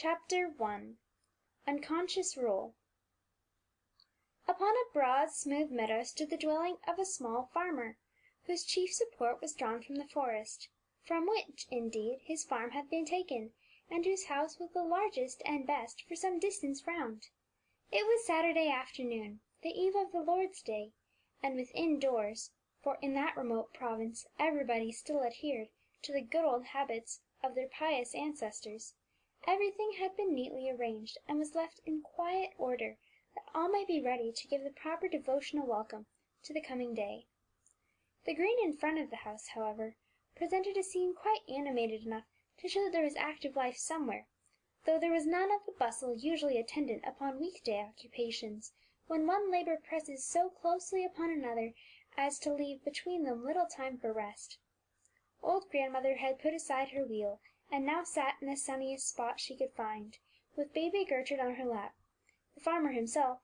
Chapter I. Unconscious Rule. Upon a broad, smooth meadow stood the dwelling of a small farmer, whose chief support was drawn from the forest, from which, indeed, his farm had been taken, and whose house was the largest and best for some distance round. It was Saturday afternoon, the eve of the Lord's Day, and within doors, for in that remote province everybody still adhered to the good old habits of their pious ancestors, everything had been neatly arranged, and was left in quiet order, that all might be ready to give the proper devotional welcome to the coming day. The green in front of the house, however, presented a scene quite animated enough to show that there was active life somewhere, though there was none of the bustle usually attendant upon week-day occupations, when one labour presses so closely upon another as to leave between them little time for rest. Old grandmother had put aside her wheel, and now sat in the sunniest spot she could find, with baby Gertrude on her lap. The farmer himself,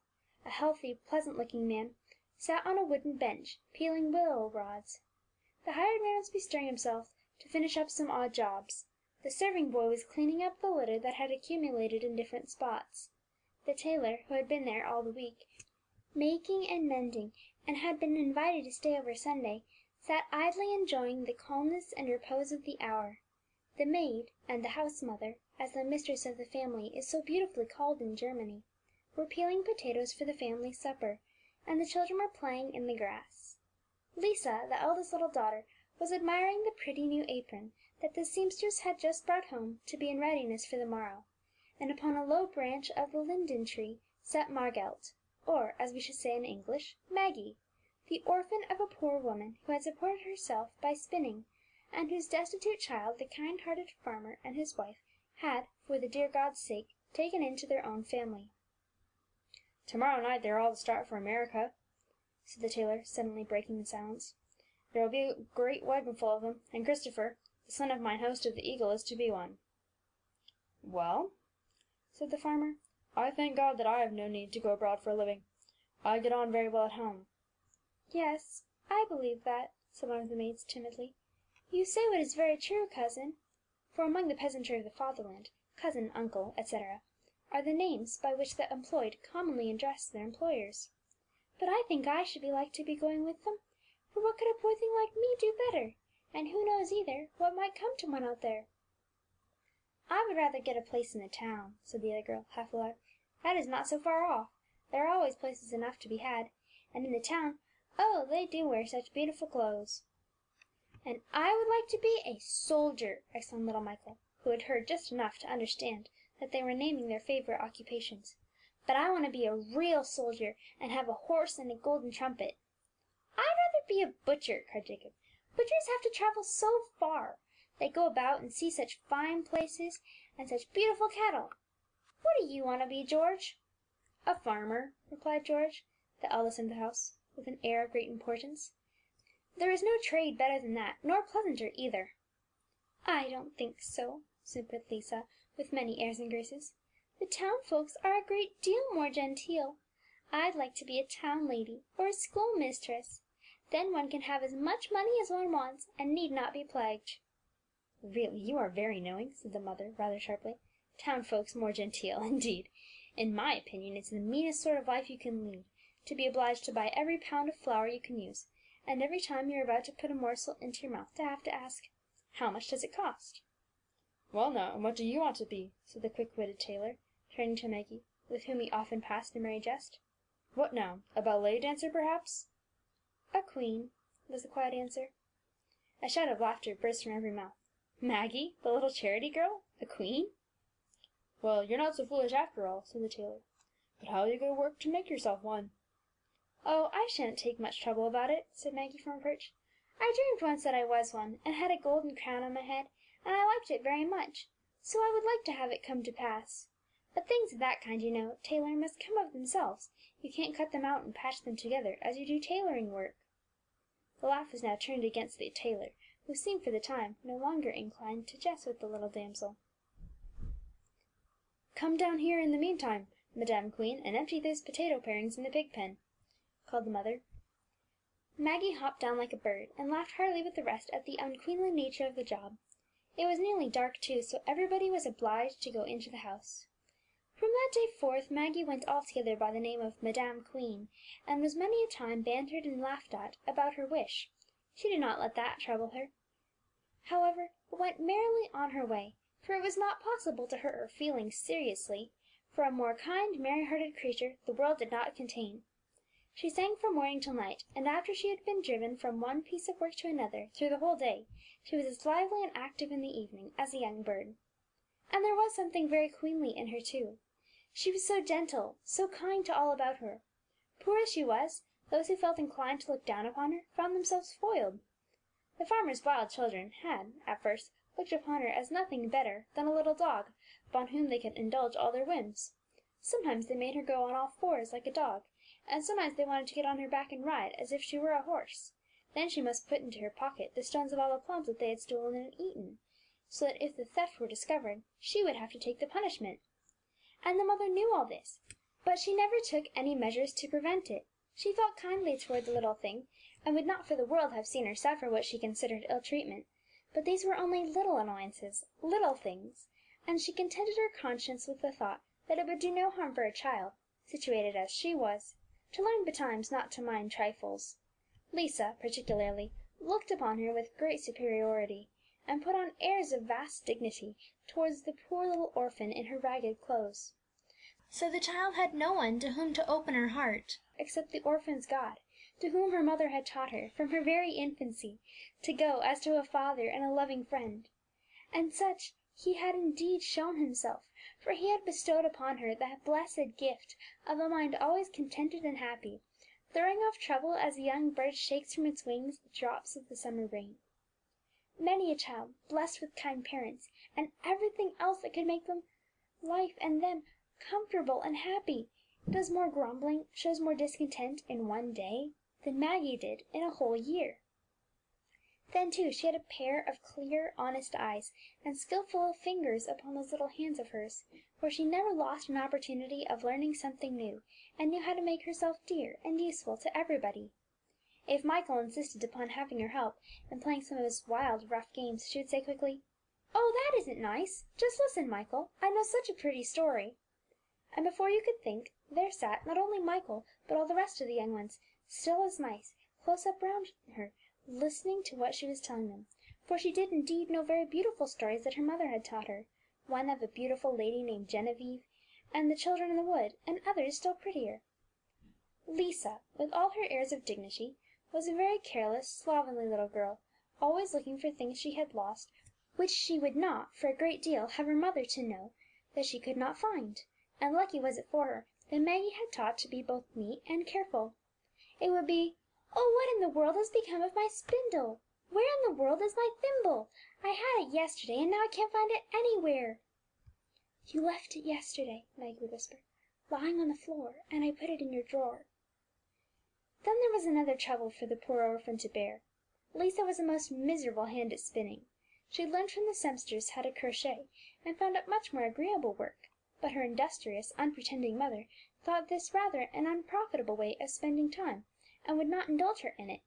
a healthy, pleasant-looking man, sat on a wooden bench, peeling willow rods. The hired man was bestirring himself to finish up some odd jobs. The serving boy was cleaning up the litter that had accumulated in different spots. The tailor, who had been there all the week, making and mending, and had been invited to stay over Sunday, sat idly enjoying the calmness and repose of the hour. The maid, and the house mother, as the mistress of the family is so beautifully called in Germany, were peeling potatoes for the family supper, and the children were playing in the grass. Lisa, the eldest little daughter, was admiring the pretty new apron that the seamstress had just brought home to be in readiness for the morrow, and upon a low branch of the linden tree sat Margelt, or, as we should say in English, Maggie, the orphan of a poor woman who had supported herself by spinning, and whose destitute child the kind-hearted farmer and his wife had, for the dear God's sake, taken into their own family. "To-morrow night they are all to start for America," said the tailor, suddenly breaking the silence. "There will be a great wagonful of them, and Christopher, the son of mine host of the Eagle, is to be one." "Well," said the farmer, "I thank God that I have no need to go abroad for a living. I get on very well at home." "Yes, I believe that," said one of the maids timidly. "You say what is very true, cousin," for among the peasantry of the fatherland, cousin, uncle, etc., are the names by which the employed commonly address their employers. "But I think I should like to be going with them, for what could a poor thing like me do better? And who knows, either, what might come to one out there?" "I would rather get a place in the town," said the other girl, half aloud. "That is not so far off. There are always places enough to be had. And in the town, oh, they do wear such beautiful clothes!" "And I would like to be a soldier!" exclaimed little Michael, who had heard just enough to understand that they were naming their favourite occupations. "But I want to be a real soldier, and have a horse and a golden trumpet." "I'd rather be a butcher!" cried Jacob. "Butchers have to travel so far. They go about and see such fine places, and such beautiful cattle. What do you want to be, George?" "A farmer," replied George, the eldest in the house, with an air of great importance. "There is no trade better than that, nor pleasanter either." "I don't think so," simpered Lisa, with many airs and graces. "The town folks are a great deal more genteel. I'd like to be a town lady, or a schoolmistress. Then one can have as much money as one wants, and need not be plagued." "Really, you are very knowing," said the mother, rather sharply. "Town folks more genteel, indeed! In my opinion, it's the meanest sort of life you can lead, to be obliged to buy every pound of flour you can use, and every time you are about to put a morsel into your mouth to have to ask, 'How much does it cost?'" "Well, now, and what do you want to be?" said the quick-witted tailor, turning to Maggie, with whom he often passed a merry jest. "What now? A ballet dancer, perhaps?" "A queen," was the quiet answer. A shout of laughter burst from every mouth. "Maggie, the little charity girl, a queen?" "Well, you're not so foolish after all," said the tailor. "But how will you go to work to make yourself one?" "Oh, I shan't take much trouble about it," said Maggie from her perch. "I dreamed once that I was one, and had a golden crown on my head, and I liked it very much, so I would like to have it come to pass. But things of that kind, you know, tailor, must come of themselves; you can't cut them out and patch them together as you do tailoring work." The laugh was now turned against the tailor, who seemed for the time no longer inclined to jest with the little damsel. "Come down here in the meantime, Madam Queen, and empty those potato parings in the pig pen," called the mother. Maggie hopped down like a bird, and laughed heartily with the rest at the unqueenly nature of the job. It was nearly dark too, so everybody was obliged to go into the house. From that day forth Maggie went altogether by the name of Madame Queen, and was many a time bantered and laughed at about her wish. She did not let that trouble her, however, but went merrily on her way, for it was not possible to hurt her feelings seriously, for a more kind, merry-hearted creature the world did not contain. She sang from morning till night, and after she had been driven from one piece of work to another through the whole day, she was as lively and active in the evening as a young bird. And there was something very queenly in her too. She was so gentle, so kind to all about her. Poor as she was, those who felt inclined to look down upon her found themselves foiled. The farmer's wild children had, at first, looked upon her as nothing better than a little dog, upon whom they could indulge all their whims. Sometimes they made her go on all fours like a dog, and sometimes they wanted to get on her back and ride as if she were a horse. Then she must put into her pocket the stones of all the plums that they had stolen and eaten, so that if the theft were discovered, she would have to take the punishment. And the mother knew all this, but she never took any measures to prevent it. She felt kindly toward the little thing, and would not for the world have seen her suffer what she considered ill treatment. But these were only little annoyances, little things, and she contented her conscience with the thought that it would do no harm for a child, situated as she was, to learn betimes not to mind trifles. Lisa, particularly, looked upon her with great superiority, and put on airs of vast dignity towards the poor little orphan in her ragged clothes. So the child had no one to whom to open her heart, except the orphan's God, to whom her mother had taught her, from her very infancy, to go as to a father and a loving friend. And such he had indeed shown himself, for he had bestowed upon her that blessed gift of a mind always contented and happy, throwing off trouble as a young bird shakes from its wings the drops of the summer rain. Many a child, blessed with kind parents, and everything else that could make them life and them comfortable and happy, does more grumbling, shows more discontent in one day than Maggie did in a whole year. Then, too, she had a pair of clear, honest eyes, and skilful fingers upon those little hands of hers, for she never lost an opportunity of learning something new, and knew how to make herself dear and useful to everybody. If Michael insisted upon having her help in playing some of his wild, rough games, she would say quickly, "Oh, that isn't nice! Just listen, Michael, I know such a pretty story." And before you could think, there sat not only Michael, but all the rest of the young ones, still as mice, close up round her, listening to what she was telling them, for she did indeed know very beautiful stories that her mother had taught her, one of a beautiful lady named Genevieve, and the children in the wood, and others still prettier. Lisa, with all her airs of dignity, was a very careless, slovenly little girl, always looking for things she had lost, which she would not, for a great deal, have her mother to know that she could not find, and lucky was it for her that Maggie had taught to be both neat and careful. It would be, "Oh, what in the world has become of my spindle? Where in the world is my thimble? I had it yesterday, and now I can't find it anywhere." "You left it yesterday," Maggie would whisper, "lying on the floor, and I put it in your drawer." Then there was another trouble for the poor orphan to bear. Lisa was a most miserable hand at spinning. She had learned from the sempsters how to crochet, and found it much more agreeable work, but her industrious, unpretending mother thought this rather an unprofitable way of spending time, and would not indulge her in it.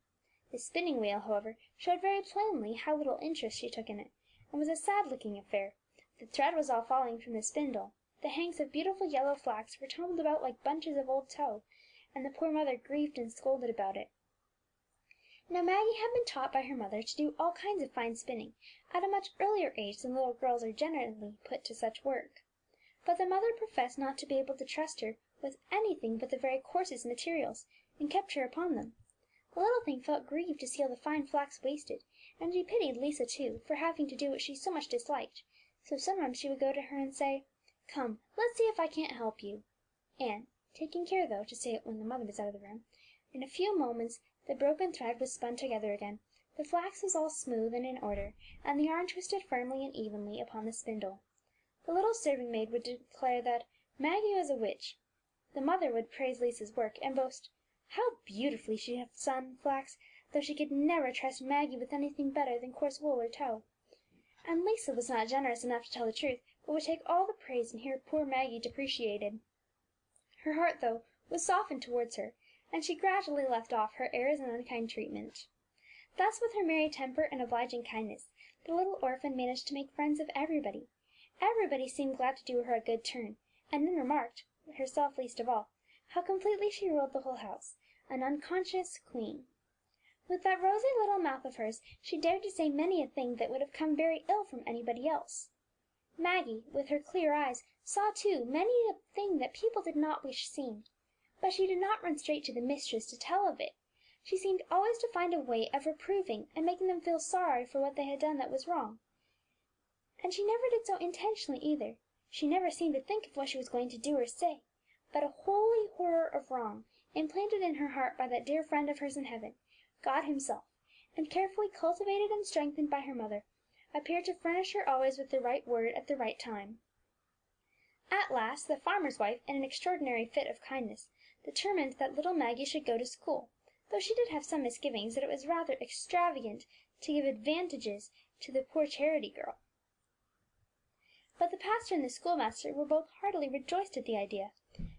The spinning wheel, however, showed very plainly how little interest she took in it, and was a sad-looking affair. The thread was all falling from the spindle, the hanks of beautiful yellow flax were tumbled about like bunches of old tow, and the poor mother grieved and scolded about it. Now Maggie had been taught by her mother to do all kinds of fine spinning at a much earlier age than little girls are generally put to such work. But the mother professed not to be able to trust her with anything but the very coarsest materials, and kept her upon them. The little thing felt grieved to see all the fine flax wasted, and she pitied Lisa too for having to do what she so much disliked, so sometimes she would go to her and say, "Come, let's see if I can't help you," and, taking care though to say it when the mother was out of the room, in a few moments the broken thread was spun together again, the flax was all smooth and in order, and the yarn twisted firmly and evenly upon the spindle. The little serving maid would declare that Maggie was a witch. The mother would praise Lisa's work, and boast how beautifully she had spun flax, though she could never trust Maggie with anything better than coarse wool or tow. And Lisa was not generous enough to tell the truth, but would take all the praise and hear poor Maggie depreciated. Her heart, though, was softened towards her, and she gradually left off her airs and unkind treatment. Thus, with her merry temper and obliging kindness, the little orphan managed to make friends of everybody. Everybody seemed glad to do her a good turn, and none remarked, herself least of all, how completely she ruled the whole house, an unconscious queen. With that rosy little mouth of hers she dared to say many a thing that would have come very ill from anybody else. Maggie, with her clear eyes, saw too many a thing that people did not wish seen, but she did not run straight to the mistress to tell of it. She seemed always to find a way of reproving and making them feel sorry for what they had done that was wrong. And she never did so intentionally either. She never seemed to think of what she was going to do or say, but a holy horror of wrong, implanted in her heart by that dear friend of hers in heaven, God Himself, and carefully cultivated and strengthened by her mother, appeared to furnish her always with the right word at the right time. At last the farmer's wife, in an extraordinary fit of kindness, determined that little Maggie should go to school, though she did have some misgivings that it was rather extravagant to give advantages to the poor charity girl. But the pastor and the schoolmaster were both heartily rejoiced at the idea,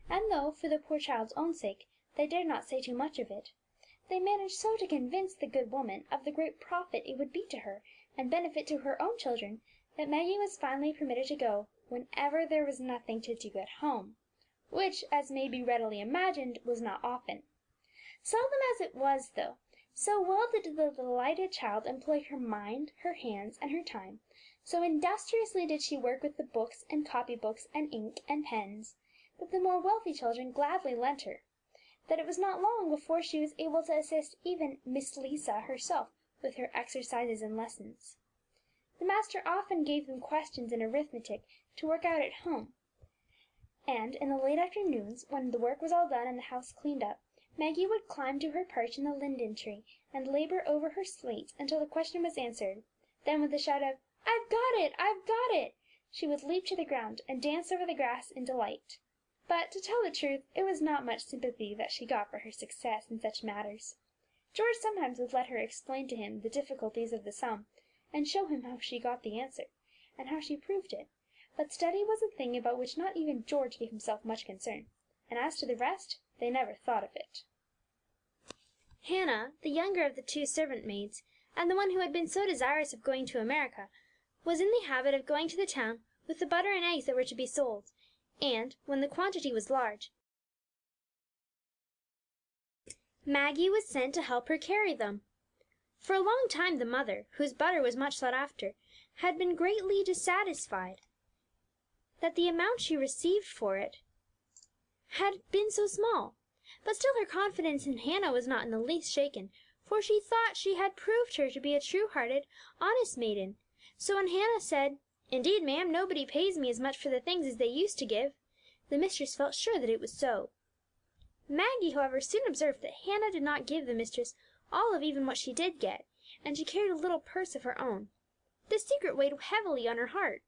and though, for the poor child's own sake, they dared not say too much of it, they managed so to convince the good woman of the great profit it would be to her, and benefit to her own children, that Maggie was finally permitted to go whenever there was nothing to do at home, which, as may be readily imagined, was not often. Seldom as it was, though, so well did the delighted child employ her mind, her hands, and her time, so industriously did she work with the books and copy books and ink and pens, that the more wealthy children gladly lent her, that it was not long before she was able to assist even Miss Lisa herself with her exercises and lessons. The master often gave them questions in arithmetic to work out at home, and in the late afternoons, when the work was all done and the house cleaned up, Maggie would climb to her perch in the linden tree, and labour over her slates until the question was answered. Then, with a shout of "I've got it! I've got it!" she would leap to the ground and dance over the grass in delight. But, to tell the truth, it was not much sympathy that she got for her success in such matters. George sometimes would let her explain to him the difficulties of the sum, and show him how she got the answer, and how she proved it, but study was a thing about which not even George gave himself much concern, and as to the rest, they never thought of it. Hannah, the younger of the two servant maids, and the one who had been so desirous of going to America, was in the habit of going to the town with the butter and eggs that were to be sold, and, when the quantity was large, Maggie was sent to help her carry them. For a long time the mother, whose butter was much sought after, had been greatly dissatisfied that the amount she received for it had been so small, but still her confidence in Hannah was not in the least shaken, for she thought she had proved her to be a true-hearted, honest maiden. So when Hannah said, "Indeed, ma'am, nobody pays me as much for the things as they used to give," the mistress felt sure that it was so. Maggie, however, soon observed that Hannah did not give the mistress all of even what she did get, and she carried a little purse of her own. This secret weighed heavily on her heart.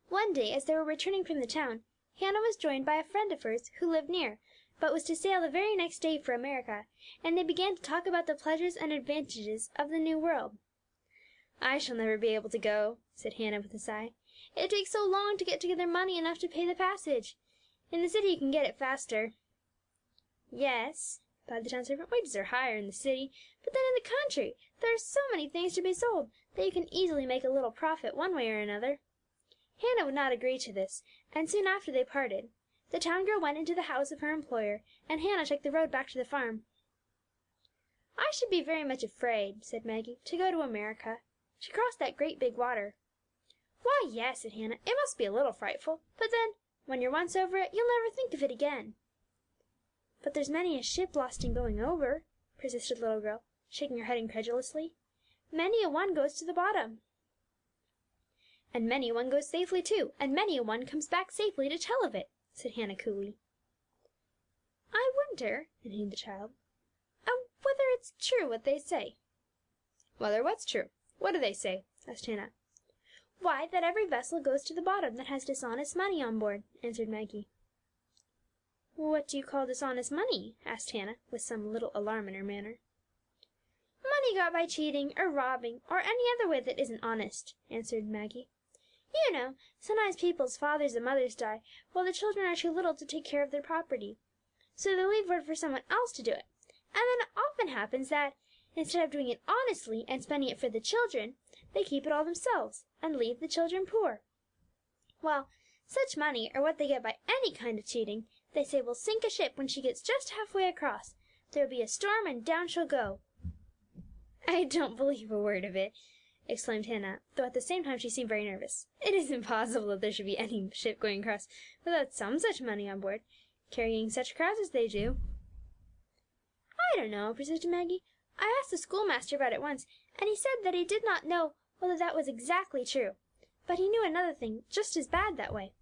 One day, as they were returning from the town, Hannah was joined by a friend of hers who lived near, but was to sail the very next day for America, and they began to talk about the pleasures and advantages of the New World. "I shall never be able to go," said Hannah with a sigh. "It takes so long to get together money enough to pay the passage. In the city you can get it faster." "Yes," replied the town servant, "wages are higher in the city, but then in the country there are so many things to be sold that you can easily make a little profit one way or another." Hannah would not agree to this, and soon after they parted. The town girl went into the house of her employer, and Hannah took the road back to the farm. "I should be very much afraid," said Maggie, "to go to America, to cross that great big water." "Why, yes," said Hannah, "it must be a little frightful, but then, when you're once over it, you'll never think of it again." "But there's many a ship lost in going over," persisted the little girl, shaking her head incredulously. "Many a one goes to the bottom." "And many a one goes safely too, and many a one comes back safely to tell of it," said Hannah coolly. "I wonder," continued the child, "whether it's true what they say." "Whether what's true? What do they say?" asked Hannah. "Why, that every vessel goes to the bottom that has dishonest money on board," answered Maggie. "What do you call dishonest money?" asked Hannah, with some little alarm in her manner. "Money got by cheating, or robbing, or any other way that isn't honest," answered Maggie. "You know, sometimes people's fathers and mothers die while the children are too little to take care of their property, so they leave word for someone else to do it, and then it often happens that, instead of doing it honestly and spending it for the children, they keep it all themselves, and leave the children poor. Well, such money, or what they get by any kind of cheating, they say will sink a ship when she gets just halfway across. There'll be a storm, and down she'll go." "I don't believe a word of it," exclaimed Hannah, though at the same time she seemed very nervous. "It is impossible that there should be any ship going across without some such money on board, carrying such crowds as they do." "I don't know," persisted Maggie. "I asked the schoolmaster about it once, and he said that he did not know whether that was exactly true, but he knew another thing just as bad that way,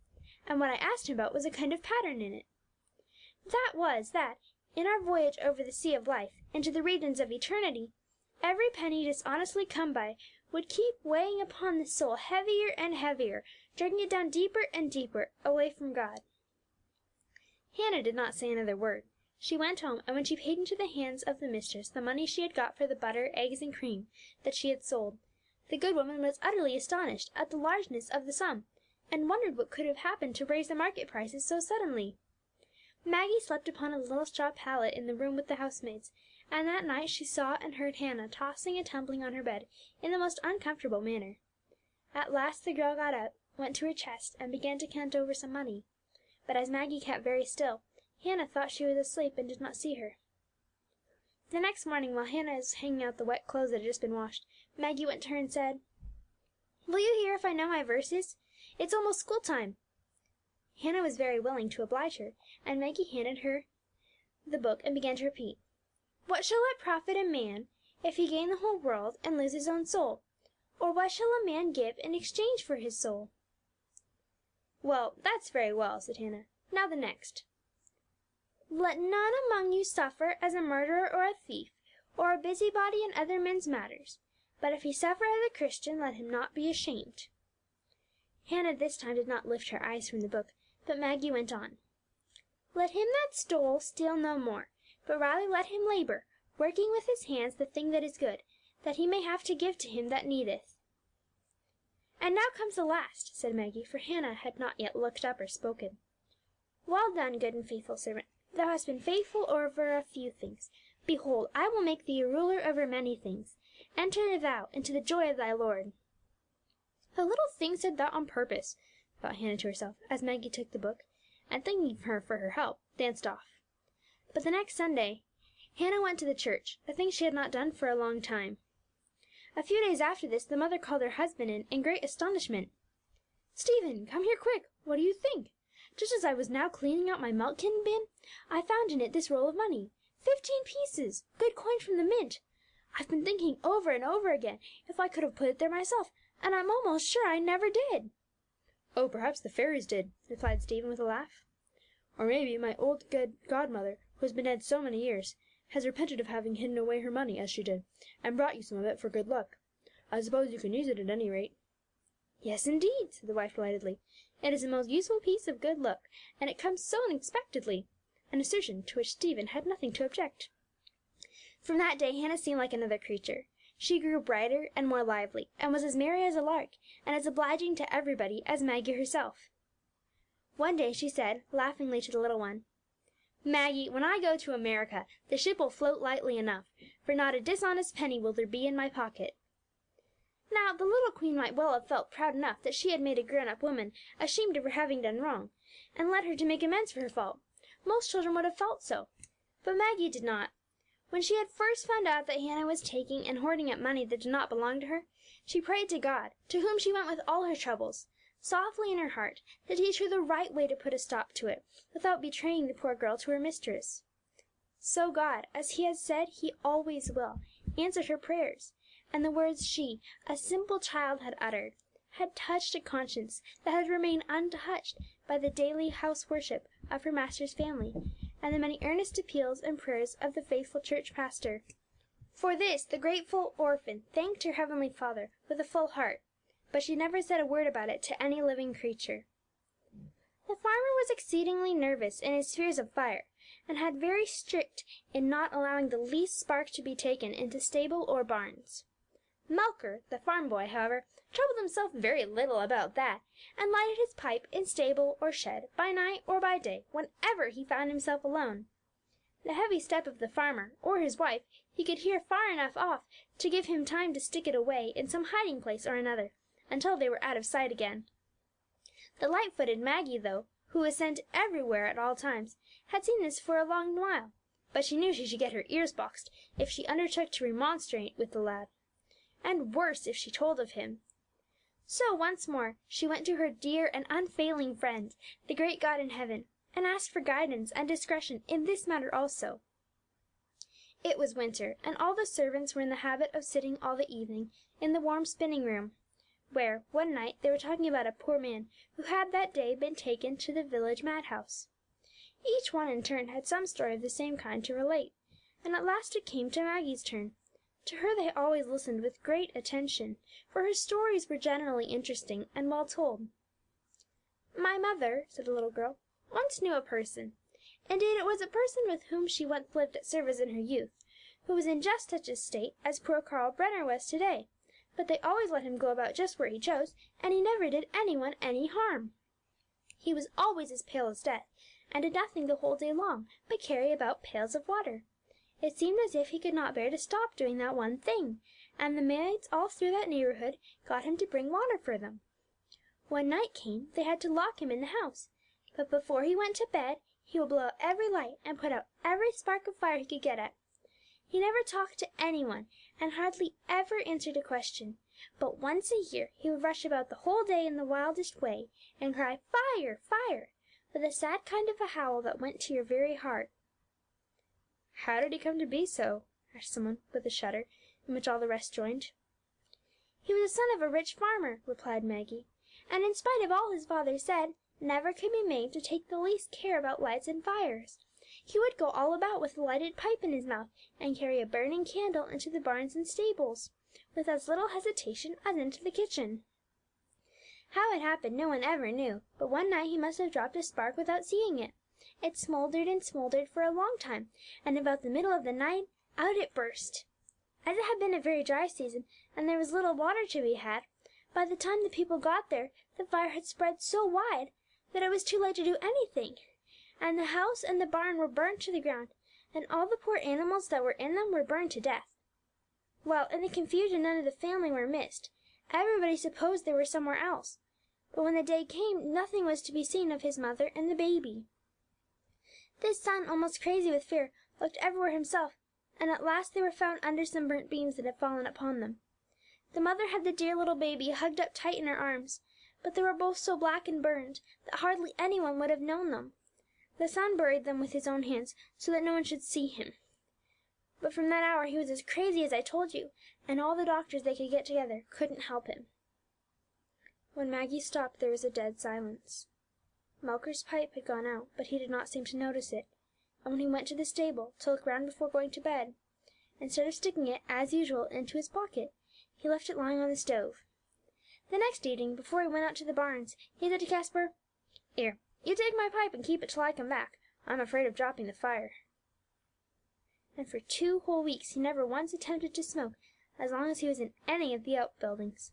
and what I asked him about was a kind of pattern in it. That was that, in our voyage over the sea of life, into the regions of eternity, every penny dishonestly come by would keep weighing upon the soul heavier and heavier, dragging it down deeper and deeper, away from God." Hannah did not say another word. She went home, and when she paid into the hands of the mistress the money she had got for the butter, eggs, and cream that she had sold, the good woman was utterly astonished at the largeness of the sum, and wondered what could have happened to raise the market prices so suddenly. Maggie slept upon a little straw pallet in the room with the housemaids, and that night she saw and heard Hannah tossing and tumbling on her bed in the most uncomfortable manner. At last the girl got up, went to her chest, and began to count over some money, but as Maggie kept very still, Hannah thought she was asleep and did not see her. The next morning, while Hannah was hanging out the wet clothes that had just been washed, Maggie went to her and said, "Will you hear if I know my verses? It's almost school time." Hannah was very willing to oblige her, and Maggie handed her the book and began to repeat, "What shall it profit a man if he gain the whole world and lose his own soul? Or what shall a man give in exchange for his soul?" "Well, that's very well," said Hannah. "Now the next. Let none among you suffer as a murderer or a thief, or a busybody in other men's matters. But if he suffer as a Christian, let him not be ashamed." Hannah this time did not lift her eyes from the book, but Maggie went on. "Let him that stole steal no more, but rather let him labor, working with his hands the thing that is good, that he may have to give to him that needeth." "And now comes the last," said Maggie, for Hannah had not yet looked up or spoken. "Well done, good and faithful servant. Thou hast been faithful over a few things. Behold, I will make thee a ruler over many things. Enter thou into the joy of thy Lord." "The little thing said that on purpose," thought Hannah to herself, as Maggie took the book, and thanking her for her help, danced off. But the next Sunday Hannah went to the church, a thing she had not done for a long time. A few days after this the mother called her husband in great astonishment. "Stephen, come here quick! What do you think? Just as I was now cleaning out my milk tin bin, I found in it this roll of money, 15 pieces, good coin from the mint. I've been thinking over and over again if I could have put it there myself, and I'm almost sure I never did." "Oh, perhaps the fairies did," replied Stephen with a laugh. "Or maybe my old good godmother, who has been dead so many years, has repented of having hidden away her money as she did, and brought you some of it for good luck. I suppose you can use it at any rate." "Yes, indeed," said the wife delightedly. "It is a most useful piece of good luck, and it comes so unexpectedly," an assertion to which Stephen had nothing to object. From that day Hannah seemed like another creature. She grew brighter and more lively, and was as merry as a lark, and as obliging to everybody as Maggie herself. One day she said, laughingly, to the little one, "Maggie, when I go to America, the ship will float lightly enough, for not a dishonest penny will there be in my pocket." Now the little queen might well have felt proud enough that she had made a grown-up woman ashamed of her having done wrong, and led her to make amends for her fault. Most children would have felt so, but Maggie did not. When she had first found out that Hannah was taking and hoarding up money that did not belong to her, she prayed to God, to whom she went with all her troubles, softly in her heart, to teach her the right way to put a stop to it, without betraying the poor girl to her mistress. So God, as He has said He always will, answered her prayers, and the words she, a simple child, had uttered, had touched a conscience that had remained untouched by the daily house worship of her master's family, and the many earnest appeals and prayers of the faithful church pastor. For this the grateful orphan thanked her heavenly Father with a full heart, but she never said a word about it to any living creature. The farmer was exceedingly nervous in his fears of fire, and had very strict in not allowing the least spark to be taken into stable or barns. Melker, the farm boy, however, troubled himself very little about that, and lighted his pipe in stable or shed, by night or by day, whenever he found himself alone. The heavy step of the farmer or his wife he could hear far enough off to give him time to stick it away in some hiding place or another, until they were out of sight again. The light-footed Maggie, though, who was sent everywhere at all times, had seen this for a long while, but she knew she should get her ears boxed if she undertook to remonstrate with the lad, and worse if she told of him. So once more she went to her dear and unfailing friend, the great God in heaven, and asked for guidance and discretion in this matter also. It was winter, and all the servants were in the habit of sitting all the evening in the warm spinning room, where, one night, they were talking about a poor man who had that day been taken to the village madhouse. Each one in turn had some story of the same kind to relate, and at last it came to Maggie's turn. To her they always listened with great attention, for her stories were generally interesting and well told. "My mother," said the little girl, "once knew a person. Indeed, it was a person with whom she once lived at service in her youth, who was in just such a state as poor Carl Brenner was to-day, but they always let him go about just where he chose, and he never did anyone any harm. He was always as pale as death, and did nothing the whole day long but carry about pails of water. It seemed as if he could not bear to stop doing that one thing, and the maids all through that neighbourhood got him to bring water for them. When night came they had to lock him in the house, but before he went to bed he would blow out every light and put out every spark of fire he could get at. He never talked to anyone, and hardly ever answered a question, but once a year he would rush about the whole day in the wildest way, and cry 'Fire! Fire!' with a sad kind of a howl that went to your very heart." "How did he come to be so?" asked someone, with a shudder, in which all the rest joined. "He was the son of a rich farmer," replied Maggie, "and in spite of all his father said, never could be made to take the least care about lights and fires. He would go all about with a lighted pipe in his mouth, and carry a burning candle into the barns and stables, with as little hesitation as into the kitchen. How it happened no one ever knew, but one night he must have dropped a spark without seeing it. It smouldered and smouldered for a long time, and about the middle of the night out it burst. As it had been a very dry season, and there was little water to be had, by the time the people got there the fire had spread so wide that it was too late to do anything, and the house and the barn were burned to the ground, and all the poor animals that were in them were burned to death. Well, in the confusion none of the family were missed. Everybody supposed they were somewhere else, but when the day came nothing was to be seen of his mother and the baby. This son, almost crazy with fear, looked everywhere himself, and at last they were found under some burnt beams that had fallen upon them. The mother had the dear little baby hugged up tight in her arms, but they were both so black and burned that hardly anyone would have known them. The son buried them with his own hands, so that no one should see him. But from that hour he was as crazy as I told you, and all the doctors they could get together couldn't help him." When Maggie stopped there was a dead silence. Melker's pipe had gone out, but he did not seem to notice it, and when he went to the stable to look round before going to bed, instead of sticking it, as usual, into his pocket, he left it lying on the stove. The next evening, before he went out to the barns, he said to Caspar, "Here, you take my pipe and keep it till I come back. I'm afraid of dropping the fire." And for 2 whole weeks he never once attempted to smoke as long as he was in any of the outbuildings.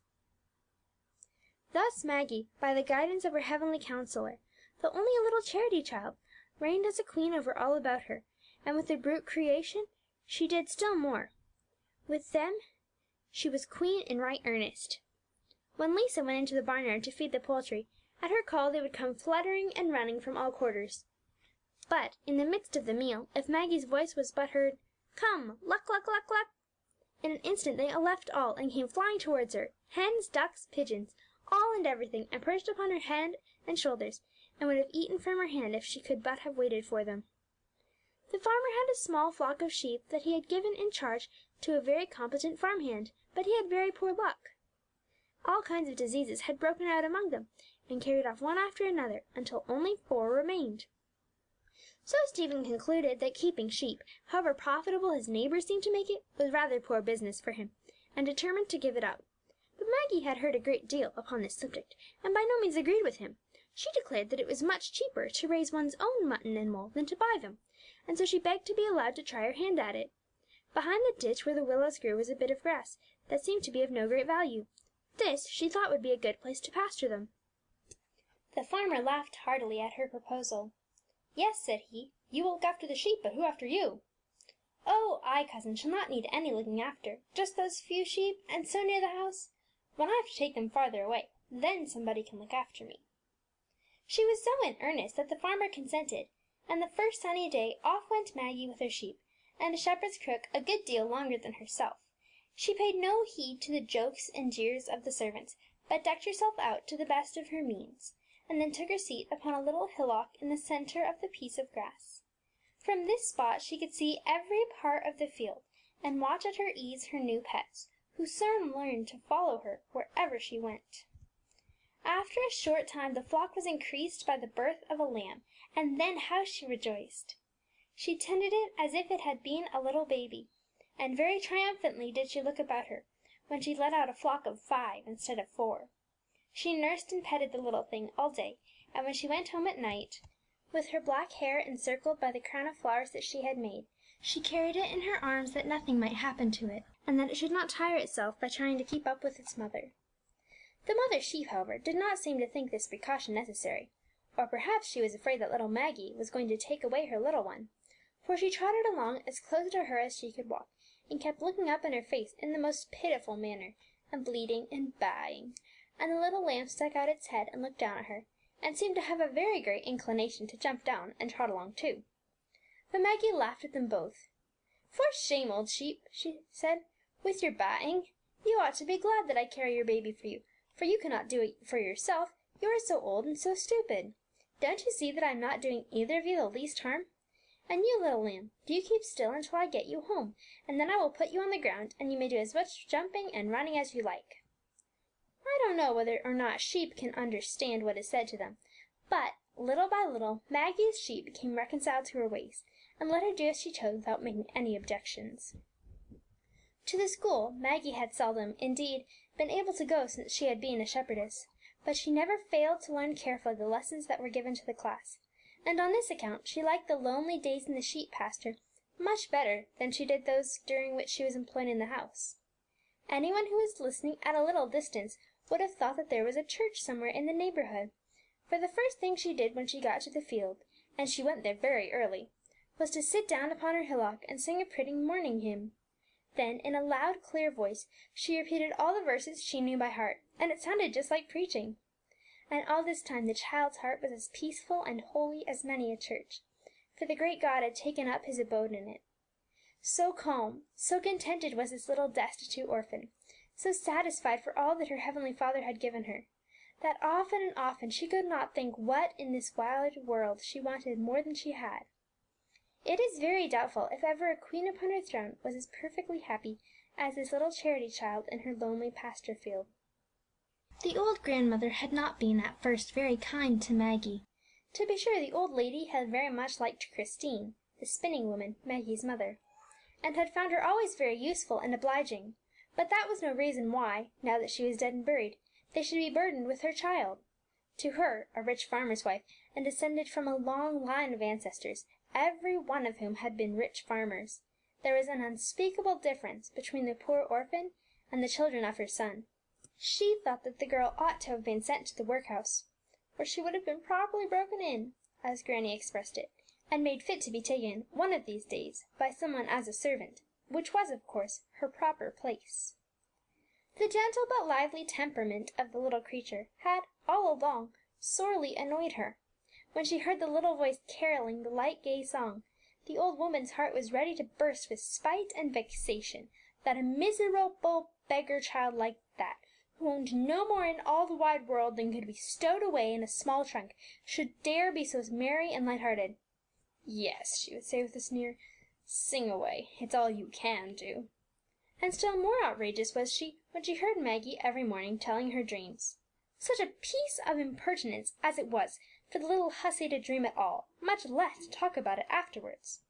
Thus Maggie, by the guidance of her heavenly counsellor, though only a little charity child, reigned as a queen over all about her, and with the brute creation she did still more. With them she was queen in right earnest. When Lisa went into the barnyard to feed the poultry, at her call they would come fluttering and running from all quarters. But in the midst of the meal, if Maggie's voice was but heard, "Come, luck, luck, luck, luck," in an instant they left all and came flying towards her, hens, ducks, pigeons, all and everything, and perched upon her head and shoulders, and would have eaten from her hand if she could but have waited for them. The farmer had a small flock of sheep that he had given in charge to a very competent farm hand, but he had very poor luck. All kinds of diseases had broken out among them, and carried off one after another, until only 4 remained. So Stephen concluded that keeping sheep, however profitable his neighbours seemed to make it, was rather poor business for him, and determined to give it up. But Maggie had heard a great deal upon this subject, and by no means agreed with him. She declared that it was much cheaper to raise one's own mutton and wool than to buy them, and so she begged to be allowed to try her hand at it. Behind the ditch where the willows grew was a bit of grass that seemed to be of no great value. This she thought would be a good place to pasture them. The farmer laughed heartily at her proposal. "Yes," said he, "you will look after the sheep, but who after you?" "Oh, I, cousin, shall not need any looking after. Just those few sheep, and so near the house! When I have to take them farther away, then somebody can look after me." She was so in earnest that the farmer consented, and the first sunny day off went Maggie with her sheep, and a shepherd's crook a good deal longer than herself. She paid no heed to the jokes and jeers of the servants, but decked herself out to the best of her means, and then took her seat upon a little hillock in the centre of the piece of grass. From this spot she could see every part of the field, and watch at her ease her new pets, who soon learned to follow her wherever she went. After a short time the flock was increased by the birth of a lamb, and then how she rejoiced! She tended it as if it had been a little baby, and very triumphantly did she look about her, when she let out a flock of 5 instead of 4. She nursed and petted the little thing all day, and when she went home at night, with her black hair encircled by the crown of flowers that she had made, she carried it in her arms that nothing might happen to it, and that it should not tire itself by trying to keep up with its mother. The mother sheep, however, did not seem to think this precaution necessary, or perhaps she was afraid that little Maggie was going to take away her little one, for she trotted along as close to her as she could walk, and kept looking up in her face in the most pitiful manner, and bleating and baaing, and the little lamb stuck out its head and looked down at her, and seemed to have a very great inclination to jump down and trot along too. But Maggie laughed at them both. "For shame, old sheep," she said, "with your baaing! You ought to be glad that I carry your baby for you, for you cannot do it for yourself, you are so old and so stupid. Don't you see that I am not doing either of you the least harm? And you, little lamb, do you keep still until I get you home, and then I will put you on the ground, and you may do as much jumping and running as you like." I don't know whether or not sheep can understand what is said to them, but, little by little, Maggie's sheep became reconciled to her ways, and let her do as she chose without making any objections. To the school Maggie had seldom, indeed, been able to go since she had been a shepherdess, but she never failed to learn carefully the lessons that were given to the class, and on this account she liked the lonely days in the sheep pasture much better than she did those during which she was employed in the house. Anyone who was listening at a little distance would have thought that there was a church somewhere in the neighbourhood, for the first thing she did when she got to the field, and she went there very early, was to sit down upon her hillock and sing a pretty morning hymn. Then, in a loud, clear voice, she repeated all the verses she knew by heart, and it sounded just like preaching. And all this time the child's heart was as peaceful and holy as many a church, for the great God had taken up his abode in it. So calm, so contented was this little destitute orphan, so satisfied for all that her heavenly Father had given her, that often and often she could not think what in this wide world she wanted more than she had. It is very doubtful if ever a queen upon her throne was as perfectly happy as this little charity child in her lonely pasture field. The old grandmother had not been at first very kind to Maggie. To be sure, the old lady had very much liked Christine, the spinning woman, Maggie's mother, and had found her always very useful and obliging, but that was no reason why, now that she was dead and buried, they should be burdened with her child. To her, a rich farmer's wife, and descended from a long line of ancestors, every one of whom had been rich farmers, there was an unspeakable difference between the poor orphan and the children of her son. She thought that the girl ought to have been sent to the workhouse, where she would have been properly broken in, as Granny expressed it, and made fit to be taken, one of these days, by some one as a servant, which was, of course, her proper place. The gentle but lively temperament of the little creature had, all along, sorely annoyed her. When she heard the little voice carolling the light gay song, the old woman's heart was ready to burst with spite and vexation that a miserable beggar child like that, who owned no more in all the wide world than could be stowed away in a small trunk, should dare be so merry and light-hearted. "Yes," she would say with a sneer, "sing away, it's all you can do." And still more outrageous was she when she heard Maggie every morning telling her dreams. Such a piece of impertinence as it was for the little hussy to dream at all, much less to talk about it afterwards.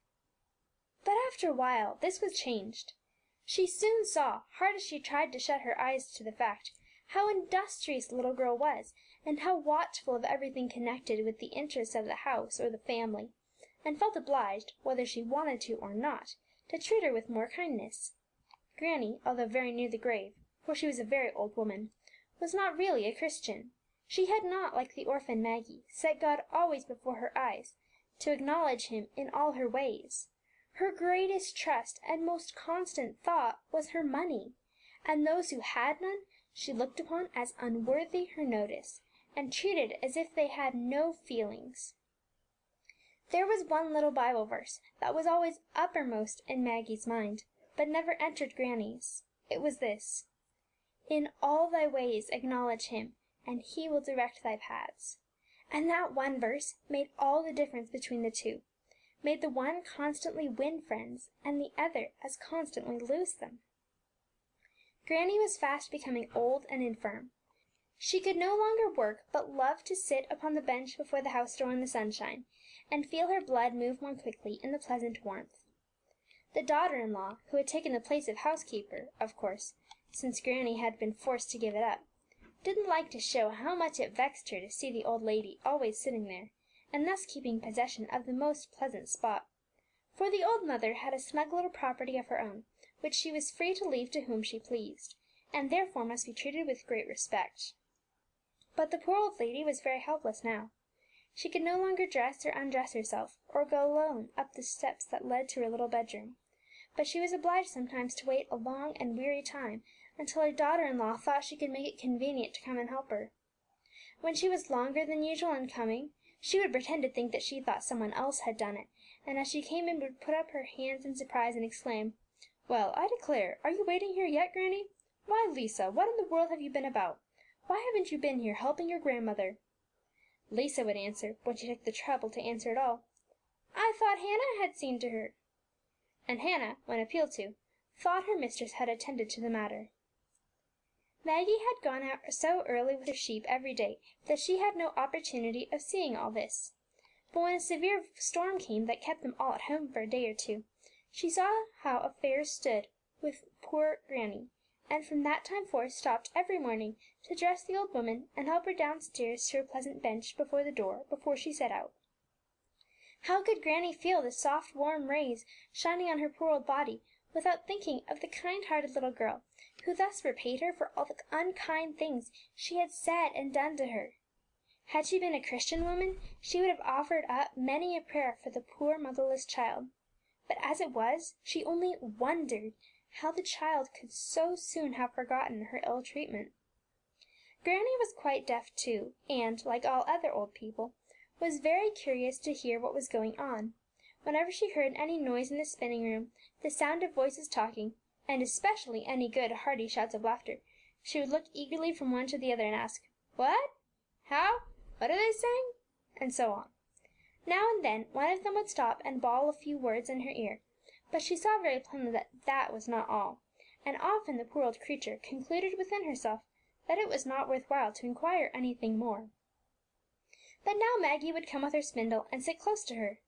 But after a while this was changed. She soon saw, hard as she tried to shut her eyes to the fact, how industrious the little girl was, and how watchful of everything connected with the interests of the house or the family, and felt obliged, whether she wanted to or not, to treat her with more kindness. Granny, although very near the grave, for she was a very old woman, was not really a Christian. She had not, like the orphan Maggie, set God always before her eyes, to acknowledge him in all her ways. Her greatest trust and most constant thought was her money, and those who had none she looked upon as unworthy her notice, and treated as if they had no feelings. There was one little Bible verse that was always uppermost in Maggie's mind, but never entered Granny's. It was this: "In all thy ways acknowledge him, and he will direct thy paths." And that one verse made all the difference between the two, made the one constantly win friends, and the other as constantly lose them. Granny was fast becoming old and infirm. She could no longer work, but loved to sit upon the bench before the house door in the sunshine, and feel her blood move more quickly in the pleasant warmth. The daughter-in-law, who had taken the place of housekeeper, of course, since Granny had been forced to give it up, didn't like to show how much it vexed her to see the old lady always sitting there, and thus keeping possession of the most pleasant spot. For the old mother had a snug little property of her own, which she was free to leave to whom she pleased, and therefore must be treated with great respect. But the poor old lady was very helpless now. She could no longer dress or undress herself, or go alone up the steps that led to her little bedroom, but she was obliged sometimes to wait a long and weary time until her daughter-in-law thought she could make it convenient to come and help her. When she was longer than usual in coming, she would pretend to think that she thought some one else had done it, and as she came in would put up her hands in surprise and exclaim, "Well, I declare, are you waiting here yet, Granny? Why, Lisa, what in the world have you been about? Why haven't you been here helping your grandmother?" Lisa would answer, when she took the trouble to answer at all, "I thought Hannah had seen to her." And Hannah, when appealed to, thought her mistress had attended to the matter. Maggie had gone out so early with her sheep every day that she had no opportunity of seeing all this. But when a severe storm came that kept them all at home for a day or two, she saw how affairs stood with poor Granny, and from that time forth stopped every morning to dress the old woman and help her downstairs to her pleasant bench before the door before she set out. How could Granny feel the soft warm rays shining on her poor old body without thinking of the kind-hearted little girl who thus repaid her for all the unkind things she had said and done to her? Had she been a Christian woman, she would have offered up many a prayer for the poor motherless child. But as it was, she only wondered how the child could so soon have forgotten her ill treatment. Granny was quite deaf too, and, like all other old people, was very curious to hear what was going on. Whenever she heard any noise in the spinning room, the sound of voices talking, and especially any good hearty shouts of laughter, she would look eagerly from one to the other and ask, "What? How? What are they saying?" and so on. Now and then one of them would stop and bawl a few words in her ear, but she saw very plainly that that was not all, and often the poor old creature concluded within herself that it was not worth while to inquire anything more. But now Maggie would come with her spindle and sit close to her.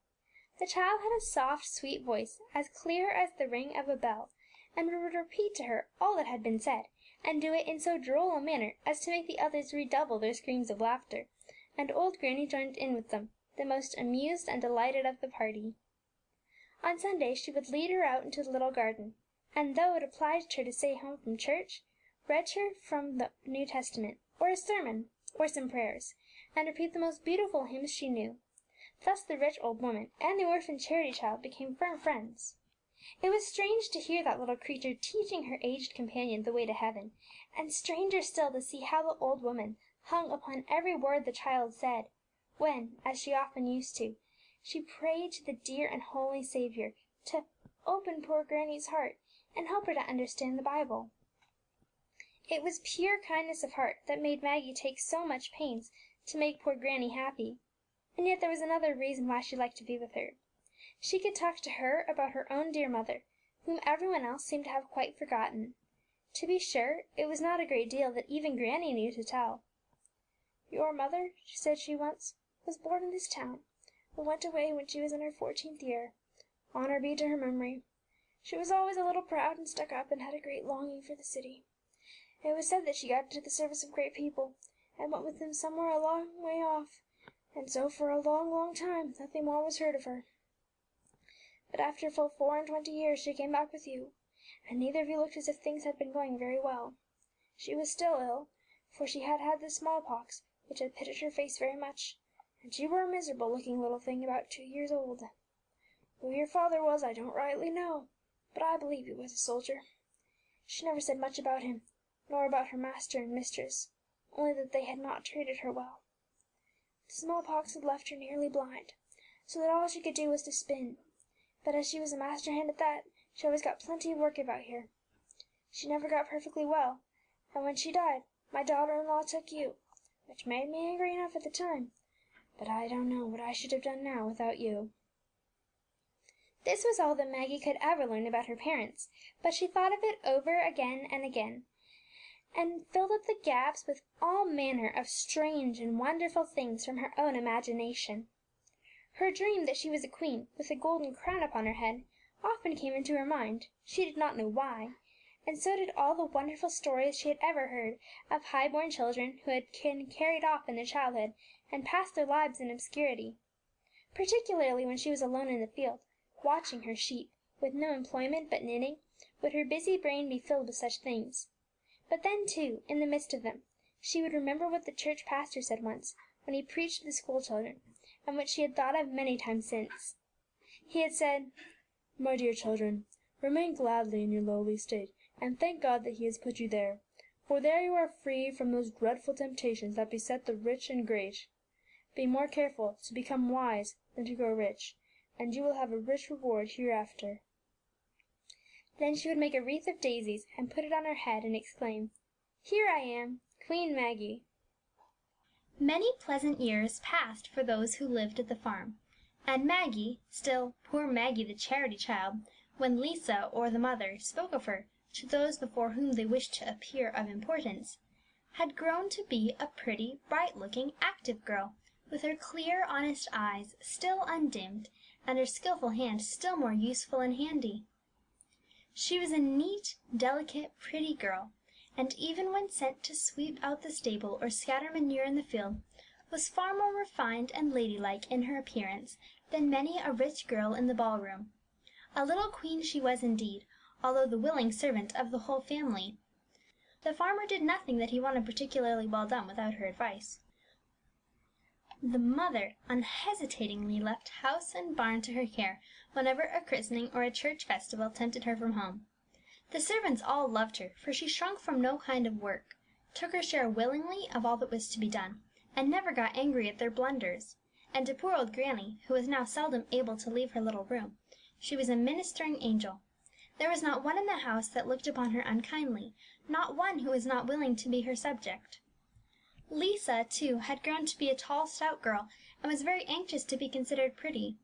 The child had a soft, sweet voice, as clear as the ring of a bell, and would repeat to her all that had been said, and do it in so droll a manner as to make the others redouble their screams of laughter, and old Granny joined in with them, the most amused and delighted of the party. On Sunday she would lead her out into the little garden, and though it obliged her to stay home from church, read her from the New Testament, or a sermon, or some prayers, and repeat the most beautiful hymns she knew. Thus the rich old woman and the orphan charity child became firm friends. It was strange to hear that little creature teaching her aged companion the way to heaven, and stranger still to see how the old woman hung upon every word the child said, when, as she often used to, she prayed to the dear and holy Saviour to open poor Granny's heart and help her to understand the Bible. It was pure kindness of heart that made Maggie take so much pains to make poor Granny happy. And yet there was another reason why she liked to be with her. She could talk to her about her own dear mother, whom every one else seemed to have quite forgotten. To be sure, it was not a great deal that even Granny knew to tell. "Your mother," said she once, "was born in this town, but went away when she was in her 14th year. Honour be to her memory. She was always a little proud and stuck up, and had a great longing for the city. It was said that she got into the service of great people, and went with them somewhere a long way off, and so for a long, long time nothing more was heard of her. But after full 24 years she came back with you, and neither of you looked as if things had been going very well. She was still ill, for she had had the smallpox, which had pitted her face very much, and you were a miserable looking little thing about 2 years old. Who your father was I don't rightly know, but I believe he was a soldier. She never said much about him, nor about her master and mistress, only that they had not treated her well. The smallpox had left her nearly blind, so that all she could do was to spin; but as she was a master hand at that, she always got plenty of work about here. She never got perfectly well, and when she died my daughter-in-law took you, which made me angry enough at the time, but I don't know what I should have done now without you." This was all that Maggie could ever learn about her parents, but she thought of it over again and again, and filled up the gaps with all manner of strange and wonderful things from her own imagination. Her dream that she was a queen, with a golden crown upon her head, often came into her mind, she did not know why, and so did all the wonderful stories she had ever heard of high-born children who had been carried off in their childhood and passed their lives in obscurity, particularly when she was alone in the field, watching her sheep, with no employment but knitting, would her busy brain be filled with such things. But then, too, in the midst of them, she would remember what the church pastor said once, when he preached to the school children, and which she had thought of many times since. He had said, "My dear children, remain gladly in your lowly state, and thank God that He has put you there, for there you are free from those dreadful temptations that beset the rich and great. Be more careful to become wise than to grow rich, and you will have a rich reward hereafter." Then she would make a wreath of daisies and put it on her head, and exclaim, "Here I am, Queen Maggie." Many pleasant years passed for those who lived at the farm, and Maggie, still poor Maggie the charity child, when Lisa or the mother spoke of her to those before whom they wished to appear of importance, had grown to be a pretty, bright-looking, active girl, with her clear, honest eyes still undimmed, and her skilful hand still more useful and handy. She was a neat, delicate, pretty girl, and even when sent to sweep out the stable or scatter manure in the field, was far more refined and ladylike in her appearance than many a rich girl in the ball-room. A little queen she was indeed, although the willing servant of the whole family. The farmer did nothing that he wanted particularly well done without her advice. The mother unhesitatingly left house and barn to her care whenever a christening or a church festival tempted her from home. The servants all loved her, for she shrunk from no kind of work, took her share willingly of all that was to be done, and never got angry at their blunders; and to poor old Granny, who was now seldom able to leave her little room, she was a ministering angel. There was not one in the house that looked upon her unkindly, not one who was not willing to be her subject. Lisa, too, had grown to be a tall, stout girl, and was very anxious to be considered pretty.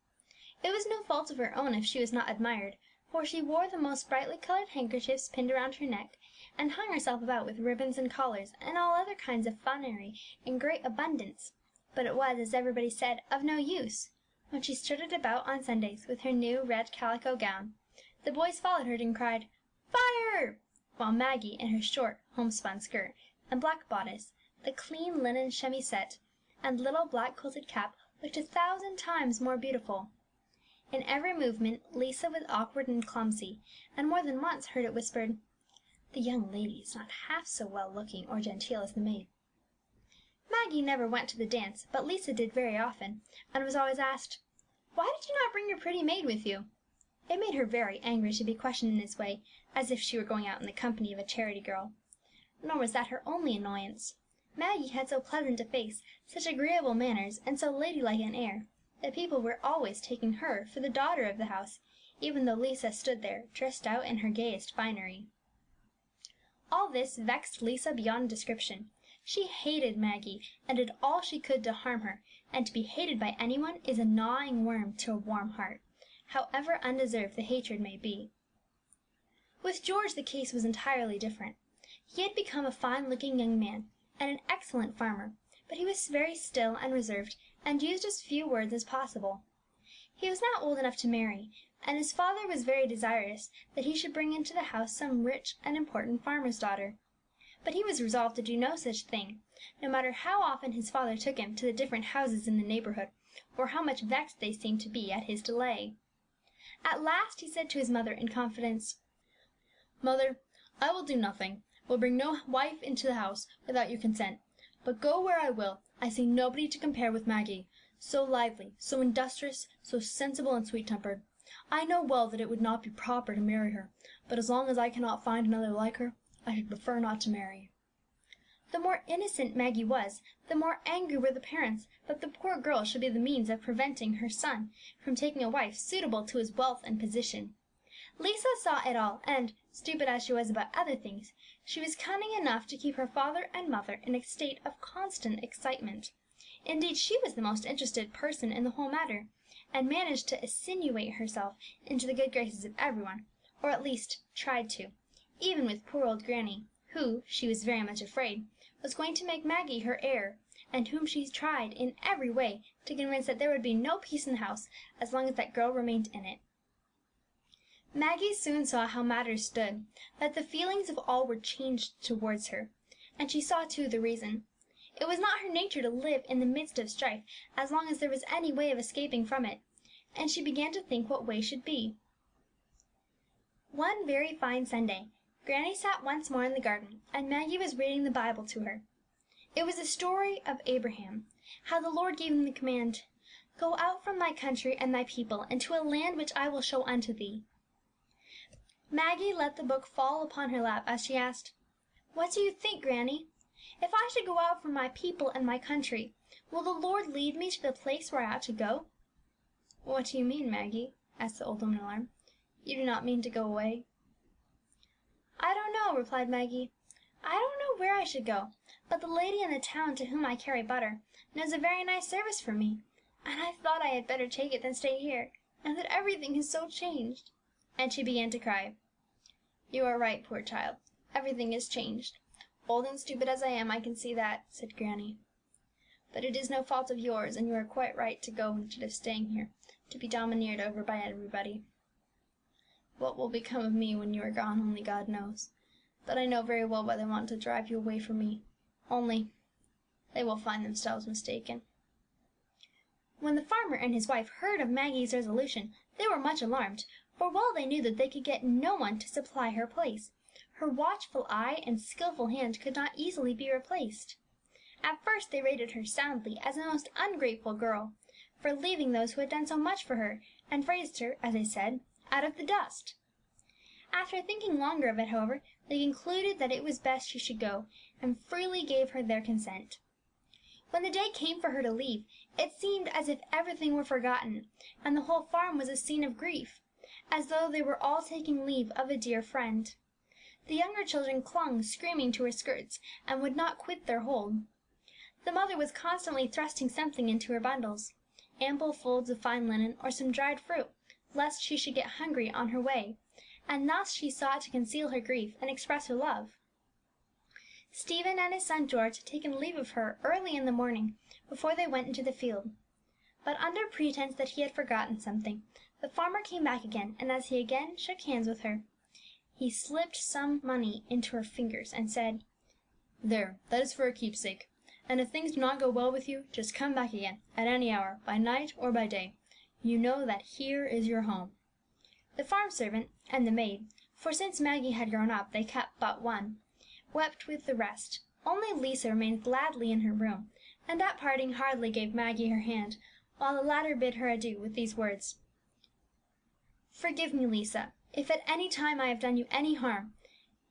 It was no fault of her own if she was not admired, for she wore the most brightly coloured handkerchiefs pinned around her neck, and hung herself about with ribbons and collars, and all other kinds of finery in great abundance; but it was, as everybody said, of no use. When she strutted about on Sundays with her new red calico gown, the boys followed her and cried, "Fire!" while Maggie, in her short homespun skirt and black bodice, the clean linen chemisette, and little black quilted cap, looked 1,000 times more beautiful. In every movement Lisa was awkward and clumsy, and more than once heard it whispered, "The young lady is not half so well looking or genteel as the maid." Maggie never went to the dance, but Lisa did very often, and was always asked, "Why did you not bring your pretty maid with you?" It made her very angry to be questioned in this way, as if she were going out in the company of a charity girl. Nor was that her only annoyance. Maggie had so pleasant a face, such agreeable manners, and so ladylike an air, that people were always taking her for the daughter of the house, even though Lisa stood there, dressed out in her gayest finery. All this vexed Lisa beyond description. She hated Maggie, and did all she could to harm her, and to be hated by anyone is a gnawing worm to a warm heart, however undeserved the hatred may be. With George the case was entirely different. He had become a fine-looking young man, and an excellent farmer, but he was very still and reserved, and used as few words as possible. He was now old enough to marry, and his father was very desirous that he should bring into the house some rich and important farmer's daughter. But he was resolved to do no such thing, no matter how often his father took him to the different houses in the neighbourhood, or how much vexed they seemed to be at his delay. At last he said to his mother in confidence, "Mother, I will do nothing, will bring no wife into the house without your consent, but go where I will, I see nobody to compare with Maggie, so lively, so industrious, so sensible and sweet-tempered. I know well that it would not be proper to marry her, but as long as I cannot find another like her, I should prefer not to marry." The more innocent Maggie was, the more angry were the parents that the poor girl should be the means of preventing her son from taking a wife suitable to his wealth and position. Lisa saw it all, and, stupid as she was about other things, she was cunning enough to keep her father and mother in a state of constant excitement. Indeed, she was the most interested person in the whole matter, and managed to insinuate herself into the good graces of everyone, or at least tried to, even with poor old Granny, who, she was very much afraid, was going to make Maggie her heir, and whom she tried in every way to convince that there would be no peace in the house as long as that girl remained in it. Maggie soon saw how matters stood, that the feelings of all were changed towards her, and she saw too the reason. It was not her nature to live in the midst of strife as long as there was any way of escaping from it, and she began to think what way should be. One very fine Sunday, Granny sat once more in the garden, and Maggie was reading the Bible to her. It was a story of Abraham, how the Lord gave him the command, "Go out from thy country and thy people into a land which I will show unto thee." Maggie let the book fall upon her lap as she asked, "What do you think, Granny? If I should go out from my people and my country, will the Lord lead me to the place where I ought to go?" "What do you mean, Maggie?" asked the old woman in alarm. "You do not mean to go away?" "I don't know," replied Maggie. "I don't know where I should go, but the lady in the town to whom I carry butter knows a very nice service for me, and I thought I had better take it than stay here, now that everything is so changed." And she began to cry. "You are right, poor child, everything is changed. Old and stupid as I am, I can see that," said Granny. "But it is no fault of yours, and you are quite right to go instead of staying here, to be domineered over by everybody. What will become of me when you are gone, only God knows. But I know very well why they want to drive you away from me. Only they will find themselves mistaken." When the farmer and his wife heard of Maggie's resolution, they were much alarmed, for while they knew that they could get no one to supply her place, her watchful eye and skilful hand could not easily be replaced. At first they rated her soundly as a most ungrateful girl, for leaving those who had done so much for her, and raised her, as they said, out of the dust. After thinking longer of it, however, they concluded that it was best she should go, and freely gave her their consent. When the day came for her to leave, it seemed as if everything were forgotten, and the whole farm was a scene of grief, as though they were all taking leave of a dear friend. The younger children clung screaming to her skirts, and would not quit their hold. The mother was constantly thrusting something into her bundles, ample folds of fine linen, or some dried fruit, lest she should get hungry on her way, and thus she sought to conceal her grief and express her love. Stephen and his son George had taken leave of her early in the morning, before they went into the field. But under pretence that he had forgotten something, the farmer came back again, and as he again shook hands with her, he slipped some money into her fingers, and said, "There, that is for a keepsake, and if things do not go well with you, just come back again, at any hour, by night or by day. You know that here is your home." The farm servant and the maid, for since Maggie had grown up they kept but one, wept with the rest. Only Lisa remained gladly in her room, and at parting hardly gave Maggie her hand, while the latter bid her adieu with these words, "Forgive me, Lisa, if at any time I have done you any harm,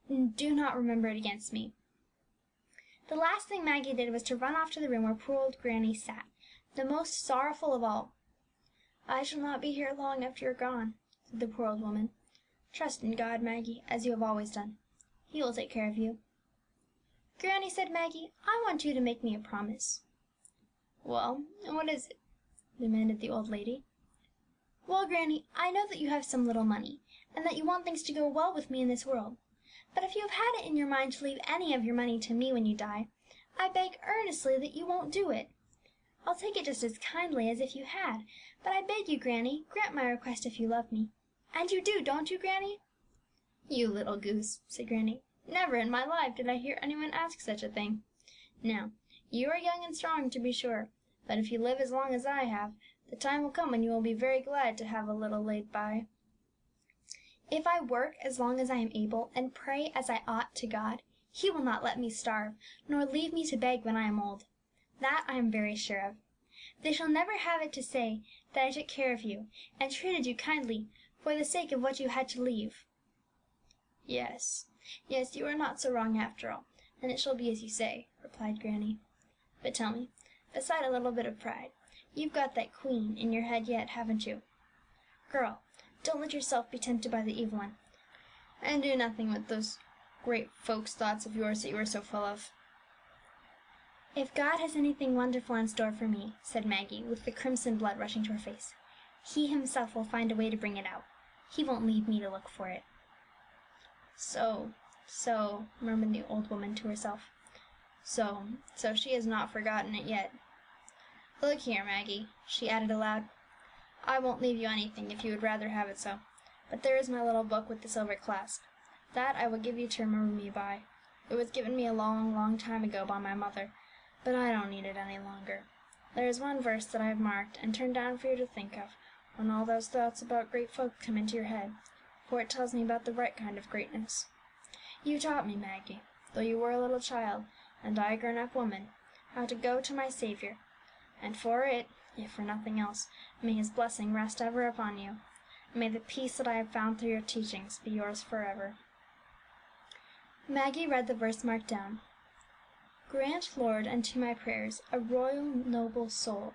and do not remember it against me." The last thing Maggie did was to run off to the room where poor old Granny sat, the most sorrowful of all. "I shall not be here long after you are gone," said the poor old woman. "Trust in God, Maggie, as you have always done. He will take care of you." "Granny," said Maggie, "I want you to make me a promise." "Well, and what is it?" demanded the old lady. "Well, Granny, I know that you have some little money, and that you want things to go well with me in this world. But if you have had it in your mind to leave any of your money to me when you die, I beg earnestly that you won't do it. I'll take it just as kindly as if you had, but I beg you, Granny, grant my request if you love me. And you do, don't you, Granny?" "You little goose," said Granny. "Never in my life did I hear anyone ask such a thing. Now, you are young and strong, to be sure, but if you live as long as I have, the time will come when you will be very glad to have a little laid by." "If I work as long as I am able, and pray as I ought to God, He will not let me starve, nor leave me to beg when I am old. That I am very sure of. They shall never have it to say that I took care of you, and treated you kindly, for the sake of what you had to leave." Yes, yes, you are not so wrong after all, and it shall be as you say," replied Granny. "But tell me, beside a little bit of pride, you've got that queen in your head yet, haven't you? Girl, don't let yourself be tempted by the evil one, and do nothing with those great folks' thoughts of yours that you are so full of." "If God has anything wonderful in store for me," said Maggie, with the crimson blood rushing to her face, "He himself will find a way to bring it out. He won't leave me to look for it." So, murmured the old woman to herself. So she has not forgotten it yet. Look here, Maggie," she added aloud, "I won't leave you anything if you would rather have it so, but there is my little book with the silver clasp. That I will give you to remember me by. It was given me a long, long time ago by my mother, but I don't need it any longer. There is one verse that I have marked and turned down for you to think of when all those thoughts about great folk come into your head, for it tells me about the right kind of greatness. You taught me, Maggie, though you were a little child, and I a grown-up woman, how to go to my Saviour, and for it, if for nothing else, may His blessing rest ever upon you. May the peace that I have found through your teachings be yours forever." Maggie read the verse marked down. "Grant, Lord, unto my prayers a royal noble soul,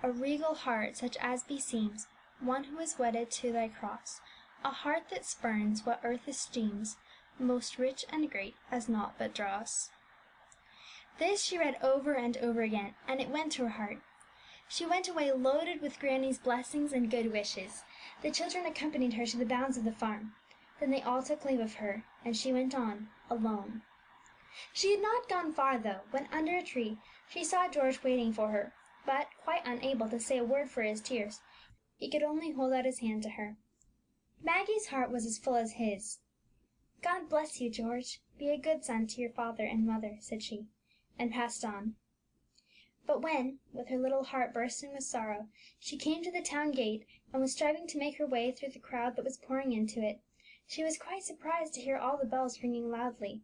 a regal heart such as beseems one who is wedded to thy cross, a heart that spurns what earth esteems most rich and great as naught but dross." This she read over and over again, and it went to her heart. She went away loaded with Granny's blessings and good wishes. The children accompanied her to the bounds of the farm. Then they all took leave of her, and she went on alone. She had not gone far, though, when under a tree she saw George waiting for her, but, quite unable to say a word for his tears, he could only hold out his hand to her. Maggie's heart was as full as his. "God bless you, George. Be a good son to your father and mother," said she, and passed on. But when, with her little heart bursting with sorrow, she came to the town gate, and was striving to make her way through the crowd that was pouring into it, she was quite surprised to hear all the bells ringing loudly.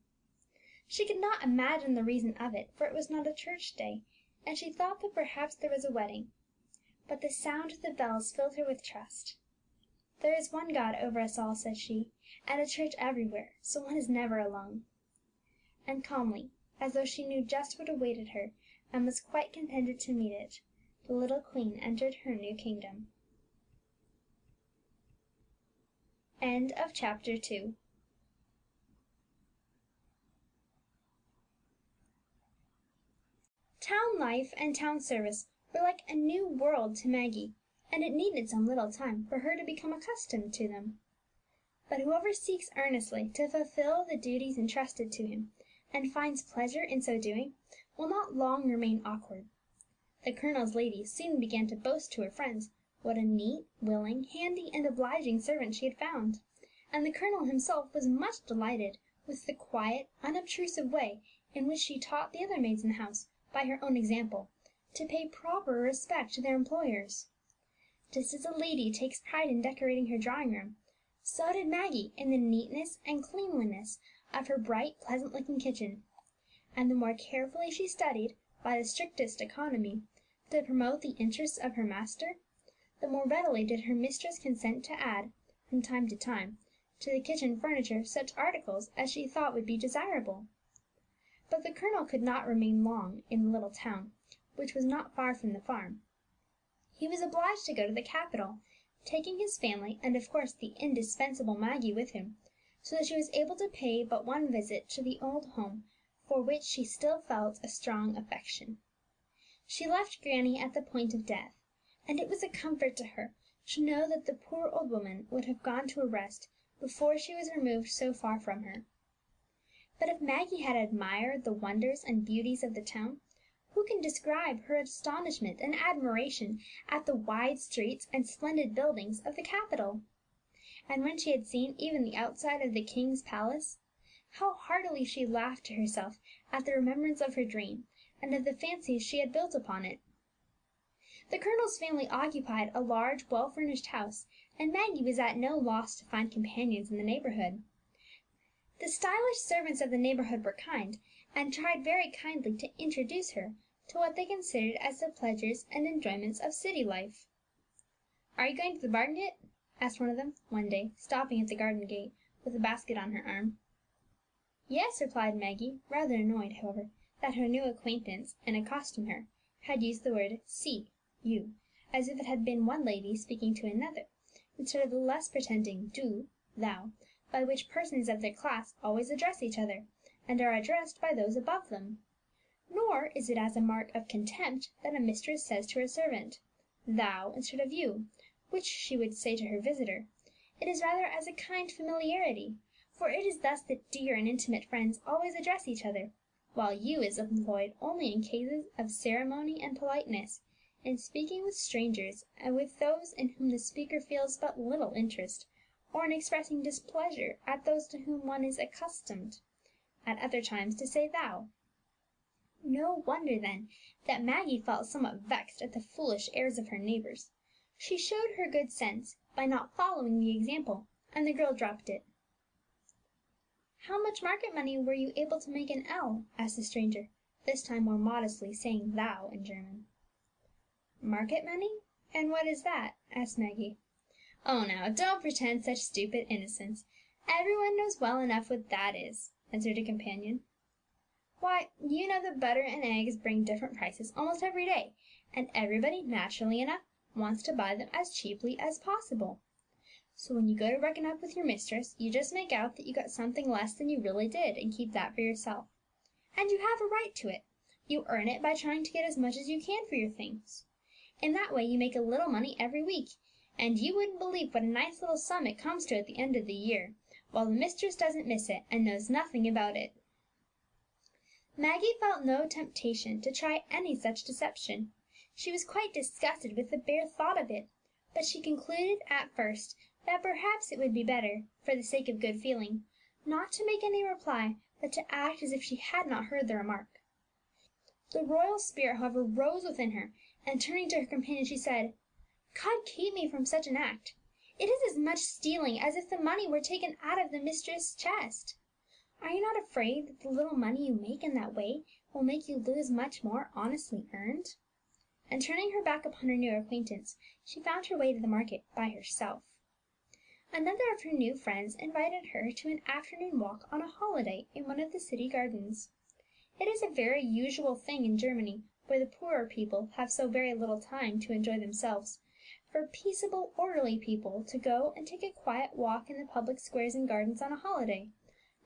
She could not imagine the reason of it, for it was not a church day, and she thought that perhaps there was a wedding. But the sound of the bells filled her with trust. "There is one God over us all," said she, "and a church everywhere, so one is never alone." And calmly, as though she knew just what awaited her, and was quite contented to meet it, the little queen entered her new kingdom. End of chapter 2. Town life and town service were like a new world to Maggie, and it needed some little time for her to become accustomed to them. But whoever seeks earnestly to fulfill the duties entrusted to him, and finds pleasure in so doing, will not long remain awkward. The colonel's lady soon began to boast to her friends what a neat, willing, handy, and obliging servant she had found, and the colonel himself was much delighted with the quiet, unobtrusive way in which she taught the other maids in the house, by her own example, to pay proper respect to their employers. Just as a lady takes pride in decorating her drawing room, so did Maggie in the neatness and cleanliness of her bright, pleasant-looking kitchen; and the more carefully she studied, by the strictest economy, to promote the interests of her master, the more readily did her mistress consent to add, from time to time, to the kitchen furniture such articles as she thought would be desirable. But the colonel could not remain long in the little town, which was not far from the farm. He was obliged to go to the capital, taking his family, and of course the indispensable Maggie, with him, so that she was able to pay but one visit to the old home for which she still felt a strong affection. She left Granny at the point of death, and it was a comfort to her to know that the poor old woman would have gone to her rest before she was removed so far from her. But if Maggie had admired the wonders and beauties of the town, who can describe her astonishment and admiration at the wide streets and splendid buildings of the capital? And when she had seen even the outside of the king's palace, how heartily she laughed to herself at the remembrance of her dream, and of the fancies she had built upon it. The colonel's family occupied a large, well-furnished house, and Maggie was at no loss to find companions in the neighbourhood. The stylish servants of the neighbourhood were kind, and tried very kindly to introduce her to what they considered as the pleasures and enjoyments of city life. "Are you going to the barn yet?" asked one of them, one day, stopping at the garden gate, with a basket on her arm. "Yes," replied Maggie, rather annoyed, however, that her new acquaintance, in accosting her, had used the word you, as if it had been one lady speaking to another, instead of the less pretending thou, by which persons of their class always address each other, and are addressed by those above them. Nor is it as a mark of contempt that a mistress says to her servant, thou instead of you, which she would say to her visitor. It is rather as a kind familiarity, for it is thus that dear and intimate friends always address each other, while you is employed only in cases of ceremony and politeness, in speaking with strangers, and with those in whom the speaker feels but little interest, or in expressing displeasure at those to whom one is accustomed, at other times, to say thou. No wonder, then, that Maggie felt somewhat vexed at the foolish airs of her neighbours. She showed her good sense by not following the example, and the girl dropped it. "How much market money were you able to make in L?" asked the stranger, this time more modestly saying thou in German. "Market money? And what is that?" asked Maggie. "Oh, now, don't pretend such stupid innocence. Every one knows well enough what that is," answered her companion. "Why, you know that butter and eggs bring different prices almost every day, and everybody, naturally enough, wants to buy them as cheaply as possible. So when you go to reckon up with your mistress, you just make out that you got something less than you really did, and keep that for yourself. And you have a right to it. You earn it by trying to get as much as you can for your things. In that way you make a little money every week, and you wouldn't believe what a nice little sum it comes to at the end of the year, while the mistress doesn't miss it, and knows nothing about it." Maggie felt no temptation to try any such deception. She was quite disgusted with the bare thought of it, but she concluded at first that perhaps it would be better, for the sake of good feeling, not to make any reply, but to act as if she had not heard the remark. The royal spirit, however, rose within her, and turning to her companion, she said, "God keep me from such an act! It is as much stealing as if the money were taken out of the mistress' chest. Are you not afraid that the little money you make in that way will make you lose much more honestly earned?" And turning her back upon her new acquaintance, she found her way to the market by herself. Another of her new friends invited her to an afternoon walk on a holiday in one of the city gardens. It is a very usual thing in Germany, where the poorer people have so very little time to enjoy themselves, for peaceable, orderly people to go and take a quiet walk in the public squares and gardens on a holiday,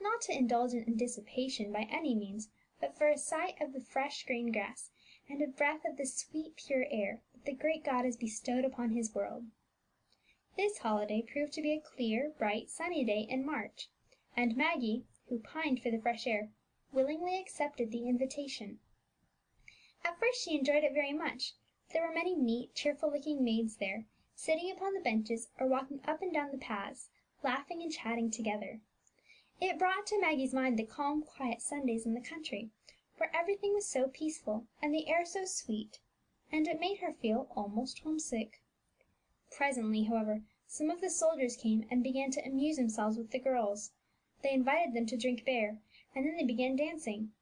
not to indulge in dissipation by any means, but for a sight of the fresh green grass, and a breath of the sweet pure air that the great God has bestowed upon his world. This holiday proved to be a clear, bright, sunny day in March, and Maggie, who pined for the fresh air, willingly accepted the invitation. At first she enjoyed it very much. There were many neat, cheerful looking maids there, sitting upon the benches or walking up and down the paths, laughing and chatting together. It brought to Maggie's mind the calm, quiet Sundays in the country, where everything was so peaceful and the air so sweet, and it made her feel almost homesick. Presently, however, some of the soldiers came and began to amuse themselves with the girls. They invited them to drink beer, and then they began dancing.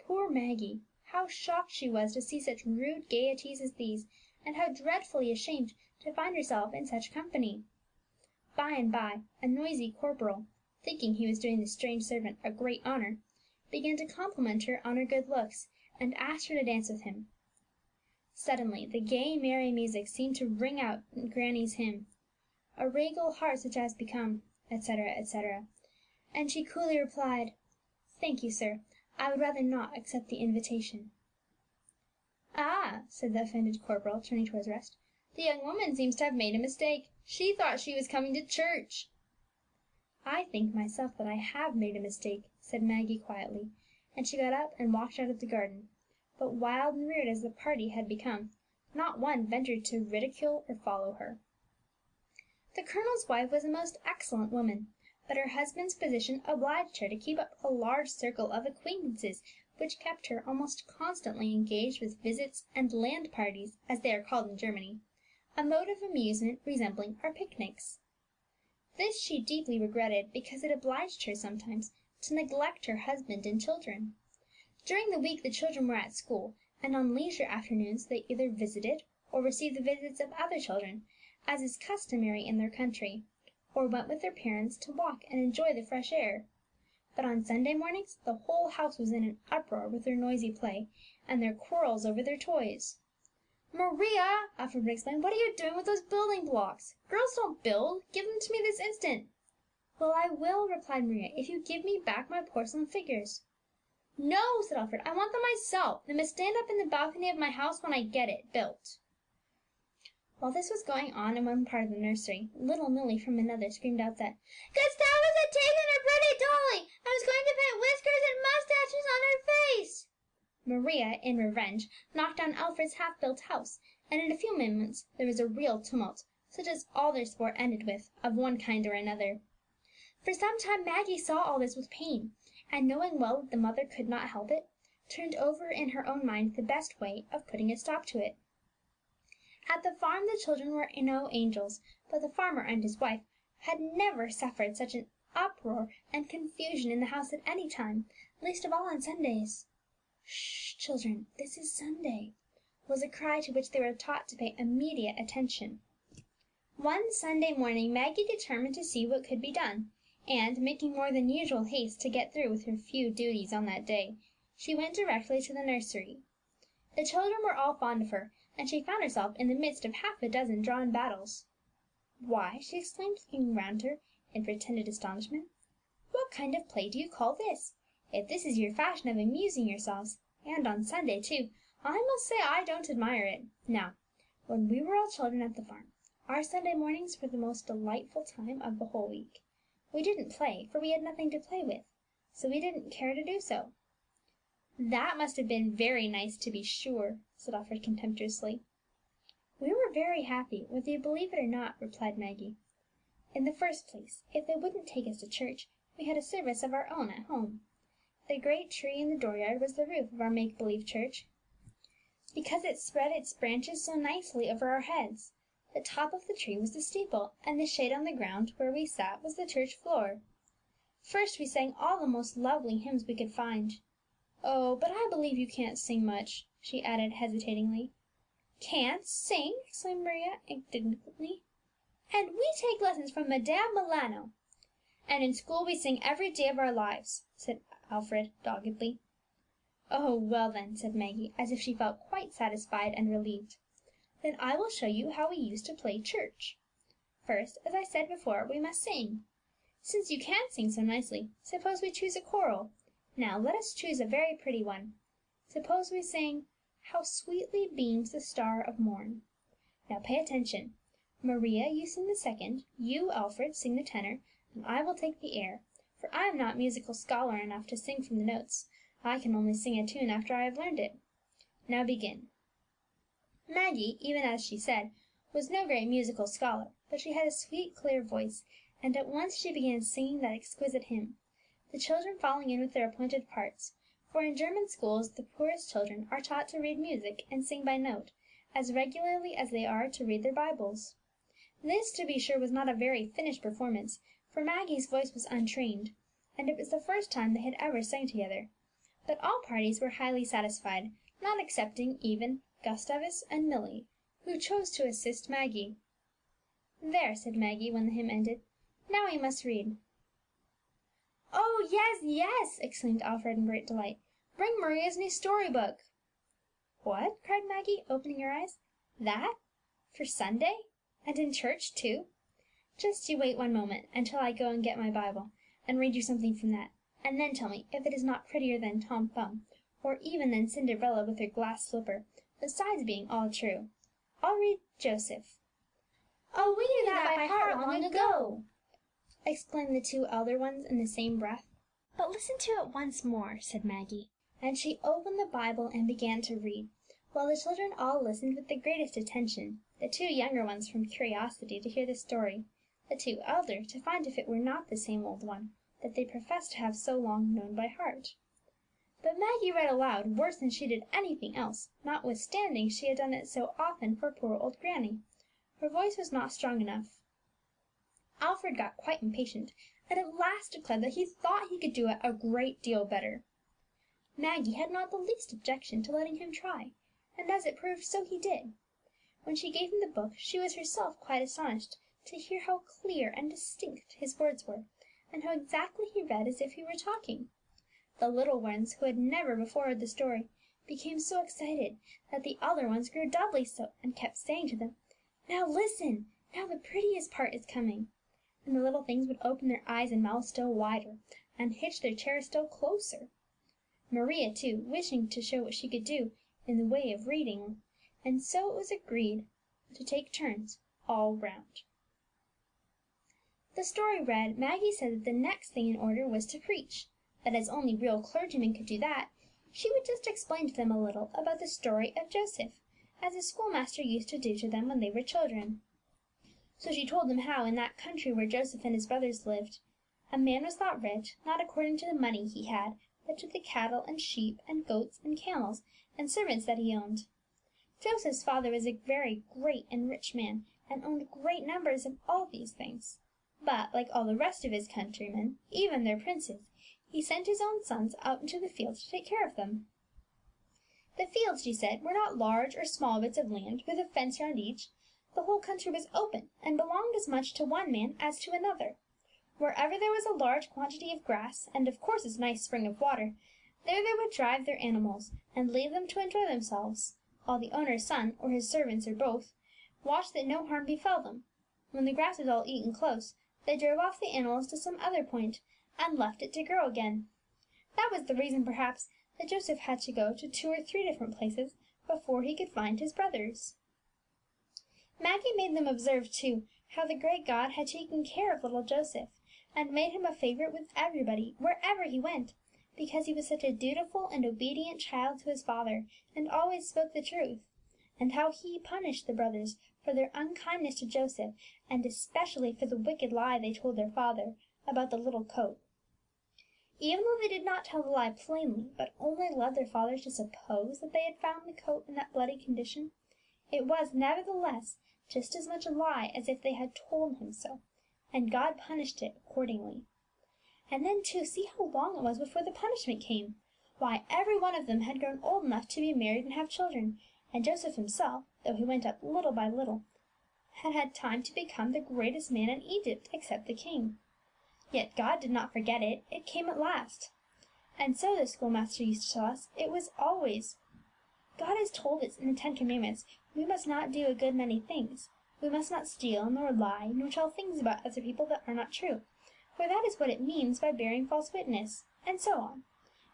Poor Maggie! How shocked she was to see such rude gaieties as these, and how dreadfully ashamed to find herself in such company. By and by, a noisy corporal, thinking he was doing the strange servant a great honour, began to compliment her on her good looks, and asked her to dance with him. Suddenly the gay, merry music seemed to ring out Granny's hymn, "A regal heart such as become," etc., etc., and she coolly replied, "Thank you, sir, I would rather not accept the invitation." "Ah!" said the offended corporal, turning towards the rest, "the young woman seems to have made a mistake. She thought she was coming to church." "I think myself that I have made a mistake," said Maggie quietly, and she got up and walked out of the garden. But wild and rude as the party had become, not one ventured to ridicule or follow her. The colonel's wife was a most excellent woman, but her husband's position obliged her to keep up a large circle of acquaintances, which kept her almost constantly engaged with visits and land parties, as they are called in Germany, a mode of amusement resembling our picnics. This she deeply regretted, because it obliged her sometimes to neglect her husband and children. During the week the children were at school, and on leisure afternoons they either visited or received the visits of other children, as is customary in their country, or went with their parents to walk and enjoy the fresh air. But on Sunday mornings the whole house was in an uproar with their noisy play, and their quarrels over their toys. "Maria!" Alfred would exclaim, "what are you doing with those building blocks? Girls don't build. Give them to me this instant." "Well, I will," replied Maria, "if you give me back my porcelain figures." "No," said Alfred, "I want them myself. They must stand up in the balcony of my house when I get it built." While this was going on in one part of the nursery, little Milly from another screamed out that "Gustavus had taken her pretty dolly, and was going to paint whiskers and mustaches on her face." Maria, in revenge, knocked down Alfred's half-built house, and in a few moments there was a real tumult, such as all their sport ended with, of one kind or another. For some time Maggie saw all this with pain, and knowing well that the mother could not help it, turned over in her own mind the best way of putting a stop to it. At the farm the children were no angels, but the farmer and his wife had never suffered such an uproar and confusion in the house at any time, least of all on Sundays. "Sh, children, this is Sunday," was a cry to which they were taught to pay immediate attention. One Sunday morning Maggie determined to see what could be done, and, making more than usual haste to get through with her few duties on that day, she went directly to the nursery. The children were all fond of her, and she found herself in the midst of half a dozen drawn battles. "Why," she exclaimed, looking round her in pretended astonishment, "what kind of play do you call this? If this is your fashion of amusing yourselves, and on Sunday too, I must say I don't admire it. Now, when we were all children at the farm, our Sunday mornings were the most delightful time of the whole week. We didn't play, for we had nothing to play with, so we didn't care to do so." "That must have been very nice, to be sure," said Alfred contemptuously. "We were very happy, whether you believe it or not," replied Maggie. "In the first place, if they wouldn't take us to church, we had a service of our own at home. The great tree in the dooryard was the roof of our make believe church, because it spread its branches so nicely over our heads. The top of the tree was the steeple, and the shade on the ground where we sat was the church floor. First we sang all the most lovely hymns we could find. Oh, but I believe you can't sing much," she added hesitatingly. "Can't sing!" exclaimed Maria indignantly. "And we take lessons from Madame Milano." "And in school we sing every day of our lives," said Alfred doggedly. "Oh, well then," said Maggie, as if she felt quite satisfied and relieved, "then I will show you how we used to play church. First, as I said before, we must sing. Since you can sing so nicely, suppose we choose a choral. Now let us choose a very pretty one. Suppose we sing 'How sweetly beams the star of morn.' Now pay attention. Maria, you sing the second, you, Alfred, sing the tenor, and I will take the air, for I am not musical scholar enough to sing from the notes. I can only sing a tune after I have learned it. Now begin." Maggie, even as she said, was no great musical scholar, but she had a sweet clear voice, and at once she began singing that exquisite hymn, the children falling in with their appointed parts, for in German schools the poorest children are taught to read music and sing by note, as regularly as they are to read their Bibles. This, to be sure, was not a very finished performance, for Maggie's voice was untrained, and it was the first time they had ever sung together; but all parties were highly satisfied, not excepting even Gustavus and Milly, who chose to assist Maggie. "There," said Maggie, when the hymn ended, "now we must read." "Oh, yes, yes!" exclaimed Alfred in great delight. "Bring Maria's new story book." "What!" cried Maggie, opening her eyes. "That! For Sunday! And in church too! Just you wait one moment, until I go and get my Bible, and read you something from that, and then tell me if it is not prettier than Tom Thumb, or even than Cinderella with her glass slipper, besides being all true. I'll read Joseph." "Oh, we knew that by heart long ago!" exclaimed the two elder ones in the same breath. "But listen to it once more," said Maggie, and she opened the Bible and began to read, while the children all listened with the greatest attention, the two younger ones from curiosity to hear the story, the two elder to find if it were not the same old one that they professed to have so long known by heart. But Maggie read aloud worse than she did anything else, notwithstanding she had done it so often for poor old Granny. Her voice was not strong enough. Alfred got quite impatient, and at last declared that he thought he could do it a great deal better. Maggie had not the least objection to letting him try, and as it proved, so he did. When she gave him the book, she was herself quite astonished to hear how clear and distinct his words were, and how exactly he read as if he were talking. The little ones, who had never before heard the story, became so excited that the elder ones grew doubly so, and kept saying to them, "Now listen! Now the prettiest part is coming!" And the little things would open their eyes and mouths still wider, and hitch their chairs still closer. Maria, too, wishing to show what she could do in the way of reading, and so it was agreed to take turns all round. The story read, Maggie said that the next thing in order was to preach, that as only real clergymen could do that, she would just explain to them a little about the story of Joseph, as a schoolmaster used to do to them when they were children. So she told them how, in that country where Joseph and his brothers lived, a man was thought rich, not according to the money he had, but to the cattle and sheep and goats and camels and servants that he owned. Joseph's father was a very great and rich man, and owned great numbers of all these things. But, like all the rest of his countrymen, even their princes, he sent his own sons out into the fields to take care of them. The fields, she said, were not large or small bits of land with a fence round each. The whole country was open, and belonged as much to one man as to another. Wherever there was a large quantity of grass, and of course a nice spring of water, there they would drive their animals, and leave them to enjoy themselves, while the owner's son, or his servants, or both, watched that no harm befell them. When the grass was all eaten close, they drove off the animals to some other point, and left it to grow again. That was the reason, perhaps, that Joseph had to go to 2 or 3 different places before he could find his brothers. Maggie made them observe, too, how the great God had taken care of little Joseph, and made him a favourite with everybody, wherever he went, because he was such a dutiful and obedient child to his father, and always spoke the truth, and how he punished the brothers for their unkindness to Joseph, and especially for the wicked lie they told their father about the little coat. Even though they did not tell the lie plainly, but only led their father to suppose that they had found the coat in that bloody condition, it was, nevertheless, just as much a lie as if they had told him so, and God punished it accordingly. And then, too, see how long it was before the punishment came. Why, every one of them had grown old enough to be married and have children, and Joseph himself, though he went up little by little, had had time to become the greatest man in Egypt, except the king. Yet God did not forget it; it came at last. And so, the schoolmaster used to tell us, it was always. God has told us in the 10 Commandments we must not do a good many things. We must not steal, nor lie, nor tell things about other people that are not true, for that is what it means by bearing false witness, and so on.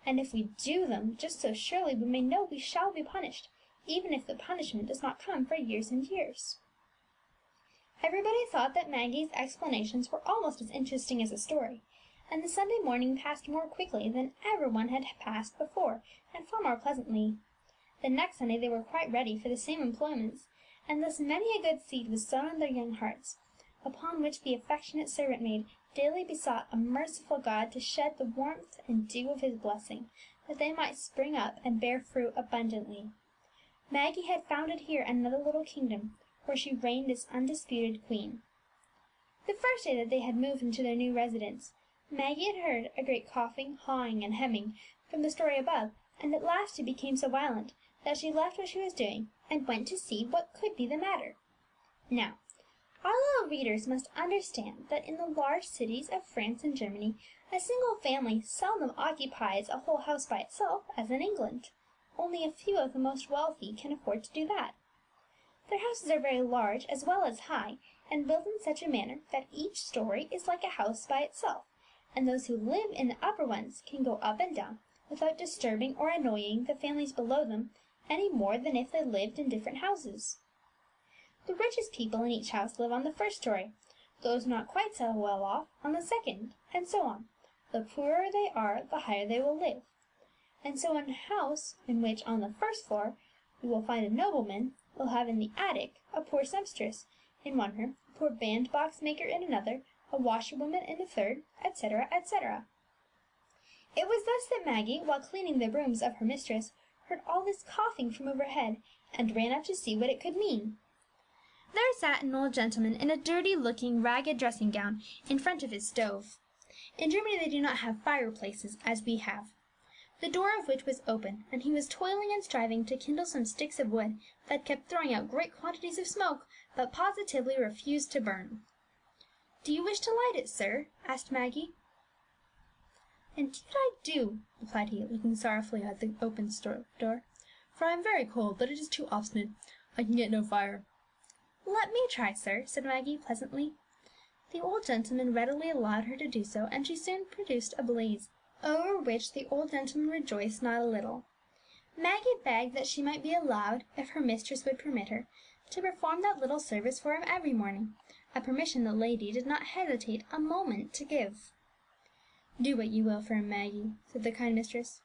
And if we do them, just so surely we may know we shall be punished, even if the punishment does not come for years and years. Everybody thought that Maggie's explanations were almost as interesting as the story, and the Sunday morning passed more quickly than ever one had passed before, and far more pleasantly. The next Sunday they were quite ready for the same employments, and thus many a good seed was sown in their young hearts, upon which the affectionate servant maid daily besought a merciful God to shed the warmth and dew of his blessing, that they might spring up and bear fruit abundantly. Maggie had founded here another little kingdom, where she reigned as undisputed queen. The first day that they had moved into their new residence, Maggie had heard a great coughing, hawing, and hemming from the story above, and at last it became so violent that she left what she was doing and went to see what could be the matter. Now, our little readers must understand that in the large cities of France and Germany, a single family seldom occupies a whole house by itself, as in England. Only a few of the most wealthy can afford to do that. Their houses are very large as well as high, and built in such a manner that each story is like a house by itself, and those who live in the upper ones can go up and down without disturbing or annoying the families below them any more than if they lived in different houses. The richest people in each house live on the first story, those not quite so well off on the second, and so on. The poorer they are, the higher they will live. And so in a house in which on the first floor you will find a nobleman, will have in the attic a poor sempstress, in one room a poor bandbox maker in another, a washerwoman in a third, etc., etc. It was thus that Maggie, while cleaning the rooms of her mistress, heard all this coughing from overhead, and ran up to see what it could mean. There sat an old gentleman in a dirty-looking, ragged dressing-gown in front of his stove. In Germany they do not have fireplaces, as we have. the door of which was open, and he was toiling and striving to kindle some sticks of wood that kept throwing out great quantities of smoke, but positively refused to burn. "Do you wish to light it, sir?" asked Maggie. "Indeed I do," replied he, looking sorrowfully at the open door, "for I am very cold, but it is too obstinate. I can get no fire." "Let me try, sir," said Maggie, pleasantly. The old gentleman readily allowed her to do so, and she soon produced a blaze, over which the old gentleman rejoiced not a little. Maggie begged that she might be allowed, if her mistress would permit her, to perform that little service for him every morning, a permission the lady did not hesitate a moment to give. "Do what you will for him, Maggie," said the kind mistress.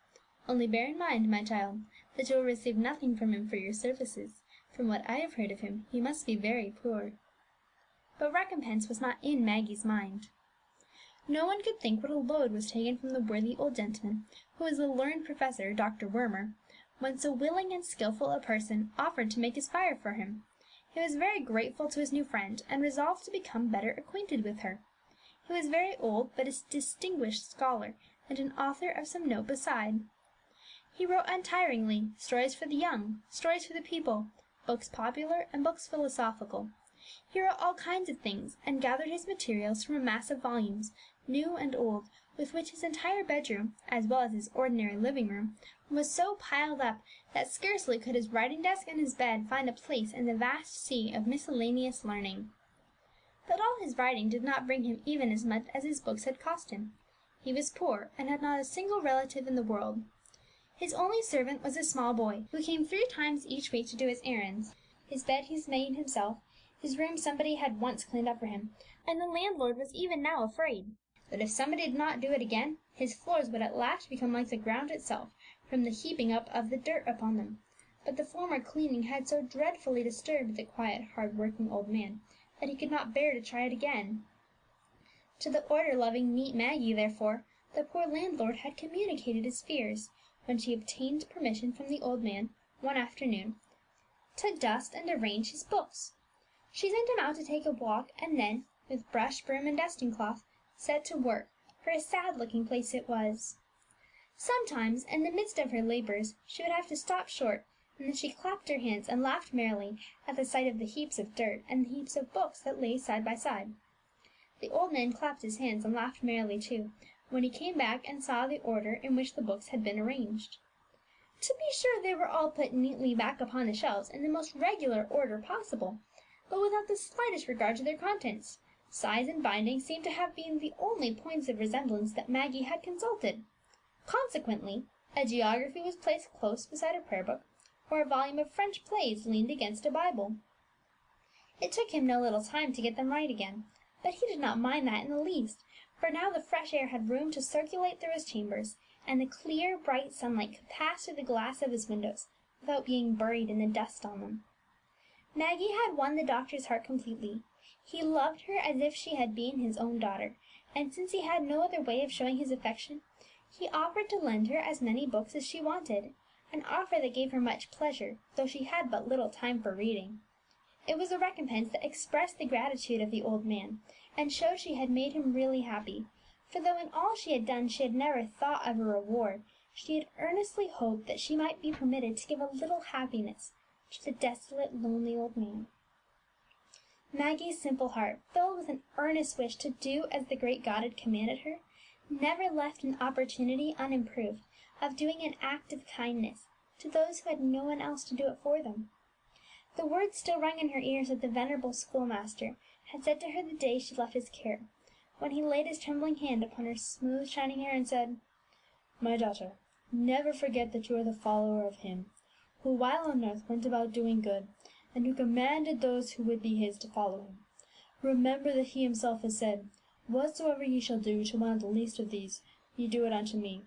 "Only bear in mind, my child, that you will receive nothing from him for your services. From what I have heard of him, he must be very poor." But recompense was not in Maggie's mind. No one could think what a load was taken from the worthy old gentleman, who was the learned professor, Dr. Wormer, when so willing and skilful a person offered to make his fire for him. He was very grateful to his new friend, and resolved to become better acquainted with her. He was very old, but a distinguished scholar, and an author of some note beside. He wrote untiringly, stories for the young, stories for the people, books popular and books philosophical. He wrote all kinds of things, and gathered his materials from a mass of volumes, new and old, with which his entire bedroom, as well as his ordinary living room, was so piled up that scarcely could his writing desk and his bed find a place in the vast sea of miscellaneous learning. But all his writing did not bring him even as much as his books had cost him. He was poor, and had not a single relative in the world. His only servant was a small boy, who came 3 times each week to do his errands. His bed he made himself, his room somebody had once cleaned up for him, and the landlord was even now afraid that if somebody did not do it again, his floors would at last become like the ground itself, from the heaping up of the dirt upon them. But the former cleaning had so dreadfully disturbed the quiet, hard-working old man, that he could not bear to try it again. To the order-loving, neat Maggie, therefore, the poor landlord had communicated his fears, when she obtained permission from the old man, one afternoon, to dust and arrange his books. She sent him out to take a walk, and then, with brush, broom, and dusting cloth, set to work, for a sad-looking place it was. Sometimes, in the midst of her labours, she would have to stop short, and then she clapped her hands and laughed merrily at the sight of the heaps of dirt and the heaps of books that lay side by side. The old man clapped his hands and laughed merrily too, when he came back and saw the order in which the books had been arranged. To be sure, they were all put neatly back upon the shelves in the most regular order possible, but without the slightest regard to their contents. Size and binding seemed to have been the only points of resemblance that Maggie had consulted. Consequently, a geography was placed close beside a prayer book, or a volume of French plays leaned against a Bible. It took him no little time to get them right again, but he did not mind that in the least, for now the fresh air had room to circulate through his chambers, and the clear, bright sunlight could pass through the glass of his windows without being buried in the dust on them. Maggie had won the doctor's heart completely. He loved her as if she had been his own daughter, and since he had no other way of showing his affection, he offered to lend her as many books as she wanted, an offer that gave her much pleasure, though she had but little time for reading. It was a recompense that expressed the gratitude of the old man, and showed she had made him really happy, for though in all she had done she had never thought of a reward, she had earnestly hoped that she might be permitted to give a little happiness to the desolate, lonely old man. Maggie's simple heart, filled with an earnest wish to do as the great God had commanded her, never left an opportunity unimproved of doing an act of kindness to those who had no one else to do it for them. The words still rang in her ears that the venerable schoolmaster had said to her the day she left his care, when he laid his trembling hand upon her smooth shining hair and said, "My daughter, never forget that you are the follower of Him who while on earth went about doing good, and who commanded those who would be His to follow Him. Remember that He Himself has said, 'Whatsoever ye shall do to one of the least of these, ye do it unto me.'"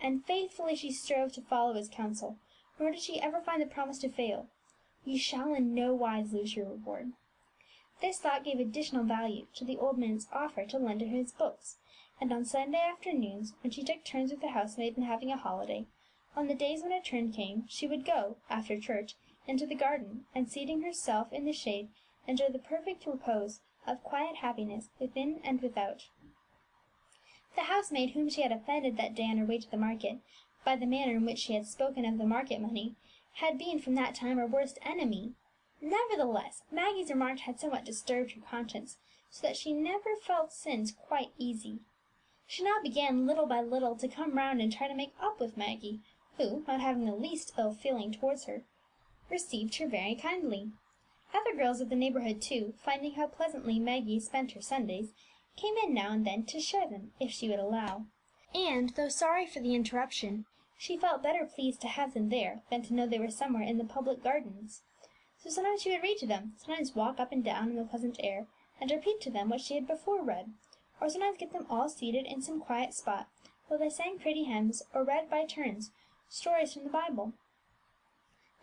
And faithfully she strove to follow His counsel, nor did she ever find the promise to fail. "Ye shall in no wise lose your reward." This thought gave additional value to the old man's offer to lend her his books, and on Sunday afternoons, when she took turns with the housemaid in having a holiday, on the days when her turn came, she would go, after church, into the garden, and seating herself in the shade, enjoy the perfect repose of quiet happiness within and without. The housemaid whom she had offended that day on her way to the market by the manner in which she had spoken of the market money, had been from that time her worst enemy. Nevertheless, Maggie's remark had somewhat disturbed her conscience, so that she never felt sins quite easy. She now began little by little to come round and try to make up with Maggie, who, not having the least ill feeling towards her, received her very kindly. Other girls of the neighbourhood, too, finding how pleasantly Maggie spent her Sundays, came in now and then to share them, if she would allow; and, though sorry for the interruption, she felt better pleased to have them there than to know they were somewhere in the public gardens. So sometimes she would read to them, sometimes walk up and down in the pleasant air, and repeat to them what she had before read, or sometimes get them all seated in some quiet spot, while they sang pretty hymns, or read by turns stories from the Bible.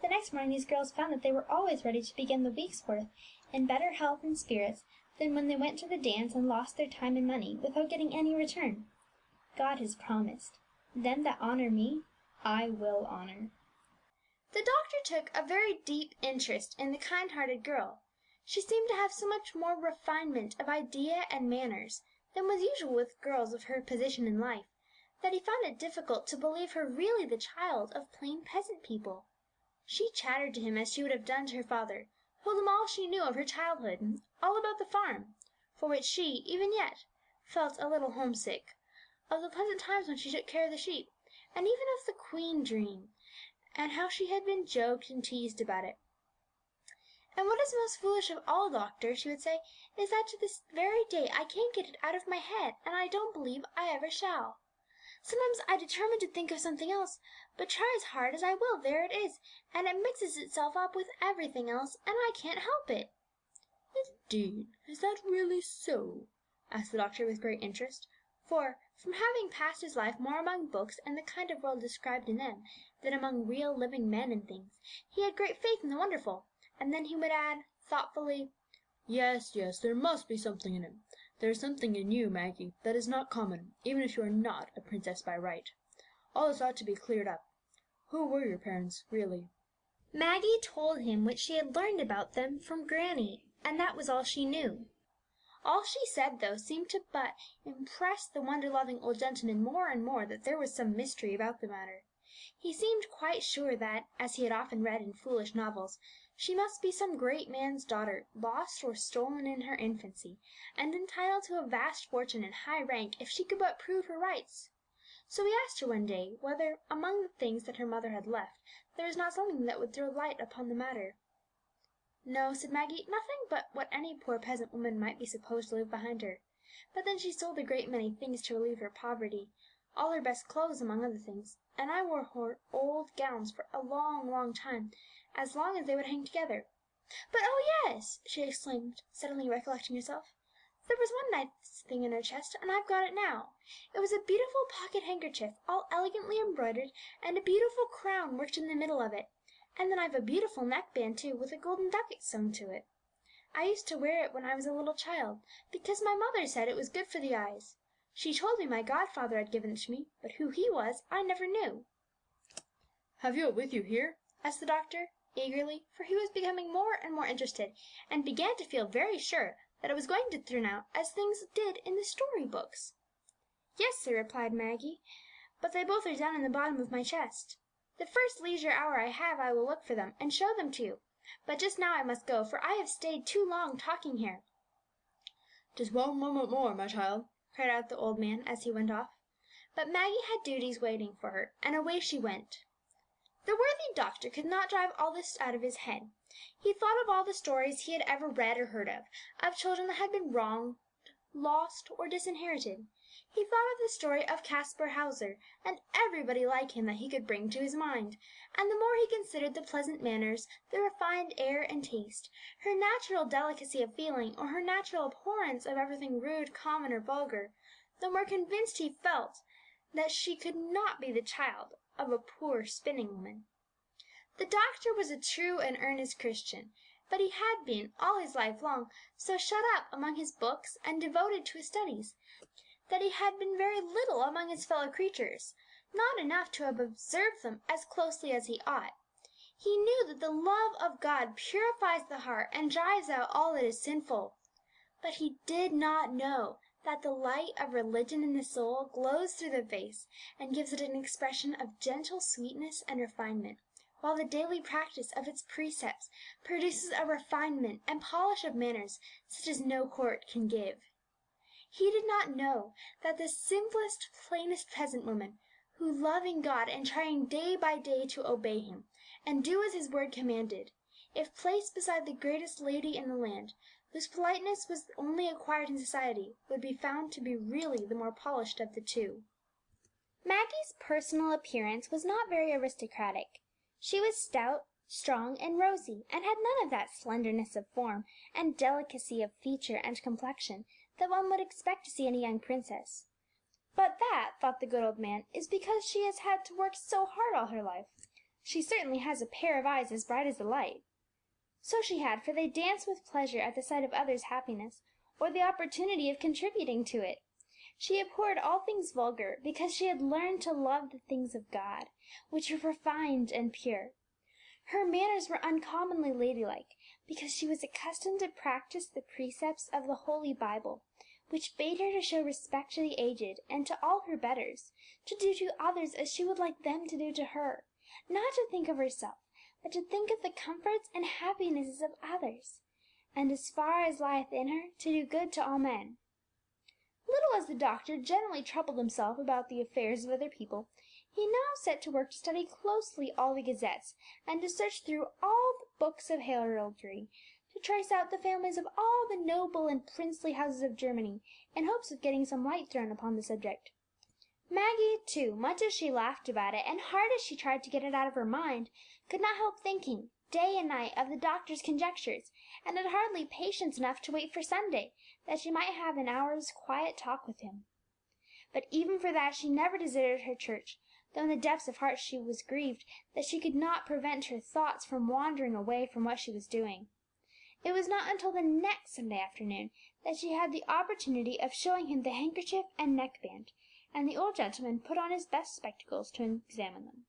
The next morning these girls found that they were always ready to begin the week's work in better health and spirits than when they went to the dance and lost their time and money without getting any return. God has promised, "Them that honour me, I will honour." The doctor took a very deep interest in the kind-hearted girl. She seemed to have so much more refinement of idea and manners than was usual with girls of her position in life, that he found it difficult to believe her really the child of plain peasant people. She chattered to him as she would have done to her father, told him all she knew of her childhood, all about the farm, for which she, even yet, felt a little homesick, of the pleasant times when she took care of the sheep, and even of the queen dream, and how she had been joked and teased about it. "And what is most foolish of all, doctor," she would say, "is that to this very day I can't get it out of my head, and I don't believe I ever shall. Sometimes I determine to think of something else, but try as hard as I will, there it is, and it mixes itself up with everything else, and I can't help it." "Indeed, is that really so?" asked the doctor with great interest; for, from having passed his life more among books and the kind of world described in them than among real living men and things, he had great faith in the wonderful; and then he would add, thoughtfully, "Yes, yes, there must be something in it. There is something in you, Maggie, that is not common, even if you are not a princess by right. All this ought to be cleared up. Who were your parents, really?" Maggie told him what she had learned about them from Granny, and that was all she knew. All she said, though, seemed to but impress the wonder-loving old gentleman more and more that there was some mystery about the matter. He seemed quite sure that, as he had often read in foolish novels, she must be some great man's daughter, lost or stolen in her infancy, and entitled to a vast fortune and high rank if she could but prove her rights. So he asked her one day whether, among the things that her mother had left, there was not something that would throw light upon the matter. "No," said Maggie, "nothing but what any poor peasant woman might be supposed to leave behind her. But then she sold a great many things to relieve her poverty, all her best clothes among other things, and I wore her old gowns for a long, long time, as long as they would hang together. But, oh yes!" she exclaimed, suddenly recollecting herself, "there was one nice thing in her chest, and I've got it now. It was a beautiful pocket handkerchief, all elegantly embroidered, and a beautiful crown worked in the middle of it. And then I've a beautiful neckband too, with a golden ducat sewn to it. I used to wear it when I was a little child, because my mother said it was good for the eyes. She told me my godfather had given it to me, but who he was I never knew." "Have you it with you here?" asked the doctor, eagerly, for he was becoming more and more interested, and began to feel very sure that it was going to turn out as things did in the story books. "Yes, sir," replied Maggie, "but they both are down in the bottom of my chest. The first leisure hour I have I will look for them, and show them to you; but just now I must go, for I have stayed too long talking here." "Just one moment more, my child," cried out the old man as he went off. But Maggie had duties waiting for her, and away she went. The worthy doctor could not drive all this out of his head. He thought of all the stories he had ever read or heard of children that had been wronged, lost, or disinherited. He thought of the story of Caspar Hauser, and everybody like him that he could bring to his mind, and the more he considered the pleasant manners, the refined air and taste, her natural delicacy of feeling, or her natural abhorrence of everything rude, common, or vulgar, the more convinced he felt that she could not be the child of a poor spinning woman. The doctor was a true and earnest Christian, but he had been, all his life long, so shut up among his books and devoted to his studies, that he had been very little among his fellow creatures, not enough to have observed them as closely as he ought. He knew that the love of God purifies the heart and drives out all that is sinful, but he did not know that the light of religion in the soul glows through the face and gives it an expression of gentle sweetness and refinement, while the daily practice of its precepts produces a refinement and polish of manners such as no court can give. He did not know that the simplest, plainest peasant woman, who, loving God and trying day by day to obey him and do as his word commanded, if placed beside the greatest lady in the land, whose politeness was only acquired in society, would be found to be really the more polished of the two. Maggie's personal appearance was not very aristocratic. She was stout, strong, and rosy, and had none of that slenderness of form and delicacy of feature and complexion that one would expect to see in a young princess. But that, thought the good old man, is because she has had to work so hard all her life. She certainly has a pair of eyes as bright as the light. So she had, for they danced with pleasure at the sight of others' happiness, or the opportunity of contributing to it. She abhorred all things vulgar, because she had learned to love the things of God, which were refined and pure. Her manners were uncommonly ladylike, because she was accustomed to practice the precepts of the Holy Bible, which bade her to show respect to the aged and to all her betters, to do to others as she would like them to do to her, not to think of herself, but to think of the comforts and happinesses of others, and as far as lieth in her, to do good to all men. Little as the doctor generally troubled himself about the affairs of other people, he now set to work to study closely all the gazettes, and to search through all the books of heraldry, to trace out the families of all the noble and princely houses of Germany, in hopes of getting some light thrown upon the subject. Maggie, too, much as she laughed about it, and hard as she tried to get it out of her mind, could not help thinking, day and night, of the doctor's conjectures, and had hardly patience enough to wait for Sunday, that she might have an hour's quiet talk with him. But even for that she never deserted her church, though in the depths of heart she was grieved that she could not prevent her thoughts from wandering away from what she was doing. It was not until the next Sunday afternoon that she had the opportunity of showing him the handkerchief and neckband, and the old gentleman put on his best spectacles to examine them.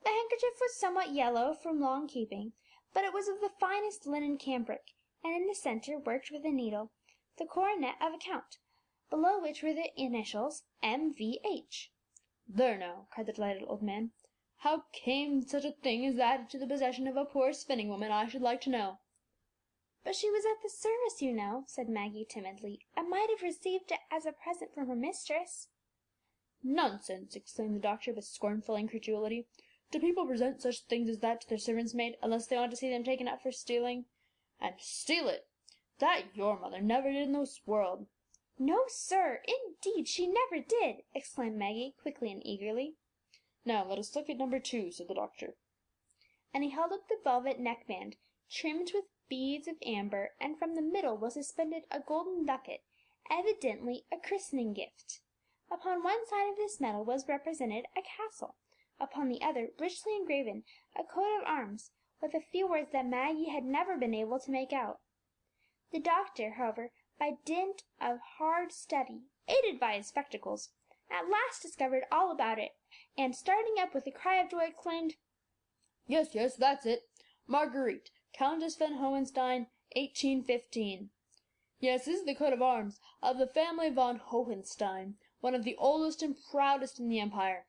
The handkerchief was somewhat yellow from long keeping, but it was of the finest linen cambric, and in the centre, worked with a needle, the coronet of a count, below which were the initials M.V.H. "There now!" cried the delighted old man. "How came such a thing as that into the possession of a poor spinning woman, I should like to know?" "But she was at the service, you know," said Maggie timidly, "and might have received it as a present from her mistress." "Nonsense!" exclaimed the doctor with scornful incredulity. "Do people present such things as that to their servants' maid, unless they want to see them taken up for stealing? And steal it! That your mother never did in this world." "No, sir, indeed she never did!" exclaimed Maggie, quickly and eagerly. "Now let us look at number 2," said the doctor. And he held up the velvet neckband, trimmed with beads of amber, and from the middle was suspended a golden ducat, evidently a christening gift. Upon one side of this medal was represented a castle, upon the other, richly engraven, a coat of arms, with a few words that Maggie had never been able to make out. The doctor, however, by dint of hard study, aided by his spectacles, at last discovered all about it, and, starting up with a cry of joy, exclaimed, "Yes, yes, that's it! Marguerite, Countess von Hohenstein, 1815. Yes, this is the coat of arms of the family von Hohenstein, one of the oldest and proudest in the empire.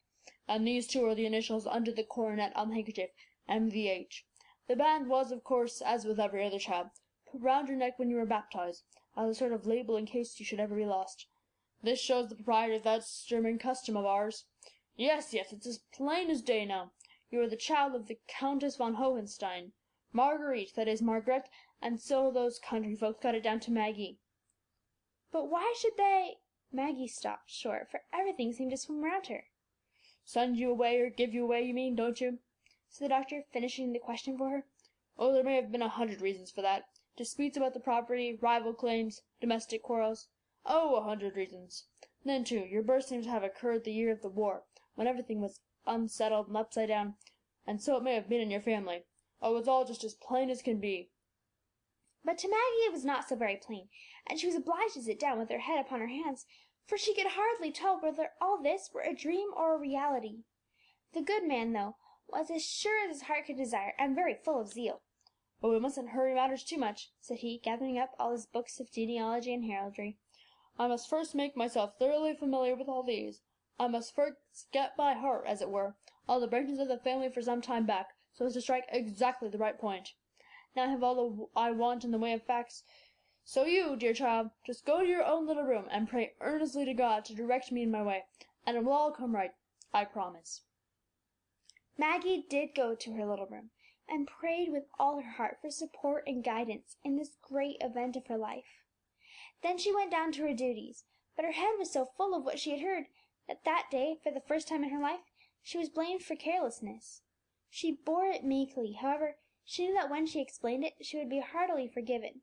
And these two are the initials under the coronet on the handkerchief, M.V.H. The band was, of course, as with every other child, put round your neck when you were baptized, as a sort of label in case you should ever be lost. This shows the propriety of that German custom of ours. Yes, yes, it's as plain as day now. You are the child of the Countess von Hohenstein. Marguerite, that is Margaret, and so those country folks got it down to Maggie." "But why should they—" Maggie stopped short, for everything seemed to swim round her. "Send you away, or give you away, you mean, don't you?" said the doctor, finishing the question for her. "Oh, there may have been 100 reasons for that. Disputes about the property, rival claims, domestic quarrels. Oh, 100 reasons. Then, too, your birth seems to have occurred the year of the war, when everything was unsettled and upside down, and so it may have been in your family. Oh, it's all just as plain as can be." But to Maggie it was not so very plain, and she was obliged to sit down with her head upon her hands, for she could hardly tell whether all this were a dream or a reality. The good man, though, was as sure as his heart could desire, and very full of zeal. "But we mustn't hurry matters too much," said he, gathering up all his books of genealogy and heraldry. I must first make myself thoroughly familiar with all these. I must first get by heart, as it were, all the branches of the family for some time back, so as to strike exactly the right point. Now I have all I want in the way of facts. So you, dear child, just go to your own little room, and pray earnestly to God to direct me in my way, and it will all come right, I promise." Maggie did go to her little room, and prayed with all her heart for support and guidance in this great event of her life. Then she went down to her duties, but her head was so full of what she had heard, that day, for the first time in her life, she was blamed for carelessness. She bore it meekly, however; she knew that when she explained it she would be heartily forgiven.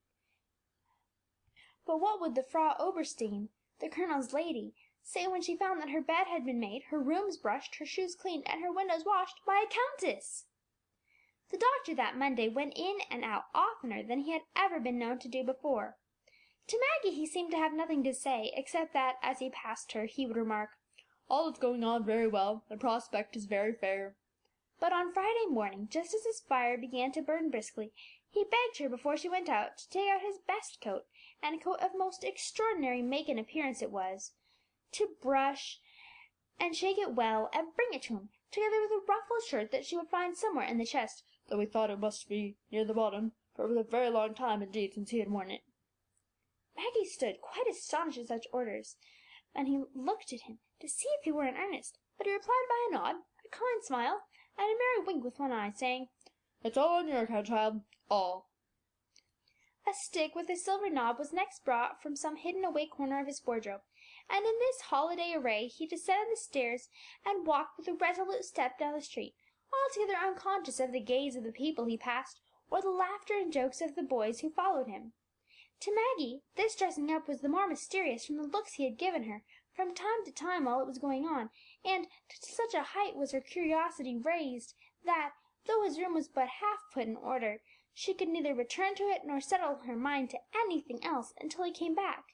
But what would the Frau Oberstein, the colonel's lady, say when she found that her bed had been made, her rooms brushed, her shoes cleaned, and her windows washed by a countess? The doctor that Monday went in and out oftener than he had ever been known to do before. To Maggie he seemed to have nothing to say, except that, as he passed her, he would remark, "All is going on very well. The prospect is very fair." But on Friday morning, just as his fire began to burn briskly, he begged her before she went out to take out his best coat, and a coat of most extraordinary make and appearance it was, to brush and shake it well, and bring it to him, together with a ruffled shirt that she would find somewhere in the chest, though we thought it must be near the bottom, for it was a very long time indeed since he had worn it. Maggie stood quite astonished at such orders, and he looked at him to see if he were in earnest, but he replied by a nod, a kind smile, and a merry wink with one eye, saying, "It's all on your account, child, all." A stick with a silver knob was next brought from some hidden away corner of his wardrobe, and in this holiday array he descended the stairs and walked with a resolute step down the street, altogether unconscious of the gaze of the people he passed, or the laughter and jokes of the boys who followed him. To Maggie this dressing up was the more mysterious from the looks he had given her from time to time while it was going on, and to such a height was her curiosity raised, that, though his room was but half put in order, she could neither return to it nor settle her mind to anything else until he came back.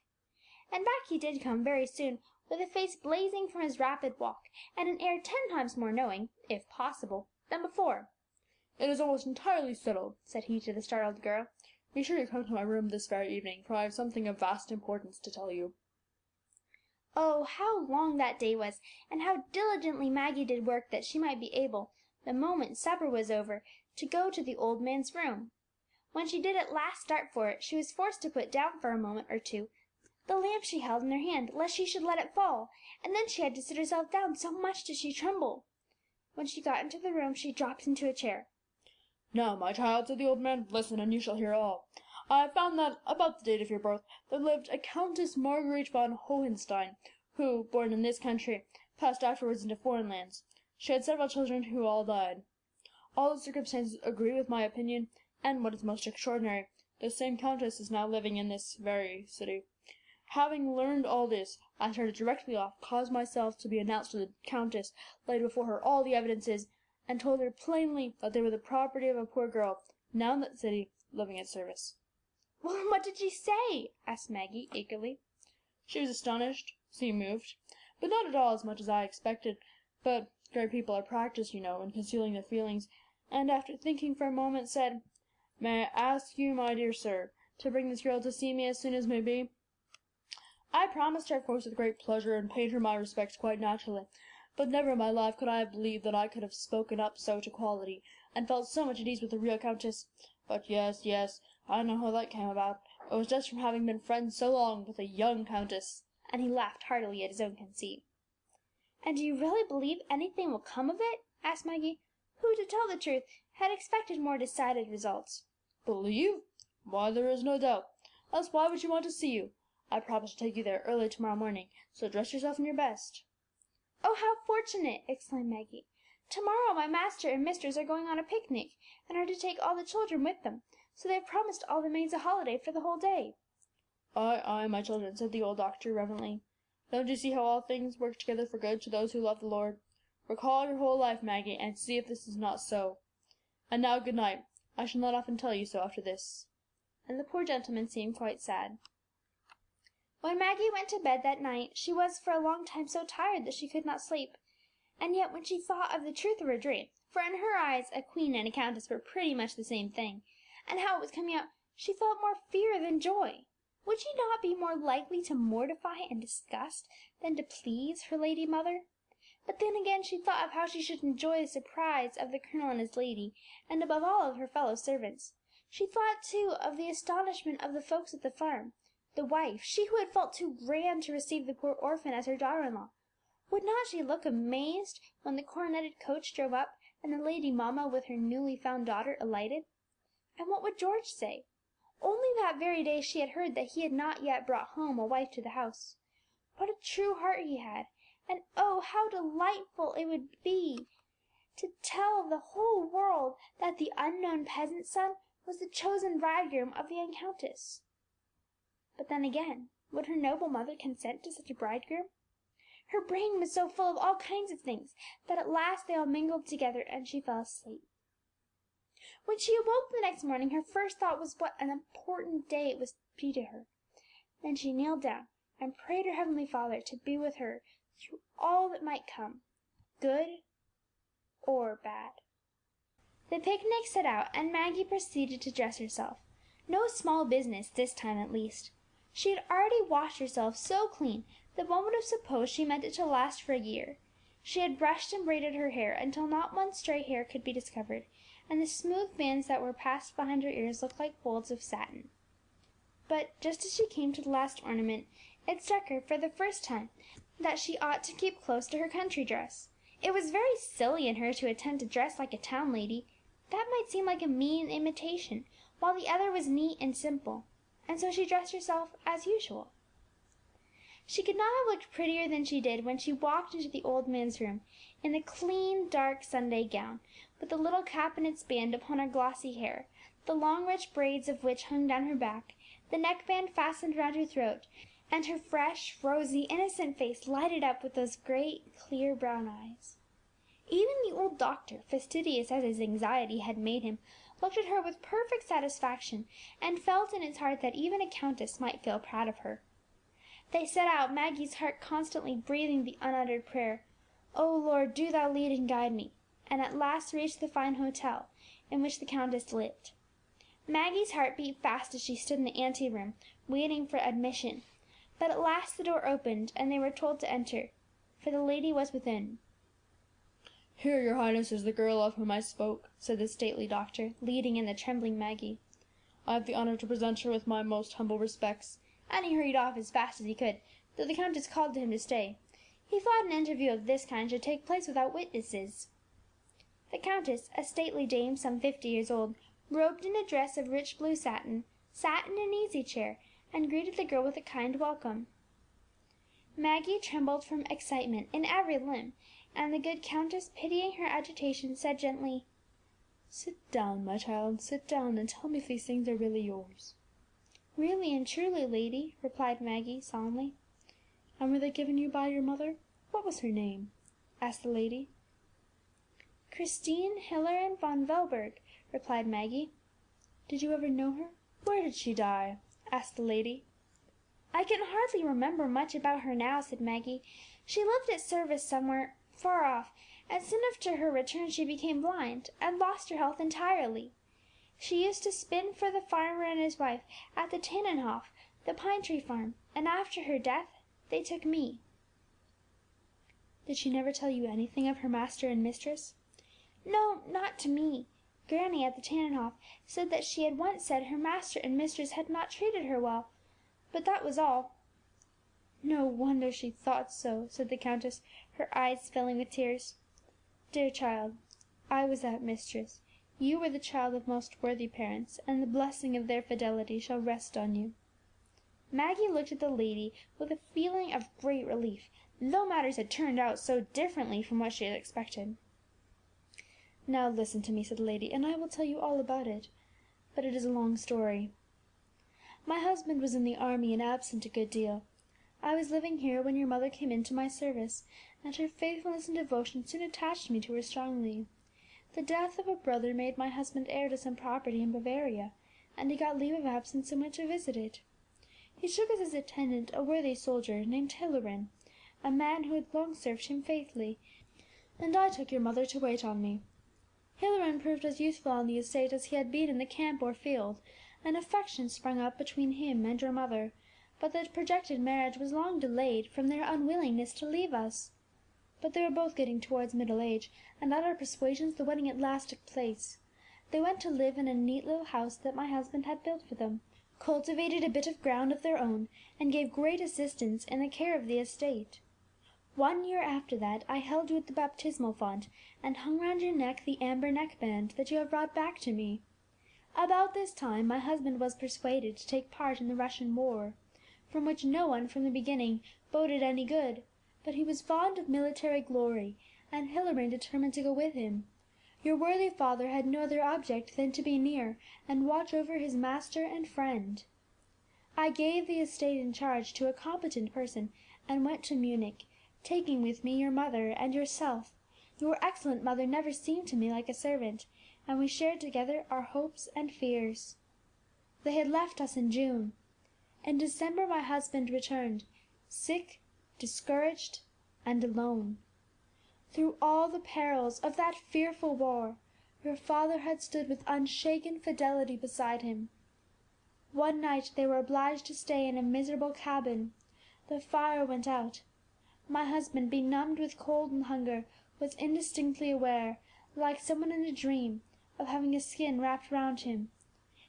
And back he did come very soon, with a face blazing from his rapid walk, and an air 10 times more knowing, if possible, than before. "It is almost entirely settled," said he to the startled girl. "Be sure you come to my room this very evening, for I have something of vast importance to tell you." Oh, how long that day was, and how diligently Maggie did work that she might be able, the moment supper was over, to go to the old man's room. When she did at last start for it, she was forced to put down for a moment or two the lamp she held in her hand, lest she should let it fall, and then she had to sit herself down, so much did she tremble. When she got into the room she dropped into a chair. "Now, my child," said the old man, "listen, and you shall hear all. I have found that, about the date of your birth, there lived a Countess Marguerite von Hohenstein, who, born in this country, passed afterwards into foreign lands. She had several children who all died. All the circumstances agree with my opinion, and, what is most extraordinary, this same countess is now living in this very city. Having learned all this, I started directly off, caused myself to be announced to the countess, laid before her all the evidences, and told her plainly that they were the property of a poor girl, now in that city, living at service." "Well, and what did she say?" asked Maggie, eagerly. She was astonished, seemed moved, but not at all as much as I expected. But great people are practised, you know, in concealing their feelings, and after thinking for a moment, said, "May I ask you, my dear sir, to bring this girl to see me as soon as may be?" I promised her, of course, with great pleasure, and paid her my respects quite naturally, but never in my life could I have believed that I could have spoken up so to quality, and felt so much at ease with the real countess. But yes, yes, I know how that came about. It was just from having been friends so long with a young countess," and he laughed heartily at his own conceit. "And do you really believe anything will come of it?" asked Maggie, who, to tell the truth, had expected more decided results. "Believe? Why, there is no doubt. Else why would she want to see you? I promise to take you there early to-morrow morning, so dress yourself in your best." "Oh, how fortunate!" exclaimed Maggie. "To-morrow my master and mistress are going on a picnic, and are to take all the children with them, so they have promised all the maids a holiday for the whole day." "Ay, ay, my children," said the old doctor, reverently. "Don't you see how all things work together for good to those who love the Lord? Recall your whole life, Maggie, and see if this is not so. And now good night. I shall not often tell you so after this." And the poor gentleman seemed quite sad. When Maggie went to bed that night, she was for a long time so tired that she could not sleep. And yet when she thought of the truth of her dream, for in her eyes a queen and a countess were pretty much the same thing, and how it was coming out, she felt more fear than joy. Would she not be more likely to mortify and disgust than to please her lady mother? But then again she thought of how she should enjoy the surprise of the colonel and his lady, and above all of her fellow servants. She thought, too, of the astonishment of the folks at the farm. The wife, she who had felt too grand to receive the poor orphan as her daughter-in-law, would not she look amazed when the coroneted coach drove up, and the lady mamma with her newly found daughter alighted? And what would George say? Only that very day she had heard that he had not yet brought home a wife to the house. What a true heart he had, and oh, how delightful it would be to tell the whole world that the unknown peasant's son was the chosen bridegroom of the young countess. But then again, would her noble mother consent to such a bridegroom? Her brain was so full of all kinds of things that at last they all mingled together, and she fell asleep. When she awoke the next morning, her first thought was what an important day it was to be to her. Then she kneeled down and prayed her Heavenly Father to be with her through all that might come, good or bad. The picnic set out, and Maggie proceeded to dress herself. No small business, this time at least. She had already washed herself so clean that one would have supposed she meant it to last for a year. She had brushed and braided her hair until not one stray hair could be discovered, and the smooth bands that were passed behind her ears looked like folds of satin. But just as she came to the last ornament, it struck her for the first time that she ought to keep close to her country dress. It was very silly in her to attempt to dress like a town lady. That might seem like a mean imitation, while the other was neat and simple, and so she dressed herself as usual. She could not have looked prettier than she did when she walked into the old man's room, in a clean, dark Sunday gown, with the little cap and its band upon her glossy hair, the long rich braids of which hung down her back, the neckband fastened round her throat, and her fresh, rosy, innocent face lighted up with those great, clear brown eyes. Even the old doctor, fastidious as his anxiety had made him, looked at her with perfect satisfaction, and felt in his heart that even a countess might feel proud of her. They set out, Maggie's heart constantly breathing the unuttered prayer, "O Lord, do thou lead and guide me," and at last reached the fine hotel in which the countess lived. Maggie's heart beat fast as she stood in the ante-room, waiting for admission, but at last the door opened, and they were told to enter, for the lady was within. "Here, your highness, is the girl of whom I spoke," said the stately doctor, leading in the trembling Maggie. "I have the honour to present her with my most humble respects," and he hurried off as fast as he could, though the countess called to him to stay. He thought an interview of this kind should take place without witnesses. The countess, a stately dame some 50 years old, robed in a dress of rich blue satin, sat in an easy chair, and greeted the girl with a kind welcome. Maggie trembled from excitement in every limb, and the good countess, pitying her agitation, said gently, "Sit down, my child, sit down, and tell me if these things are really yours." "Really and truly, lady," replied Maggie solemnly. "And were they given you by your mother? What was her name?" asked the lady. "Christine Hilarion von Velberg," replied Maggie. "Did you ever know her? Where did she die?" asked the lady. "I can hardly remember much about her now," said Maggie. "She lived at service somewhere far off, and soon after her return she became blind, and lost her health entirely. She used to spin for the farmer and his wife at the Tannenhof, the pine tree farm, and after her death they took me." "Did she never tell you anything of her master and mistress?" "No, not to me. Granny at the Tannenhof said that she had once said her master and mistress had not treated her well, but that was all." "No wonder she thought so," said the countess, her eyes filling with tears. "Dear child, I was that mistress. You were the child of most worthy parents, and the blessing of their fidelity shall rest on you." Maggie looked at the lady with a feeling of great relief, though matters had turned out so differently from what she had expected. "Now listen to me," said the lady, "and I will tell you all about it, but it is a long story. My husband was in the army and absent a good deal. I was living here when your mother came into my service, and her faithfulness and devotion soon attached me to her strongly. The death of a brother made my husband heir to some property in Bavaria, and he got leave of absence and went to visit it. He took as his attendant a worthy soldier named Hilarion, a man who had long served him faithfully, and I took your mother to wait on me. Hilarion proved as useful on the estate as he had been in the camp or field, An affection sprung up between him and your mother, but the projected marriage was long delayed from their unwillingness to leave us. But they were both getting towards middle age, and at our persuasions the wedding at last took place. They went to live in a neat little house that my husband had built for them, cultivated a bit of ground of their own, and gave great assistance in the care of the estate. 1 year after that I held you at the baptismal font, and hung round your neck the amber neckband that you have brought back to me. About this time my husband was persuaded to take part in the Russian war, from which no one from the beginning boded any good, but he was fond of military glory, and Hilarion determined to go with him. Your worthy father had no other object than to be near and watch over his master and friend. I gave the estate in charge to a competent person, and went to Munich, taking with me your mother and yourself. Your excellent mother never seemed to me like a servant, and we shared together our hopes and fears. They had left us in June. In December my husband returned, sick, discouraged, and alone. Through all the perils of that fearful war, your father had stood with unshaken fidelity beside him. One night they were obliged to stay in a miserable cabin. The fire went out. My husband, benumbed with cold and hunger, was indistinctly aware, like someone in a dream, of having a skin wrapped round him.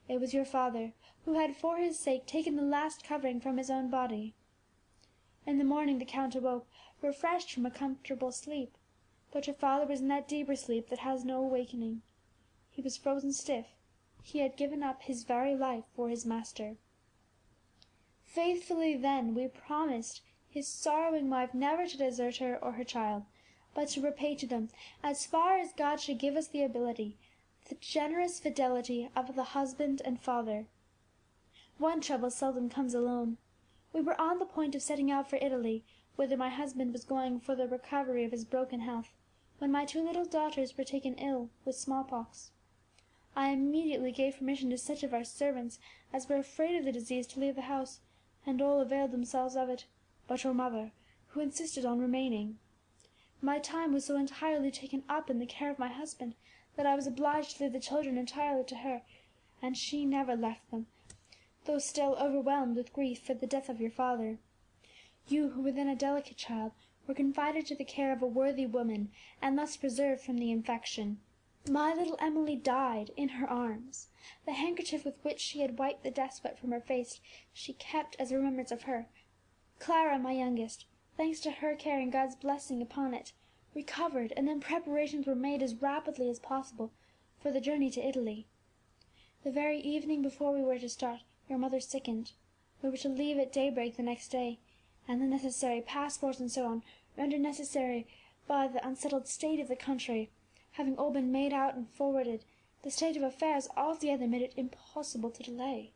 It was your father, who had for his sake taken the last covering from his own body. In the morning the Count awoke, refreshed from a comfortable sleep, but your father was in that deeper sleep that has no awakening. He was frozen stiff. He had given up his very life for his master. Faithfully then we promised his sorrowing wife never to desert her or her child, but to repay to them, as far as God should give us the ability, the generous fidelity of the husband and father. One trouble seldom comes alone. We were on the point of setting out for Italy, whither my husband was going for the recovery of his broken health, when my 2 little daughters were taken ill with smallpox. I immediately gave permission to such of our servants as were afraid of the disease to leave the house, and all availed themselves of it, but your mother, who insisted on remaining. My time was so entirely taken up in the care of my husband that I was obliged to leave the children entirely to her, and she never left them, though still overwhelmed with grief for the death of your father. You, who were then a delicate child, were confided to the care of a worthy woman, and thus preserved from the infection. My little Emily died in her arms. The handkerchief with which she had wiped the death sweat from her face she kept as a remembrance of her. Clara, my youngest, thanks to her care and God's blessing upon it, recovered, and then preparations were made as rapidly as possible for the journey to Italy. The very evening before we were to start, your mother sickened. We were to leave at daybreak the next day, and the necessary passports and so on, rendered necessary by the unsettled state of the country, having all been made out and forwarded, the state of affairs altogether made it impossible to delay.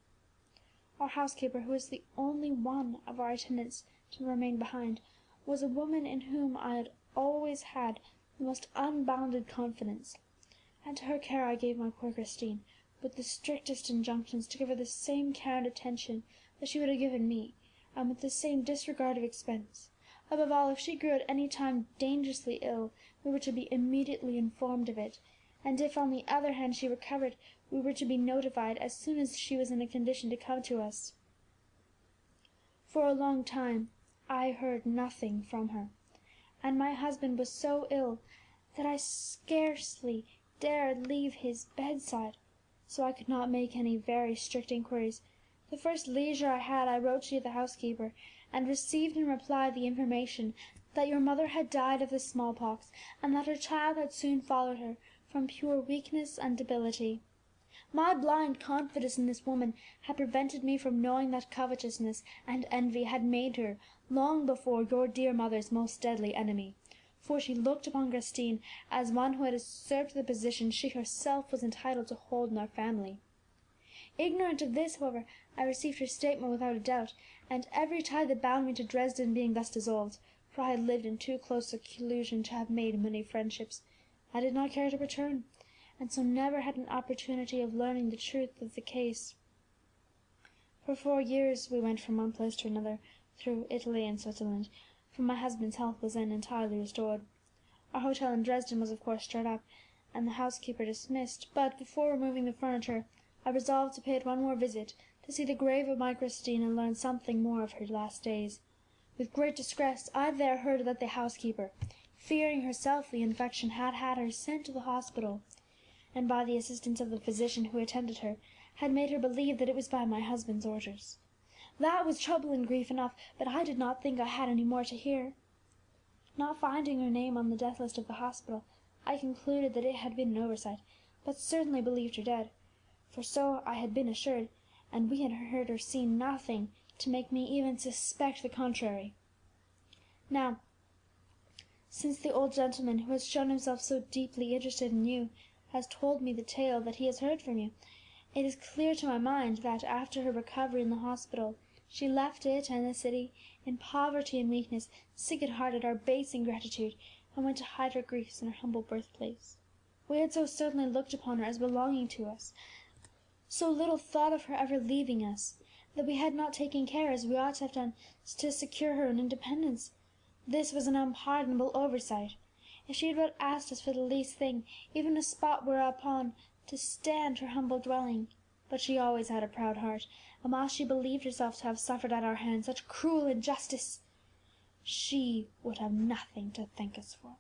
Our housekeeper, who was the only one of our attendants to remain behind, was a woman in whom I had always had the most unbounded confidence, and to her care I gave my poor Christine, with the strictest injunctions to give her the same care and attention that she would have given me, and with the same disregard of expense. Above all, if she grew at any time dangerously ill, we were to be immediately informed of it, and if on the other hand she recovered, we were to be notified as soon as she was in a condition to come to us. For a long time I heard nothing from her, and my husband was so ill that I scarcely dared leave his bedside, so I could not make any very strict inquiries. The first leisure I had I wrote to the housekeeper, and received in reply the information that your mother had died of the smallpox, and that her child had soon followed her, from pure weakness and debility. My blind confidence in this woman had prevented me from knowing that covetousness and envy had made her, long before, your dear mother's most deadly enemy, for she looked upon Christine as one who had usurped the position she herself was entitled to hold in our family. Ignorant of this, however, I received her statement without a doubt, and every tie that bound me to Dresden being thus dissolved, for I had lived in too close seclusion to have made many friendships, I did not care to return, and so never had an opportunity of learning the truth of the case. For 4 years we went from one place to another, through Italy and Switzerland, for my husband's health was then entirely restored. Our hotel in Dresden was of course shut up, and the housekeeper dismissed, but before removing the furniture, I resolved to pay it one more visit, to see the grave of my Christine and learn something more of her last days. With great distress I there heard that the housekeeper, fearing herself the infection, had had her sent to the hospital, and by the assistance of the physician who attended her, had made her believe that it was by my husband's orders. That was trouble and grief enough, but I did not think I had any more to hear. Not finding her name on the death list of the hospital, I concluded that it had been an oversight, but certainly believed her dead, for so I had been assured, and we had heard or seen nothing to make me even suspect the contrary. Now, since the old gentleman who has shown himself so deeply interested in you has told me the tale that he has heard from you, it is clear to my mind that, after her recovery in the hospital, she left it and the city in poverty and weakness, sick at heart at our base ingratitude, and went to hide her griefs in her humble birthplace. We had so certainly looked upon her as belonging to us, so little thought of her ever leaving us, that we had not taken care, as we ought to have done, to secure her in independence. This was an unpardonable oversight. If she had but asked us for the least thing, even a spot whereupon to stand her humble dwelling. But she always had a proud heart, and while she believed herself to have suffered at our hands such cruel injustice, she would have nothing to thank us for.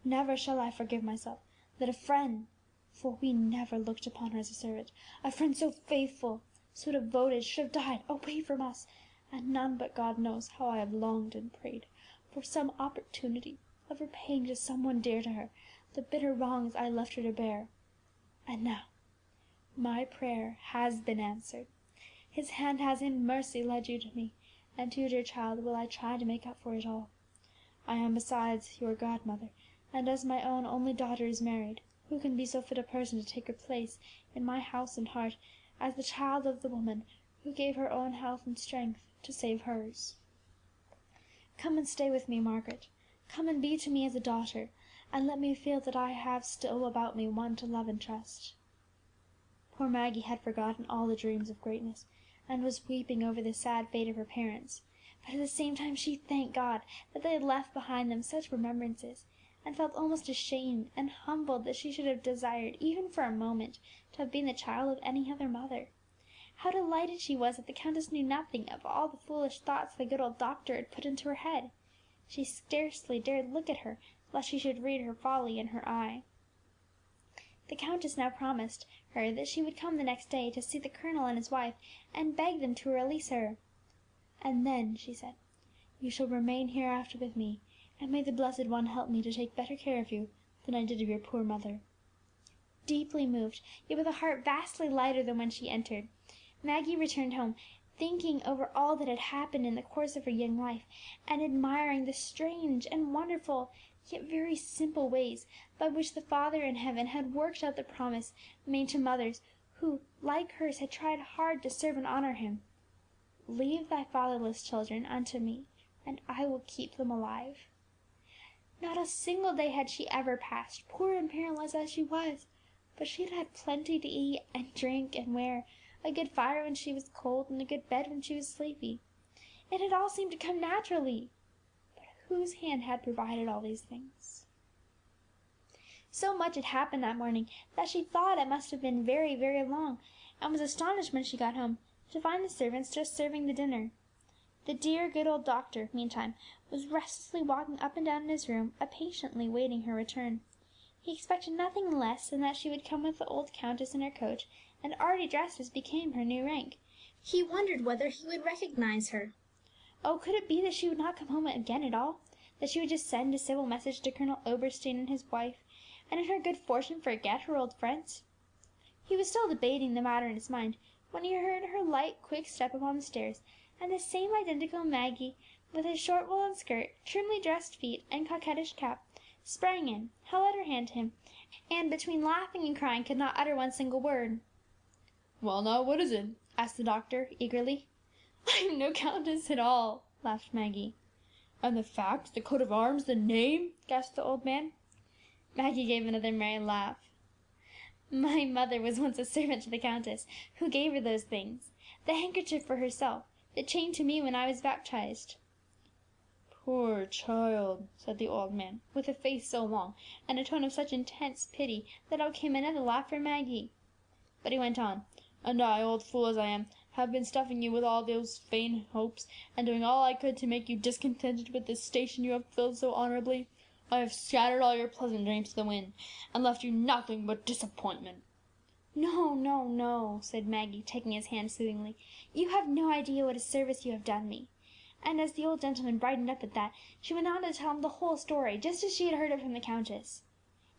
Never shall I forgive myself that a friend, for we never looked upon her as a servant, a friend so faithful, so devoted, should have died away from us, and none but God knows how I have longed and prayed for some opportunity of repaying to some one dear to her the bitter wrongs I left her to bear. And now my prayer has been answered. His hand has in mercy led you to me, and to your dear child will I try to make up for it all. I am besides your godmother, and as my own only daughter is married, who can be so fit a person to take her place in my house and heart as the child of the woman who gave her own health and strength to save hers? Come and stay with me, Margaret. Come and be to me as a daughter, and let me feel that I have still about me one to love and trust. Poor Maggie had forgotten all the dreams of greatness, and was weeping over the sad fate of her parents, but at the same time she thanked God that they had left behind them such remembrances, and felt almost ashamed and humbled that she should have desired, even for a moment, to have been the child of any other mother. How delighted she was that the countess knew nothing of all the foolish thoughts the good old doctor had put into her head. She scarcely dared look at her, lest she should read her folly in her eye. The countess now promised her that she would come the next day to see the colonel and his wife, and beg them to release her. "And then," she said, "you shall remain hereafter with me, and may the Blessed One help me to take better care of you than I did of your poor mother." Deeply moved, yet with a heart vastly lighter than when she entered, Maggie returned home, thinking over all that had happened in the course of her young life, and admiring the strange and wonderful, yet very simple ways by which the Father in heaven had worked out the promise made to mothers who, like hers, had tried hard to serve and honour him. "Leave thy fatherless children unto me, and I will keep them alive." Not a single day had she ever passed, poor and parentless as she was, but she had had plenty to eat and drink and wear, a good fire when she was cold, and a good bed when she was sleepy. It had all seemed to come naturally. But whose hand had provided all these things? So much had happened that morning that she thought it must have been very, very long, and was astonished when she got home to find the servants just serving the dinner. The dear good old doctor, meantime, was restlessly walking up and down in his room, impatiently waiting her return. He expected nothing less than that she would come with the old countess in her coach, and already dressed as became her new rank. He wondered whether he would recognize her. Oh, could it be that she would not come home again at all? That she would just send a civil message to Colonel Oberstein and his wife, and in her good fortune forget her old friends? He was still debating the matter in his mind, when he heard her light, quick step upon the stairs, and the same identical Maggie, with a short woollen skirt, trimly dressed feet, and coquettish cap, sprang in, held out her hand to him, and between laughing and crying could not utter one single word. "Well, now, what is it?" asked the doctor eagerly. "I am no countess at all," laughed Maggie. "And the fact, the coat of arms, the name?" gasped the old man. Maggie gave another merry laugh. "My mother was once a servant to the countess, who gave her those things, the handkerchief for herself, the chain to me when I was baptized." "Poor child!" said the old man, with a face so long, and a tone of such intense pity, that out came another laugh from Maggie. But he went on, "And I, old fool as I am, have been stuffing you with all those vain hopes, and doing all I could to make you discontented with this station you have filled so honourably. I have scattered all your pleasant dreams to the wind, and left you nothing but disappointment." No, no, no, said Maggie, taking his hand soothingly. You have no idea what a service you have done me. And as the old gentleman brightened up at that, she went on to tell him the whole story, just as she had heard it from the Countess.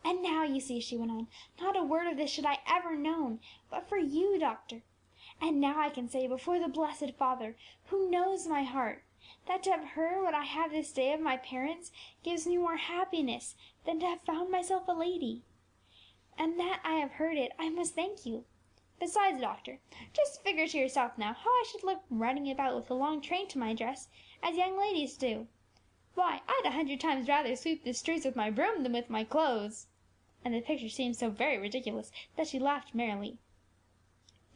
"And now, you see," she went on, "not a word of this should I ever known, but for you, doctor. And now I can say before the blessed Father, who knows my heart, that to have heard what I have this day of my parents gives me more happiness than to have found myself a lady. And that I have heard it, I must thank you. Besides, doctor, just figure to yourself now how I should look running about with a long train to my dress, as young ladies do. Why, I'd 100 times rather sweep the streets with my broom than with my clothes." And the picture seemed so very ridiculous that she laughed merrily.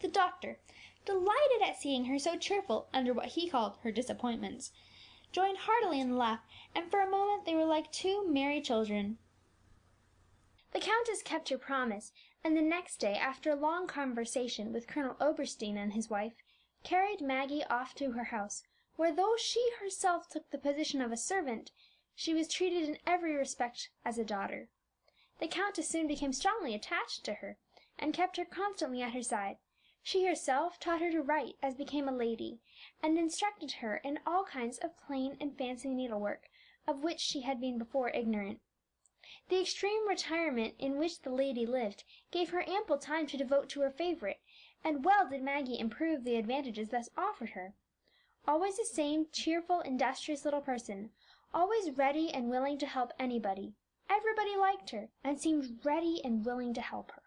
The doctor, delighted at seeing her so cheerful under what he called her disappointments, joined heartily in the laugh, and for a moment they were like two merry children. The Countess kept her promise, and the next day, after a long conversation with Colonel Oberstein and his wife, carried Maggie off to her house, where, though she herself took the position of a servant, she was treated in every respect as a daughter. The Countess soon became strongly attached to her, and kept her constantly at her side. She herself taught her to write as became a lady, and instructed her in all kinds of plain and fancy needlework, of which she had been before ignorant. The extreme retirement in which the lady lived gave her ample time to devote to her favourite, and well did Maggie improve the advantages thus offered her. Always the same cheerful, industrious little person, always ready and willing to help anybody, everybody liked her, and seemed ready and willing to help her.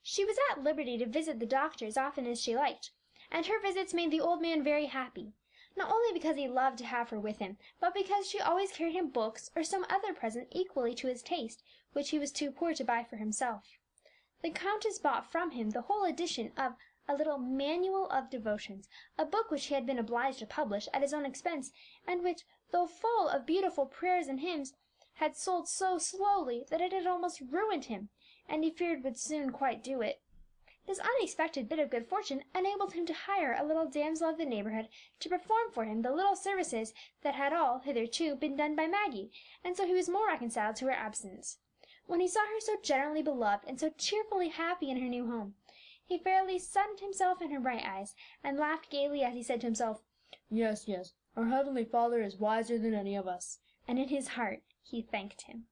She was at liberty to visit the doctor as often as she liked, and her visits made the old man very happy, not only because he loved to have her with him, but because she always carried him books or some other present equally to his taste, which he was too poor to buy for himself. The Countess bought from him the whole edition of a little Manual of Devotions, a book which he had been obliged to publish at his own expense, and which, though full of beautiful prayers and hymns, had sold so slowly that it had almost ruined him, and he feared would soon quite do it. This unexpected bit of good fortune enabled him to hire a little damsel of the neighbourhood to perform for him the little services that had all hitherto been done by Maggie, and so he was more reconciled to her absence. When he saw her so generally beloved and so cheerfully happy in her new home, he fairly sunned himself in her bright eyes, and laughed gaily as he said to himself, Yes, yes, our Heavenly Father is wiser than any of us." and in his heart he thanked him.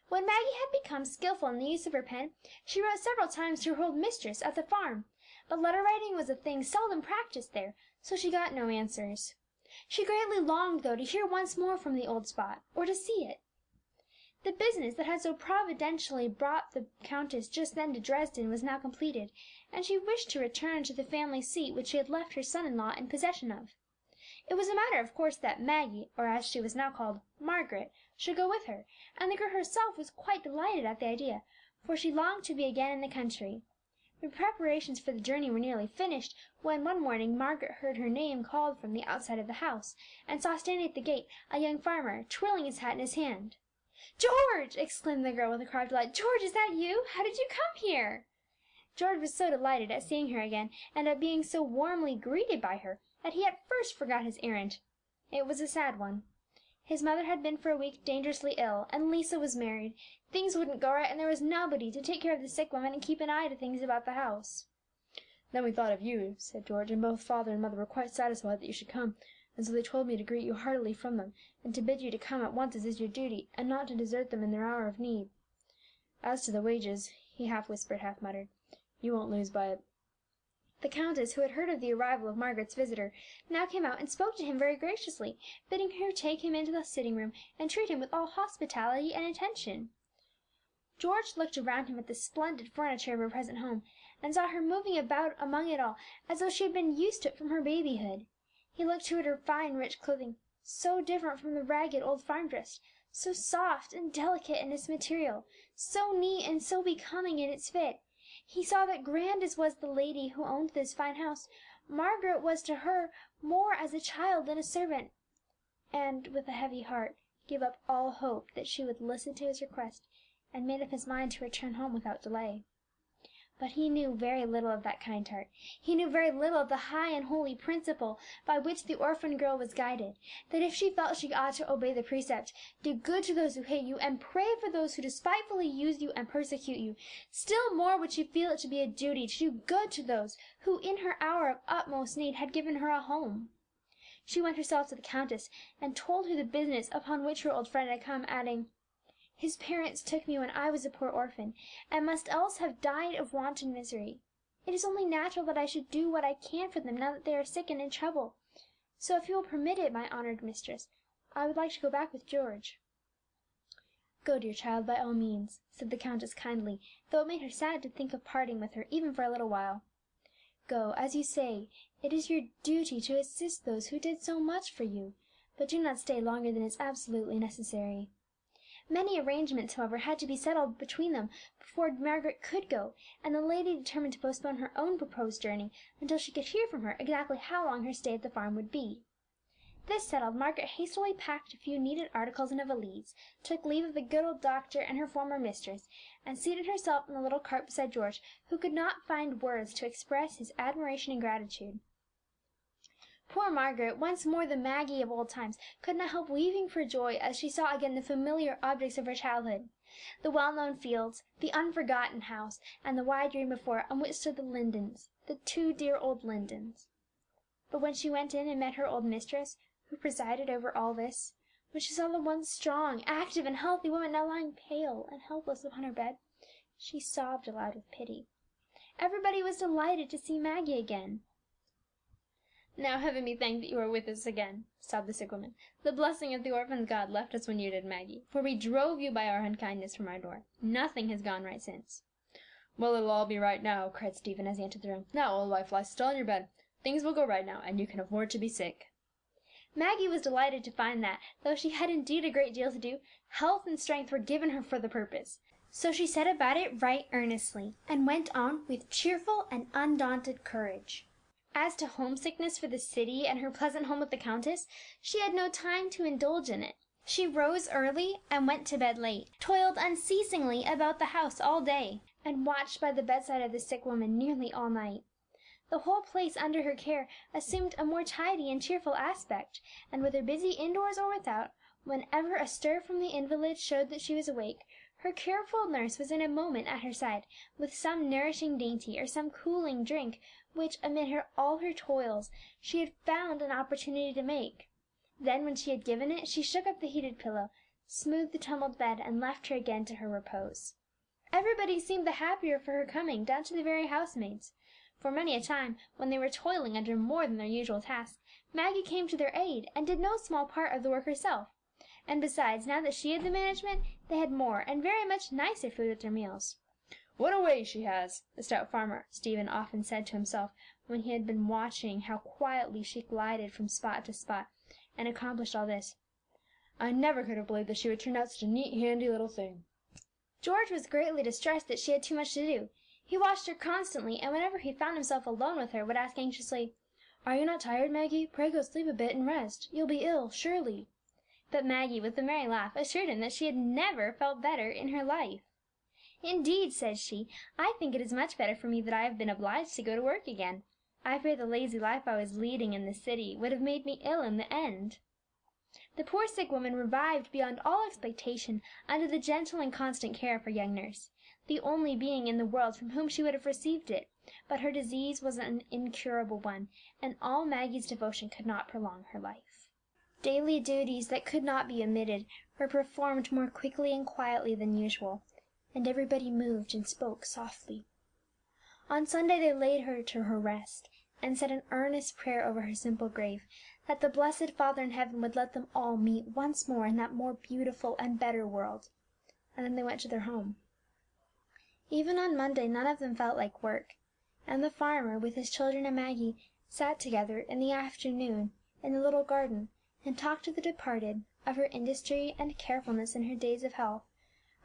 When Maggie had become skilful in the use of her pen, she wrote several times to her old mistress at the farm, but letter writing was a thing seldom practised there, so she got no answers. She greatly longed, though, to hear once more from the old spot, or to see it. The business that had so providentially brought the Countess just then to Dresden was now completed, and she wished to return to the family seat which she had left her son-in-law in possession of. It was a matter of course that Maggie, or as she was now called, Margaret, should go with her, and the girl herself was quite delighted at the idea, for she longed to be again in the country. The preparations for the journey were nearly finished, when one morning Margaret heard her name called from the outside of the house, and saw standing at the gate a young farmer, twirling his hat in his hand. "George!" exclaimed the girl with a cry of delight. "George, is that you? How did you come here?" George was so delighted at seeing her again, and at being so warmly greeted by her, that he at first forgot his errand. It was a sad one. His mother had been for a week dangerously ill, and Lisa was married. Things wouldn't go right, and there was nobody to take care of the sick woman and keep an eye to things about the house. "Then we thought of you," said George, "and both father and mother were quite satisfied that you should come, and so they told me to greet you heartily from them, and to bid you to come at once as is your duty, and not to desert them in their hour of need. As to the wages," he half whispered, half muttered, "you won't lose by it." The Countess, who had heard of the arrival of Margaret's visitor, now came out and spoke to him very graciously, bidding her take him into the sitting room and treat him with all hospitality and attention. George looked around him at the splendid furniture of her present home, and saw her moving about among it all as though she had been used to it from her babyhood. He looked too at her fine rich clothing, so different from the ragged old farm dress, so soft and delicate in its material, so neat and so becoming in its fit. He saw that grand as was the lady who owned this fine house, Margaret was to her more as a child than a servant, and, with a heavy heart, gave up all hope that she would listen to his request, and made up his mind to return home without delay. But he knew very little of that kind heart. He knew very little of the high and holy principle by which the orphan girl was guided, that if she felt she ought to obey the precept, "Do good to those who hate you, and pray for those who despitefully use you and persecute you," still more would she feel it to be a duty to do good to those who in her hour of utmost need had given her a home. She went herself to the countess, and told her the business upon which her old friend had come, adding, "His parents took me when I was a poor orphan, and must else have died of want and misery. It is only natural that I should do what I can for them now that they are sick and in trouble. So, if you will permit it, my honoured mistress, I would like to go back with George." "Go, dear child, by all means," said the countess kindly, though it made her sad to think of parting with her even for a little while. "Go, as you say, it is your duty to assist those who did so much for you, but do not stay longer than is absolutely necessary." Many arrangements, however, had to be settled between them before Margaret could go, and the lady determined to postpone her own proposed journey until she could hear from her exactly how long her stay at the farm would be. This settled, Margaret hastily packed a few needed articles in a valise, took leave of the good old doctor and her former mistress, and seated herself in the little cart beside George, who could not find words to express his admiration and gratitude. Poor Margaret, once more the Maggie of old times, could not help weeping for joy as she saw again the familiar objects of her childhood, the well-known fields, the unforgotten house, and the wide green before it on which stood the lindens, the two dear old lindens. But when she went in and met her old mistress, who presided over all this, when she saw the once strong, active, and healthy woman now lying pale and helpless upon her bed, she sobbed aloud with pity. Everybody was delighted to see Maggie again. "Now heaven be thanked that you are with us again," sobbed the sick woman. "The blessing of the orphan's God left us when you did, Maggie, for we drove you by our unkindness from our door. Nothing has gone right since." "Well, it'll all be right now," cried Stephen as he entered the room. "Now, old wife, lie still on your bed. Things will go right now, and you can afford to be sick." Maggie was delighted to find that, though she had indeed a great deal to do, health and strength were given her for the purpose. So she set about it right earnestly, and went on with cheerful and undaunted courage. As to homesickness for the city and her pleasant home with the countess, she had no time to indulge in it. She rose early and went to bed late, toiled unceasingly about the house all day, and watched by the bedside of the sick woman nearly all night. The whole place under her care assumed a more tidy and cheerful aspect, and whether busy indoors or without, whenever a stir from the invalid showed that she was awake, her careful nurse was in a moment at her side, with some nourishing dainty or some cooling drink which, amid all her toils, she had found an opportunity to make. Then, when she had given it, she shook up the heated pillow, smoothed the tumbled bed, and left her again to her repose. Everybody seemed the happier for her coming, down to the very housemaids; for many a time, when they were toiling under more than their usual task, Maggie came to their aid, and did no small part of the work herself. And besides, now that she had the management, they had more and very much nicer food at their meals. "What a way she has!" the stout farmer, Stephen, often said to himself when he had been watching how quietly she glided from spot to spot, and accomplished all this. "I never could have believed that she would turn out such a neat, handy little thing." George was greatly distressed that she had too much to do. He watched her constantly, and whenever he found himself alone with her, would ask anxiously, "Are you not tired, Maggie? Pray go sleep a bit and rest. You'll be ill, surely." But Maggie, with a merry laugh, assured him that she had never felt better in her life. "Indeed," said she, "I think it is much better for me that I have been obliged to go to work again. I fear the lazy life I was leading in the city would have made me ill in the end." The poor sick woman revived beyond all expectation under the gentle and constant care of her young nurse, the only being in the world from whom she would have received it; but her disease was an incurable one, and all Maggie's devotion could not prolong her life. Daily duties that could not be omitted were performed more quickly and quietly than usual, and everybody moved and spoke softly. On Sunday they laid her to her rest, and said an earnest prayer over her simple grave, that the blessed Father in heaven would let them all meet once more in that more beautiful and better world, and then they went to their home. Even on Monday none of them felt like work, and the farmer, with his children and Maggie, sat together in the afternoon in the little garden, and talked of the departed, of her industry and carefulness in her days of health,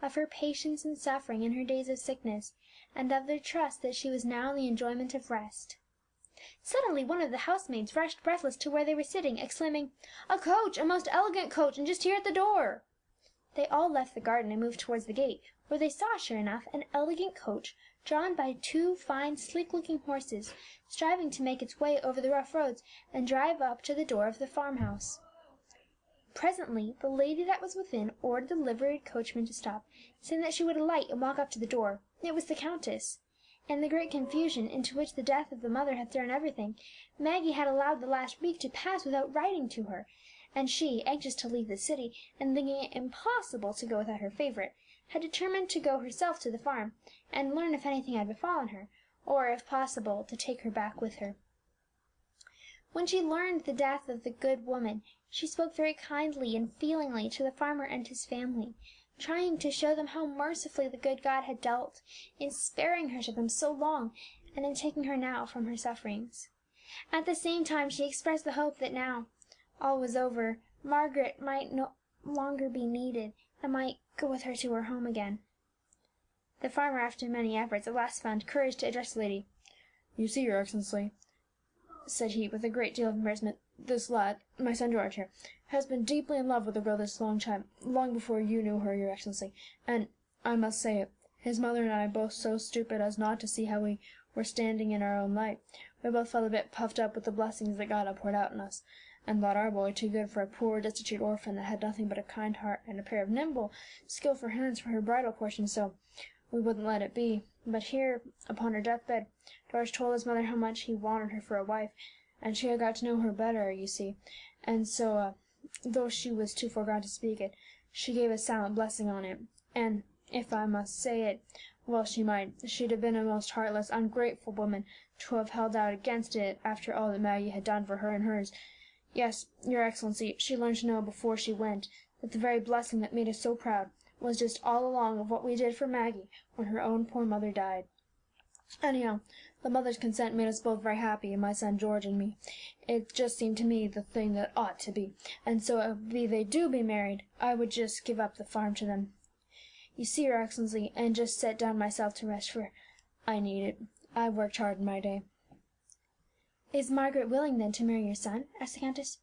of her patience and suffering in her days of sickness, and of their trust that she was now in the enjoyment of rest. Suddenly one of the housemaids rushed breathless to where they were sitting, exclaiming, "A coach, a most elegant coach, and just here at the door!" They all left the garden and moved towards the gate, where they saw, sure enough, an elegant coach, drawn by two fine, sleek-looking horses, striving to make its way over the rough roads and drive up to the door of the farmhouse. Presently the lady that was within ordered the liveried coachman to stop, saying that she would alight and walk up to the door. It was the countess. In the great confusion into which the death of the mother had thrown everything, Maggie had allowed the last week to pass without writing to her, and she, anxious to leave the city, and thinking it impossible to go without her favourite, had determined to go herself to the farm, and learn if anything had befallen her, or, if possible, to take her back with her. When she learned the death of the good woman, she spoke very kindly and feelingly to the farmer and his family, trying to show them how mercifully the good God had dealt in sparing her to them so long, and in taking her now from her sufferings. At the same time she expressed the hope that now all was over, Margaret might no longer be needed, and might go with her to her home again. The farmer, after many efforts, at last found courage to address the lady. "You see, your Excellency," said he, with a great deal of embarrassment, "this lad, my son George here, has been deeply in love with the girl this long time, long before you knew her, your Excellency, and, I must say it, his mother and I both so stupid as not to see how we were standing in our own light. We both felt a bit puffed up with the blessings that God had poured out on us, and thought our boy too good for a poor destitute orphan that had nothing but a kind heart and a pair of nimble, skilful hands for her bridal portion, so we wouldn't let it be. But here, upon her deathbed, George told his mother how much he wanted her for a wife, and she had got to know her better, you see, and so, though she was too far gone to speak it, she gave a silent blessing on it, and, if I must say it, well she might, she'd have been a most heartless, ungrateful woman to have held out against it after all that Maggie had done for her and hers. Yes, your Excellency, she learned to know before she went that the very blessing that made us so proud was just all along of what we did for Maggie when her own poor mother died. Anyhow, the mother's consent made us both very happy, and my son George and me. It just seemed to me the thing that ought to be, and so if they do be married, I would just give up the farm to them. You see, your Excellency, and just set down myself to rest, for I need it. I've worked hard in my day." "Is Margaret willing, then, to marry your son?" asked the countess.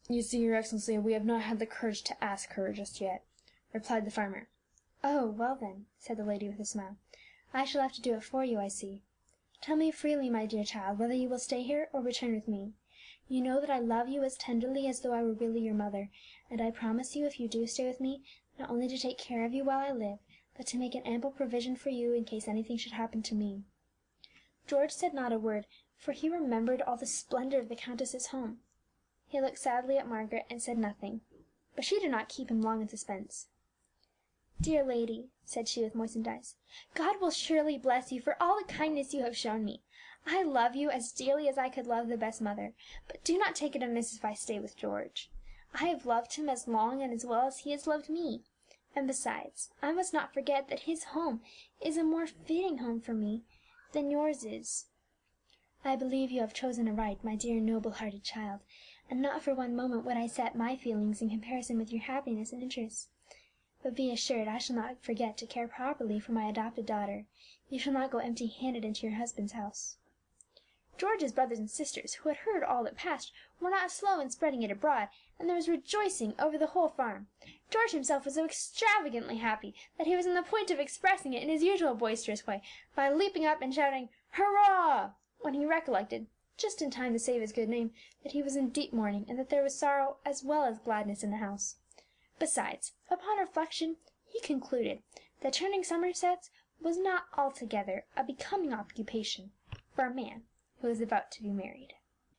"You see, your Excellency, we have not had the courage to ask her just yet," replied the farmer. "Oh, well then," said the lady with a smile, "I shall have to do it for you, I see. Tell me freely, my dear child, whether you will stay here or return with me. You know that I love you as tenderly as though I were really your mother, and I promise you, if you do stay with me, not only to take care of you while I live, but to make an ample provision for you in case anything should happen to me." George said not a word, for he remembered all the splendour of the countess's home. He looked sadly at Margaret and said nothing, but she did not keep him long in suspense. "Dear lady," said she with moistened eyes, "God will surely bless you for all the kindness you have shown me. I love you as dearly as I could love the best mother, but do not take it amiss if I stay with George. I have loved him as long and as well as he has loved me, and besides, I must not forget that his home is a more fitting home for me than yours is. I believe you have chosen aright, my dear noble-hearted child, and not for one moment would I set my feelings in comparison with your happiness and interests. But be assured I shall not forget to care properly for my adopted daughter. You shall not go empty-handed into your husband's house." George's brothers and sisters, who had heard all that passed, were not slow in spreading it abroad, and there was rejoicing over the whole farm. George himself was so extravagantly happy that he was on the point of expressing it in his usual boisterous way, by leaping up and shouting "Hurrah!" when he recollected, just in time to save his good name, that he was in deep mourning, and that there was sorrow as well as gladness in the house. Besides, upon reflection, he concluded that turning somersets was not altogether a becoming occupation for a man who was about to be married.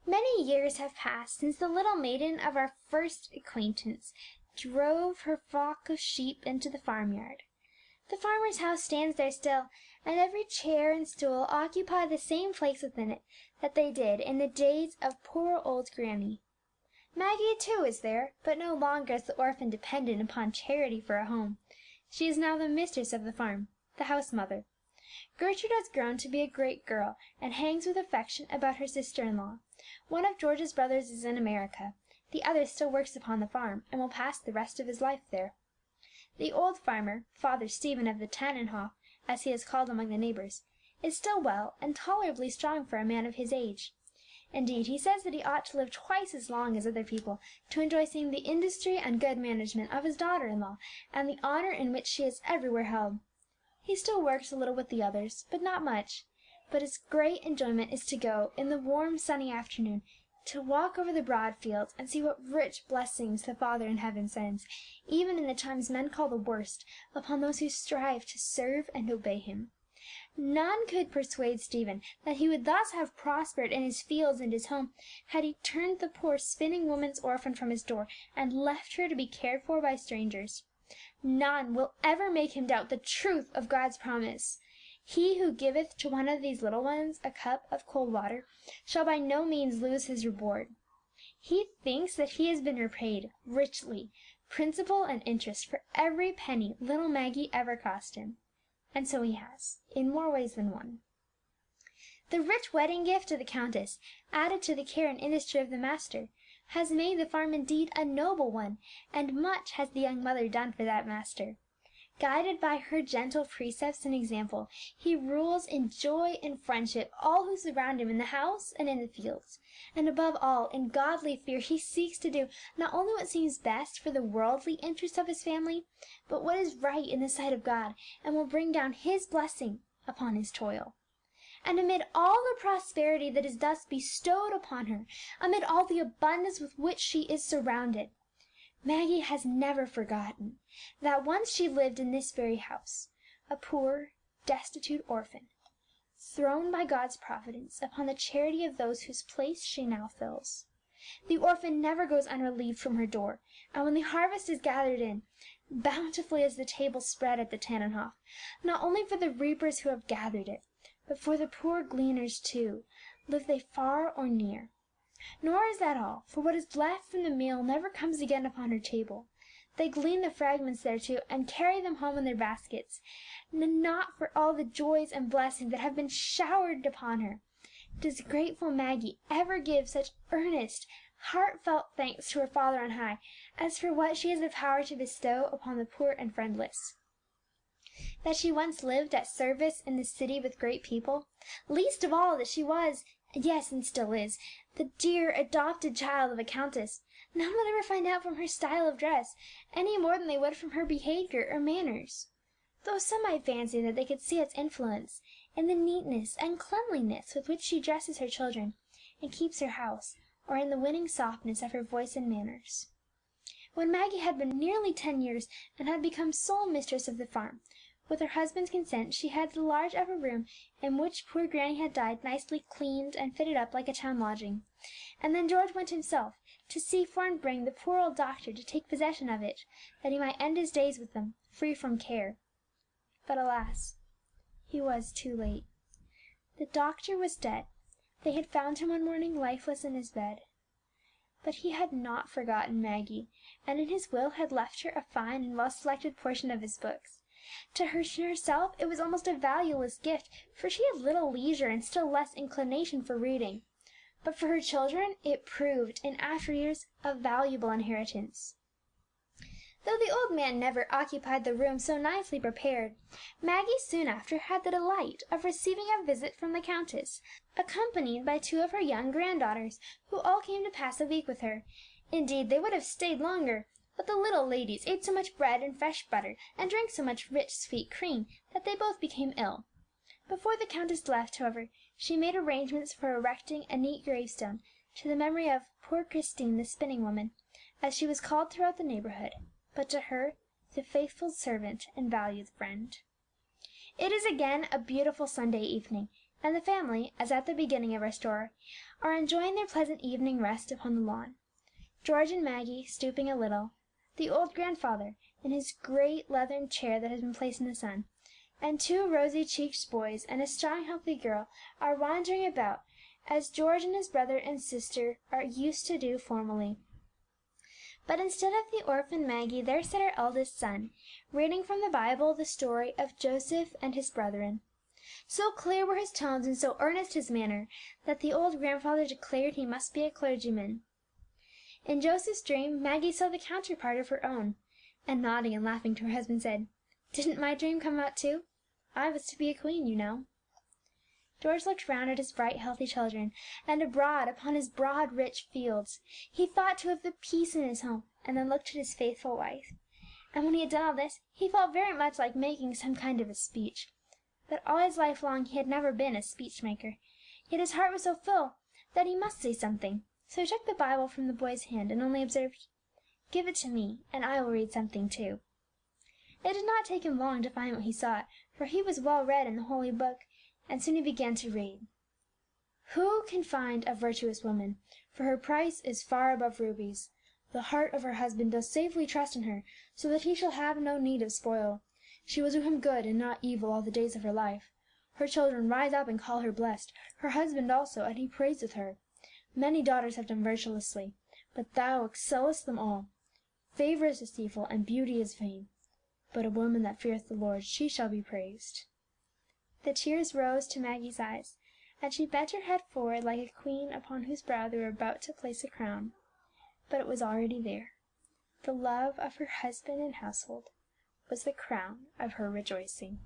Many years have passed since the little maiden of our first acquaintance drove her flock of sheep into the farmyard. The farmer's house stands there still, and every chair and stool occupy the same place within it that they did in the days of poor old Granny. Maggie, too, is there, but no longer as the orphan dependent upon charity for a home. She is now the mistress of the farm, the house mother. Gertrude has grown to be a great girl, and hangs with affection about her sister-in-law. One of George's brothers is in America, the other still works upon the farm, and will pass the rest of his life there. The old farmer, Father Stephen of the Tannenhof, as he is called among the neighbours, is still well and tolerably strong for a man of his age. Indeed, he says that he ought to live twice as long as other people to enjoy seeing the industry and good management of his daughter-in-law, and the honour in which she is everywhere held. He still works a little with the others, but not much. But his great enjoyment is to go, in the warm sunny afternoon, to walk over the broad fields, and see what rich blessings the Father in heaven sends, even in the times men call the worst, upon those who strive to serve and obey him. None could persuade Stephen that he would thus have prospered in his fields and his home, had he turned the poor spinning woman's orphan from his door, and left her to be cared for by strangers. None will ever make him doubt the truth of God's promise. He who giveth to one of these little ones a cup of cold water shall by no means lose his reward. He thinks that he has been repaid richly, principal and interest, for every penny little Maggie ever cost him. And so he has, in more ways than one. The rich wedding gift of the Countess, added to the care and industry of the master, has made the farm indeed a noble one, and much has the young mother done for that master. Guided by her gentle precepts and example, he rules in joy and friendship all who surround him in the house and in the fields, and above all, in godly fear, he seeks to do not only what seems best for the worldly interests of his family, but what is right in the sight of God, and will bring down his blessing upon his toil. And amid all the prosperity that is thus bestowed upon her, amid all the abundance with which she is surrounded, Maggie has never forgotten that once she lived in this very house, a poor, destitute orphan, thrown by God's providence upon the charity of those whose place she now fills. The orphan never goes unrelieved from her door, and when the harvest is gathered in, bountifully is the table spread at the Tannenhof, not only for the reapers who have gathered it, but for the poor gleaners too, live they far or near. Nor is that all, for what is left from the meal never comes again upon her table. They glean the fragments thereto, and carry them home in their baskets, and not for all the joys and blessings that have been showered upon her does grateful Maggie ever give such earnest, heartfelt thanks to her Father on high, as for what she has the power to bestow upon the poor and friendless. That she once lived at service in the city with great people, least of all that she was, yes, and still is, the dear adopted child of a countess, none will ever find out from her style of dress, any more than they would from her behaviour or manners, though some might fancy that they could see its influence in the neatness and cleanliness with which she dresses her children and keeps her house, or in the winning softness of her voice and manners. When Maggie had been nearly 10 years, and had become sole mistress of the farm, with her husband's consent she had the large upper room in which poor Granny had died nicely cleaned and fitted up like a town lodging, and then George went himself to see for and bring the poor old doctor to take possession of it, that he might end his days with them, free from care. But alas, he was too late. The doctor was dead. They had found him one morning lifeless in his bed. But he had not forgotten Maggie, and in his will had left her a fine and well-selected portion of his books. To herself it was almost a valueless gift, for she had little leisure and still less inclination for reading. But for her children it proved, in after years, a valuable inheritance. Though the old man never occupied the room so nicely prepared, Maggie soon after had the delight of receiving a visit from the Countess, accompanied by 2 of her young granddaughters, who all came to pass a week with her. Indeed, they would have stayed longer, but the little ladies ate so much bread and fresh butter, and drank so much rich sweet cream, that they both became ill. Before the Countess left, however, she made arrangements for erecting a neat gravestone to the memory of poor Christine, the spinning woman, as she was called throughout the neighbourhood, but to her the faithful servant and valued friend. It is again a beautiful Sunday evening, and the family, as at the beginning of our story, are enjoying their pleasant evening rest upon the lawn. George and Maggie stooping a little, the old grandfather in his great leathern chair that has been placed in the sun, and 2 rosy-cheeked boys and a strong healthy girl are wandering about, as George and his brother and sister are used to do formerly. But instead of the orphan Maggie, there sat our eldest son, reading from the Bible the story of Joseph and his brethren. So clear were his tones and so earnest his manner, that the old grandfather declared he must be a clergyman. In Joseph's dream Maggie saw the counterpart of her own, and nodding and laughing to her husband said, "Didn't my dream come out too? I was to be a queen, you know." George looked round at his bright, healthy children, and abroad upon his broad, rich fields. He thought too of the peace in his home, and then looked at his faithful wife. And when he had done all this, he felt very much like making some kind of a speech. But all his life long he had never been a speech maker, yet his heart was so full that he must say something. So he took the Bible from the boy's hand, and only observed, "Give it to me, and I will read something too." It did not take him long to find what he sought, for he was well read in the Holy Book, and soon he began to read. "Who can find a virtuous woman? For her price is far above rubies. The heart of her husband does safely trust in her, so that he shall have no need of spoil. She will do him good and not evil all the days of her life. Her children rise up and call her blessed, her husband also, and he praiseth her. Many daughters have done virtuously, but thou excellest them all. Favor is deceitful, and beauty is vain, but a woman that feareth the Lord, she shall be praised." The tears rose to Maggie's eyes, and she bent her head forward like a queen upon whose brow they were about to place a crown. But it was already there. The love of her husband and household was the crown of her rejoicing.